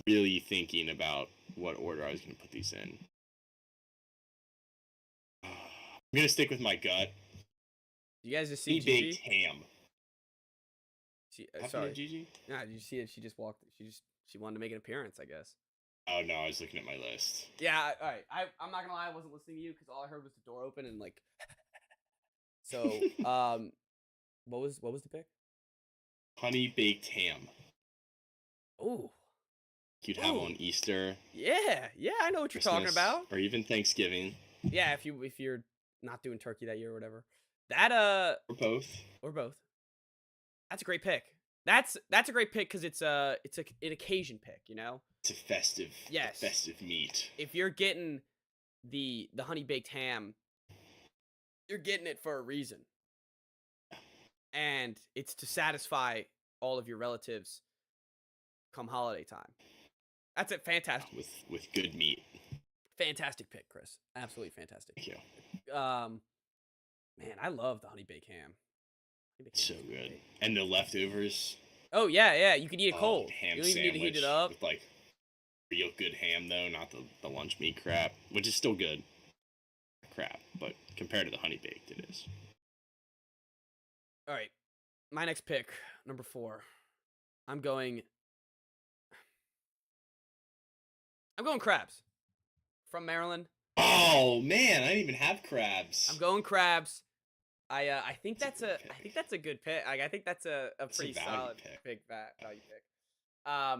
[SPEAKER 4] really thinking about what order I was going to put these in. I'm going to stick with my gut.
[SPEAKER 1] You guys just see
[SPEAKER 4] Honey
[SPEAKER 1] Gigi?
[SPEAKER 4] baked ham.
[SPEAKER 1] Sorry.
[SPEAKER 4] Gigi?
[SPEAKER 1] Nah, did you see it? She just walked. She wanted to make an appearance, I guess.
[SPEAKER 4] Oh no, I was looking at my list.
[SPEAKER 1] Yeah, all right. I'm not gonna lie, I wasn't listening to you because all I heard was the door open and like. So, what was the pick?
[SPEAKER 4] Honey baked ham.
[SPEAKER 1] Ooh.
[SPEAKER 4] You'd have on Easter.
[SPEAKER 1] Yeah, I know what you're talking about.
[SPEAKER 4] Or even Thanksgiving.
[SPEAKER 1] Yeah, if you're not doing turkey that year or whatever. That
[SPEAKER 4] Or both.
[SPEAKER 1] That's a great pick. That's a great pick because it's an occasion pick, you know.
[SPEAKER 4] It's a festive.
[SPEAKER 1] Yes.
[SPEAKER 4] Festive meat.
[SPEAKER 1] If you're getting the honey baked ham, you're getting it for a reason, and it's to satisfy all of your relatives come holiday time. That's it. Fantastic.
[SPEAKER 4] With good meat.
[SPEAKER 1] Fantastic pick, Chris. Absolutely fantastic.
[SPEAKER 4] Thank you.
[SPEAKER 1] Man, I love the honey baked ham.
[SPEAKER 4] It's so good. And the leftovers.
[SPEAKER 1] Oh yeah. You can eat it cold.
[SPEAKER 4] Ham
[SPEAKER 1] you don't even need to heat it up.
[SPEAKER 4] With real good ham though, not the lunch meat crap, which is still good. Crap, but compared to the honey baked, it is.
[SPEAKER 1] All right, my next pick, number 4. I'm going crabs from Maryland.
[SPEAKER 4] Oh man, I didn't even have crabs.
[SPEAKER 1] I'm going crabs. I think that's a good pick. I think that's a pretty solid value pick. I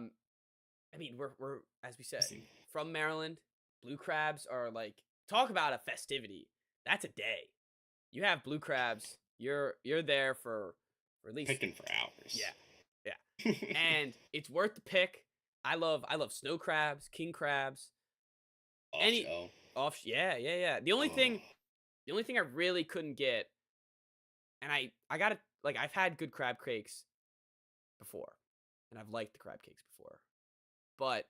[SPEAKER 1] mean, we're as we said from Maryland. blue crabs are like, talk about a festivity. That's a day. You have blue crabs, you're there for at least
[SPEAKER 4] Picking for hours.
[SPEAKER 1] Yeah. And it's worth the pick. I love snow crabs, king crabs. Yeah. The only thing I really couldn't get, and I got to, like, I've had good crab cakes before, and I've liked the crab cakes before, but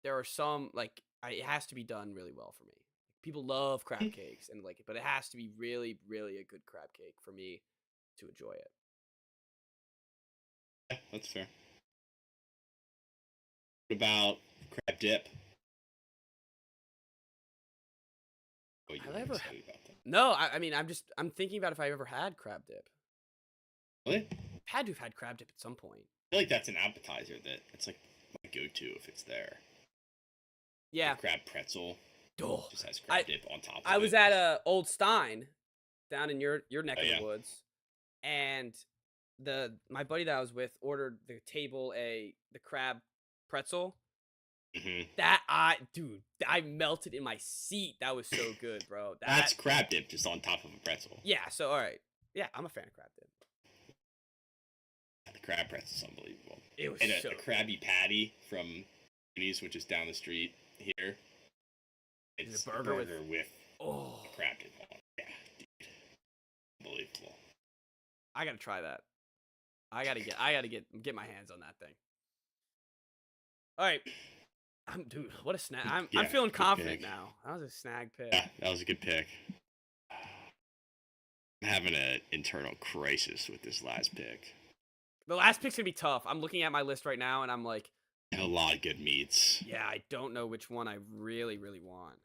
[SPEAKER 1] there are some, like, it has to be done really well for me. People love crab cakes and like it, but it has to be really, really a good crab cake for me to enjoy it.
[SPEAKER 4] Yeah, that's fair. What about crab dip? What
[SPEAKER 1] Have
[SPEAKER 4] you
[SPEAKER 1] I ever
[SPEAKER 4] say about that?
[SPEAKER 1] No, I mean, I'm thinking about if I ever had crab dip.
[SPEAKER 4] Really?
[SPEAKER 1] Had to have had crab dip at some point.
[SPEAKER 4] I feel like that's an appetizer that it's like my go-to if it's there.
[SPEAKER 1] Yeah.
[SPEAKER 4] The crab pretzel
[SPEAKER 1] Oh,
[SPEAKER 4] just has crab dip on top of it.
[SPEAKER 1] I was at Old Stein down in your neck of
[SPEAKER 4] yeah.
[SPEAKER 1] the woods, and my buddy that I was with ordered the table the crab pretzel.
[SPEAKER 4] Mm-hmm.
[SPEAKER 1] I melted in my seat. That was so good, bro.
[SPEAKER 4] That's crab dip just on top of a pretzel.
[SPEAKER 1] Yeah, so all right. Yeah, I'm a fan of crab dip.
[SPEAKER 4] The crab pretzel's unbelievable.
[SPEAKER 1] It was
[SPEAKER 4] and
[SPEAKER 1] so
[SPEAKER 4] a Krabby Patty from Tourney's, which is down the street here. It's a burger with crab dip on. Yeah, dude. Unbelievable.
[SPEAKER 1] I gotta try that. I gotta get my hands on that thing. All right. Dude, what a snag. I'm feeling confident now. That was a snag pick.
[SPEAKER 4] Yeah, that was a good pick. I'm having an internal crisis with this last pick.
[SPEAKER 1] The last pick's gonna be tough. I'm looking at my list right now, and I'm like,
[SPEAKER 4] I have a lot of good meats.
[SPEAKER 1] Yeah, I don't know which one I really, really want.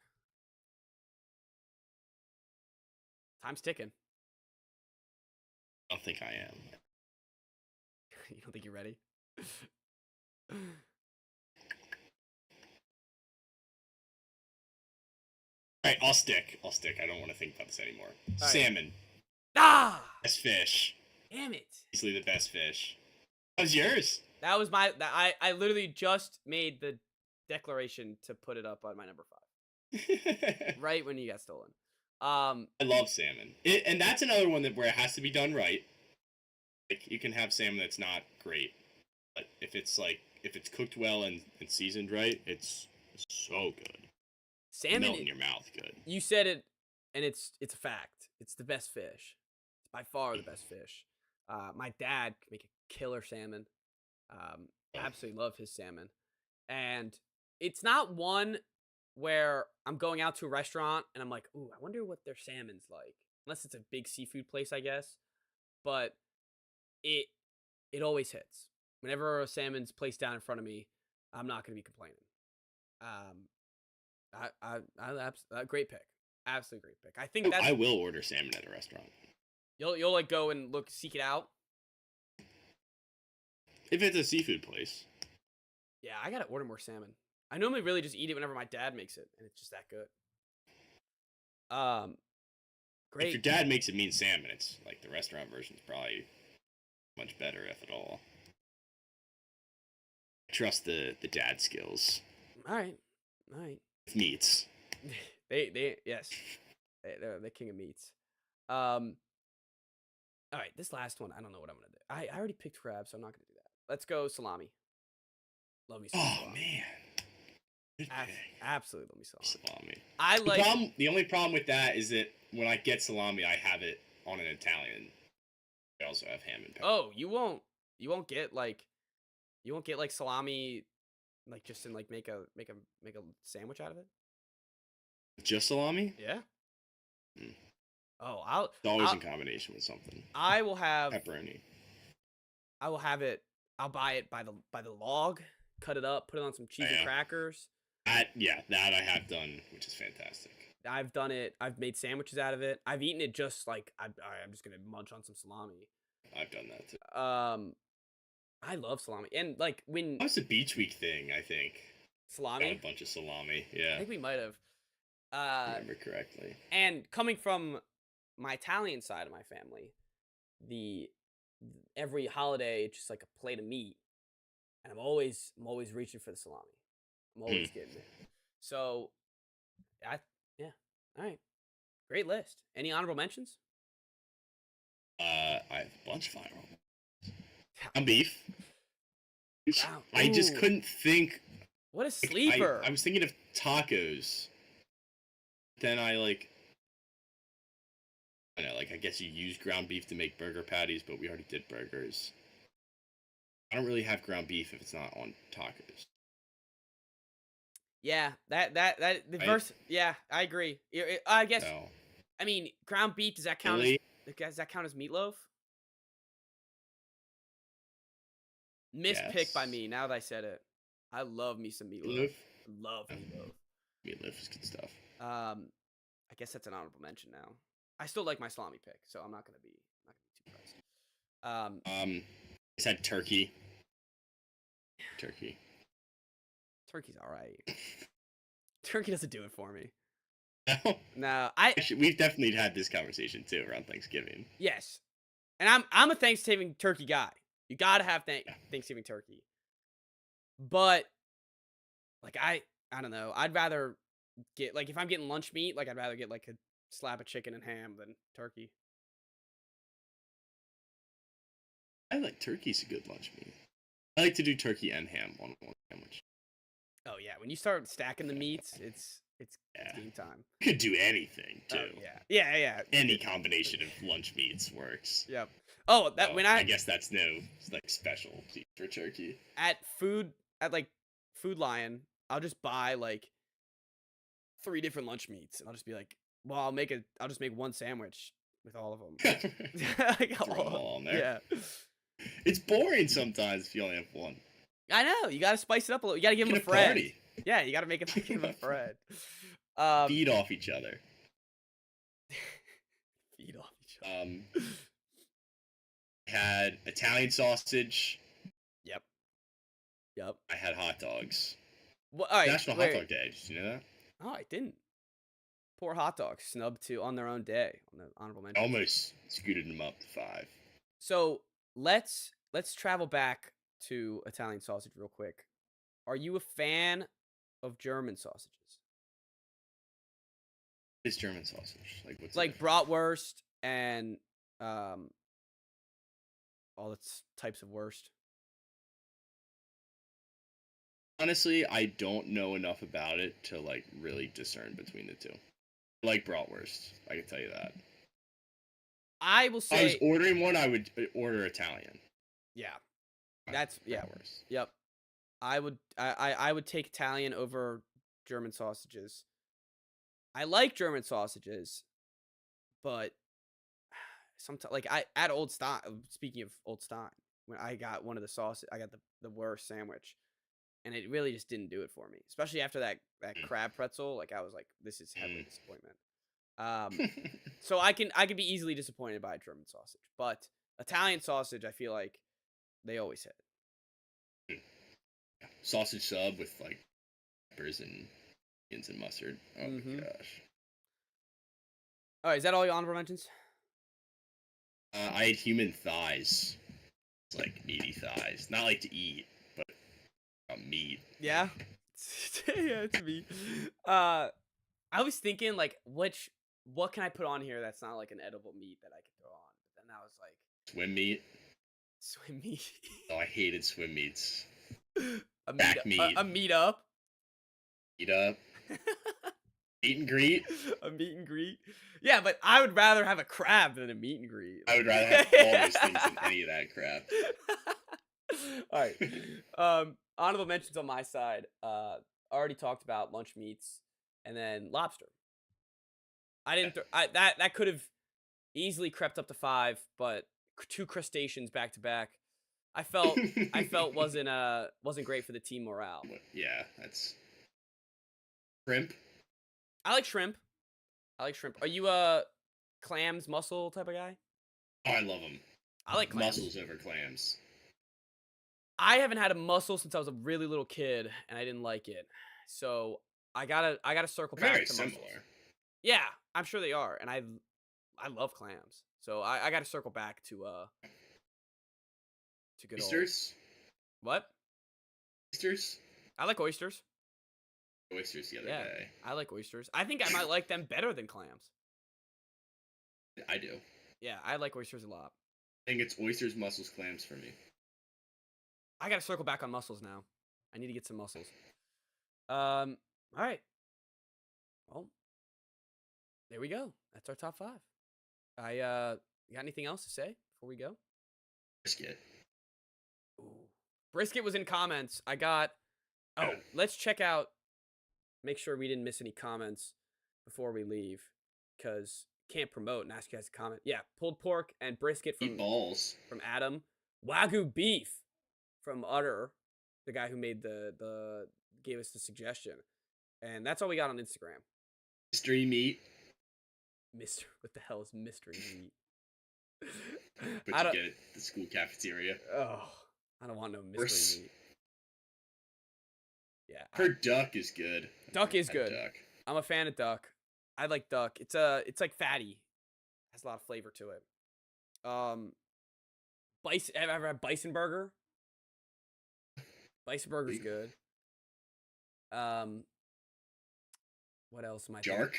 [SPEAKER 1] Time's ticking.
[SPEAKER 4] I don't think I am.
[SPEAKER 1] You don't think you're ready?
[SPEAKER 4] All right, I'll stick. I don't want to think about this anymore.
[SPEAKER 1] All
[SPEAKER 4] Salmon.
[SPEAKER 1] Ah!
[SPEAKER 4] Best fish.
[SPEAKER 1] Damn it.
[SPEAKER 4] Easily the best fish. That was yours.
[SPEAKER 1] That was I literally just made the declaration to put it up on my number 5. Right when you got stolen.
[SPEAKER 4] I love salmon. And that's another one where it has to be done right. Like, you can have salmon that's not great. But if it's cooked well and seasoned right, it's so good.
[SPEAKER 1] Salmon
[SPEAKER 4] melt in your mouth good.
[SPEAKER 1] You said it, and it's a fact. It's the best fish. It's by far the best fish. My dad could make a killer salmon. Absolutely love his salmon. And it's not one where I'm going out to a restaurant and I'm like, ooh, I wonder what their salmon's like. Unless it's a big seafood place, I guess. But it always hits. Whenever a salmon's placed down in front of me, I'm not going to be complaining. Great pick. Absolutely great pick. I think
[SPEAKER 4] I will order salmon at a restaurant.
[SPEAKER 1] You'll like go and seek it out?
[SPEAKER 4] If it's a seafood place.
[SPEAKER 1] Yeah, I gotta order more salmon. I normally really just eat it whenever my dad makes it, and it's just that good. Great.
[SPEAKER 4] If your dad makes it mean salmon, it's like the restaurant version's probably much better, if at all. Trust the dad skills.
[SPEAKER 1] All right.
[SPEAKER 4] Meats.
[SPEAKER 1] Yes. They're the king of meats. All right, this last one, I don't know what I'm gonna do. I already picked crab, so I'm not gonna do that. Let's go salami. Love me some salami.
[SPEAKER 4] Man.
[SPEAKER 1] Absolutely love me salami.
[SPEAKER 4] Salami. The only problem with that is that when I get salami, I have it on an Italian. I also have ham and pepper.
[SPEAKER 1] Oh, you won't get like salami, like just in like make a sandwich out of it.
[SPEAKER 4] Just salami?
[SPEAKER 1] Yeah.
[SPEAKER 4] Mm.
[SPEAKER 1] Oh,
[SPEAKER 4] it's always in combination with something.
[SPEAKER 1] I will have
[SPEAKER 4] pepperoni.
[SPEAKER 1] I will have it. I'll buy it by the log, cut it up, put it on some cheese and crackers.
[SPEAKER 4] That I have done, which is fantastic.
[SPEAKER 1] I've done it. I've made sandwiches out of it. I've eaten it just like I'm just gonna munch on some salami.
[SPEAKER 4] I've done that too.
[SPEAKER 1] I love salami, and like when
[SPEAKER 4] that was a beach week thing, I think.
[SPEAKER 1] Salami.
[SPEAKER 4] Got a bunch of salami. Yeah.
[SPEAKER 1] I think we might have.
[SPEAKER 4] Remember correctly.
[SPEAKER 1] And coming from my Italian side of my family, every holiday it's just like a plate of meat, and I'm always reaching for the salami. I'm always getting it. So, yeah. All right. Great list. Any honorable mentions?
[SPEAKER 4] I have a bunch of honorable. Ground beef.
[SPEAKER 1] Wow.
[SPEAKER 4] I just
[SPEAKER 1] Ooh.
[SPEAKER 4] couldn't think.
[SPEAKER 1] What a
[SPEAKER 4] Like,
[SPEAKER 1] sleeper.
[SPEAKER 4] I was thinking of tacos. Then I like. I know, like I guess you use ground beef to make burger patties, but we already did burgers. I don't really have ground beef if it's not on tacos.
[SPEAKER 1] Yeah, that the
[SPEAKER 4] Right?
[SPEAKER 1] verse. Yeah, I agree. I guess.
[SPEAKER 4] So,
[SPEAKER 1] I mean, ground beef. Does that count
[SPEAKER 4] really?
[SPEAKER 1] does that count as meatloaf? Missed pick by
[SPEAKER 4] Yes.
[SPEAKER 1] me. Now that I said it, I love me some meatloaf.
[SPEAKER 4] Meatloaf?
[SPEAKER 1] Love meatloaf.
[SPEAKER 4] Meatloaf is good stuff.
[SPEAKER 1] I guess that's an honorable mention now. I still like my salami pick, so I'm not gonna be too pressed.
[SPEAKER 4] I said turkey. Turkey.
[SPEAKER 1] Turkey's all right. Turkey doesn't do it for me.
[SPEAKER 4] No.
[SPEAKER 1] No,
[SPEAKER 4] Actually, we've definitely had this conversation too around Thanksgiving.
[SPEAKER 1] yes, and I'm a Thanksgiving turkey guy. You gotta have Thanksgiving turkey. But like I don't know. I'd rather get like if I'm getting lunch meat, like I'd rather get like a slab of chicken and ham than turkey.
[SPEAKER 4] I like turkey's a good lunch meat. I like to do turkey and ham on one sandwich.
[SPEAKER 1] Oh yeah, when you start stacking the meats, it's
[SPEAKER 4] Yeah.
[SPEAKER 1] game time.
[SPEAKER 4] You could do anything too.
[SPEAKER 1] Oh, yeah.
[SPEAKER 4] Any combination of lunch meats works.
[SPEAKER 1] Yep. Oh, that
[SPEAKER 4] So,
[SPEAKER 1] when
[SPEAKER 4] I guess that's no like special for turkey.
[SPEAKER 1] at like Food Lion, I'll just buy like 3 different lunch meats, and I'll just be like, well, I'll just make one sandwich with all of them. Like,
[SPEAKER 4] Throw them all on there.
[SPEAKER 1] Yeah.
[SPEAKER 4] It's boring sometimes if you only have one.
[SPEAKER 1] I know. You gotta spice it up a little. You gotta give them a
[SPEAKER 4] Get a
[SPEAKER 1] friend.
[SPEAKER 4] party.
[SPEAKER 1] Yeah, you gotta make it give them a friend.
[SPEAKER 4] Feed off each other.
[SPEAKER 1] Feed off each other.
[SPEAKER 4] Had Italian sausage.
[SPEAKER 1] Yep.
[SPEAKER 4] I had hot dogs.
[SPEAKER 1] Well, all right,
[SPEAKER 4] National Hot Dog Day. Did you know that?
[SPEAKER 1] Oh, I didn't. Poor hot dogs snubbed on their own day on the honorable mention.
[SPEAKER 4] Almost scooted them up to 5.
[SPEAKER 1] So let's travel back to Italian sausage real quick. Are you a fan of German sausages?
[SPEAKER 4] It's German sausage. Like what's
[SPEAKER 1] Like bratwurst and all the types of wurst.
[SPEAKER 4] Honestly, I don't know enough about it to like really discern between the two. I like bratwurst. I can tell you that.
[SPEAKER 1] I will
[SPEAKER 4] If I was
[SPEAKER 1] say,
[SPEAKER 4] ordering one, I would order Italian.
[SPEAKER 1] yeah, that's yeah.
[SPEAKER 4] Bratwurst.
[SPEAKER 1] Yep. I would take Italian over German sausages. I like German sausages, but sometimes like at Old Stein. Speaking of Old Stein, when I got one of the sauces, I got the worst sandwich, and it really just didn't do it for me. Especially after that crab pretzel, like I was like, this is heavily disappointment. So I can be easily disappointed by a German sausage, but Italian sausage, I feel like they always hit.
[SPEAKER 4] Sausage sub with like peppers and onions and mustard. Oh my gosh.
[SPEAKER 1] All right, is that all your honorable mentions?
[SPEAKER 4] I had human thighs. It's like meaty thighs. Not like to eat, but meat.
[SPEAKER 1] Yeah. Yeah, it's meat. I was thinking like what can I put on here that's not like an edible meat that I could throw on? But then I was like,
[SPEAKER 4] Swim meat.
[SPEAKER 1] swim meat.
[SPEAKER 4] Oh, I hated swim meats.
[SPEAKER 1] A
[SPEAKER 4] Back meat.
[SPEAKER 1] A meat up.
[SPEAKER 4] Eat up. Meet and greet.
[SPEAKER 1] A meet and greet. Yeah, but I would rather have a crab than a meet and greet.
[SPEAKER 4] I would rather have all those things than any of that crap.
[SPEAKER 1] All right. Honorable mentions on my side. Already talked about lunch meats, and then lobster. I didn't. That could have easily crept up to 5, but 2 crustaceans back to back. I felt wasn't great for the team morale.
[SPEAKER 4] Yeah, that's shrimp.
[SPEAKER 1] I like shrimp. Are you a clams, mussel type of guy?
[SPEAKER 4] Oh, I love them.
[SPEAKER 1] I like clams.
[SPEAKER 4] Mussels over clams.
[SPEAKER 1] I haven't had a mussel since I was a really little kid, and I didn't like it. So I gotta circle back
[SPEAKER 4] Very
[SPEAKER 1] to
[SPEAKER 4] similar.
[SPEAKER 1] mussels. Yeah, I'm sure they are, and I love clams. So I gotta circle back to good old
[SPEAKER 4] Oysters.
[SPEAKER 1] what?
[SPEAKER 4] Oysters.
[SPEAKER 1] I like oysters.
[SPEAKER 4] oysters the other
[SPEAKER 1] Yeah,
[SPEAKER 4] day.
[SPEAKER 1] I like oysters. I think I might like them better than clams.
[SPEAKER 4] I do.
[SPEAKER 1] Yeah, I like oysters a lot.
[SPEAKER 4] I think it's oysters, mussels, clams for me.
[SPEAKER 1] I gotta circle back on mussels now. I need to get some mussels. All right. Well, there we go. That's our top 5. You got anything else to say before we go?
[SPEAKER 4] Brisket.
[SPEAKER 1] Ooh. Brisket was in comments. I got. Oh,
[SPEAKER 4] Yeah.
[SPEAKER 1] let's check out. Make sure we didn't miss any comments before we leave, because can't promote and ask you guys to comment. Yeah, pulled pork and brisket
[SPEAKER 4] Eat balls.
[SPEAKER 1] from Adam. Wagyu beef from Utter, the guy who made the gave us the suggestion, and that's all we got on Instagram.
[SPEAKER 4] Mystery meat.
[SPEAKER 1] What the hell is mystery meat?
[SPEAKER 4] But you get it at the school cafeteria.
[SPEAKER 1] Oh, I don't want no mystery meat. Yeah,
[SPEAKER 4] Her duck is good.
[SPEAKER 1] Duck is good.
[SPEAKER 4] Duck.
[SPEAKER 1] I'm a fan of duck. I like duck. It's like fatty. Has a lot of flavor to it. Bison. Have you ever had bison burger? Bison burger's good. What else am I?
[SPEAKER 4] Shark.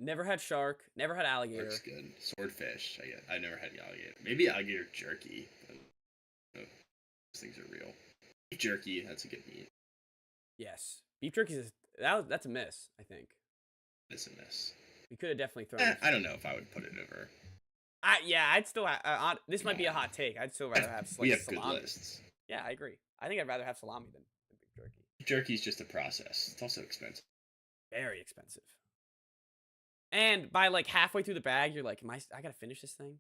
[SPEAKER 1] Never had shark. Never had alligator.
[SPEAKER 4] Shark's good. Swordfish. I never had alligator. Maybe alligator jerky. Those things are real. Beef jerky. That's a good meat.
[SPEAKER 1] Yes, beef jerky is that's a miss. I think.
[SPEAKER 4] It's a miss.
[SPEAKER 1] We could have definitely thrown.
[SPEAKER 4] I don't know if I would put it over.
[SPEAKER 1] I'd still. This might be a hot take. I'd still rather have
[SPEAKER 4] We have
[SPEAKER 1] salami.
[SPEAKER 4] good lists.
[SPEAKER 1] Yeah, I agree. I think I'd rather have salami than beef jerky.
[SPEAKER 4] Jerky's just a process. It's also expensive.
[SPEAKER 1] Very expensive. And by like halfway through the bag, you're like, I gotta finish this thing?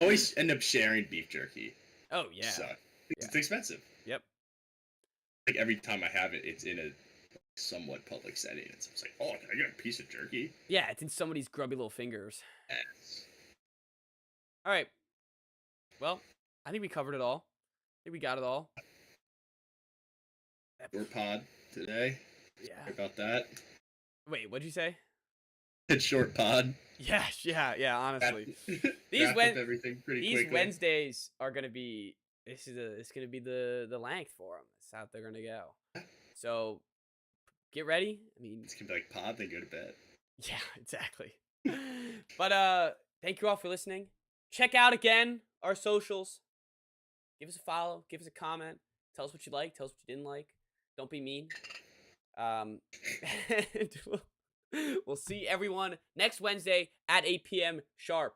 [SPEAKER 4] Always end up sharing beef jerky.
[SPEAKER 1] Oh, yeah.
[SPEAKER 4] So, it's
[SPEAKER 1] Yeah.
[SPEAKER 4] expensive.
[SPEAKER 1] Yep.
[SPEAKER 4] Like every time I have it, it's in a somewhat public setting. It's like, oh, can I get a piece of jerky?
[SPEAKER 1] Yeah, it's in somebody's grubby little fingers.
[SPEAKER 4] Yes.
[SPEAKER 1] All right. Well, I think we covered it all. I think we got it all.
[SPEAKER 4] Short pod today.
[SPEAKER 1] Yeah.
[SPEAKER 4] Sorry about that.
[SPEAKER 1] Wait, what'd you say?
[SPEAKER 4] It's short pod.
[SPEAKER 1] Yeah, honestly.
[SPEAKER 4] Wrap up everything pretty
[SPEAKER 1] These
[SPEAKER 4] quickly.
[SPEAKER 1] Wednesdays are gonna be. It's gonna be the length for them. That's how they're gonna go. So, get ready. I mean,
[SPEAKER 4] It's gonna be like pod, then go to bed.
[SPEAKER 1] yeah, exactly. But thank you all for listening. Check out again our socials. Give us a follow. Give us a comment. Tell us what you like. Tell us what you didn't like. Don't be mean. We'll see everyone next Wednesday at 8 p.m. sharp.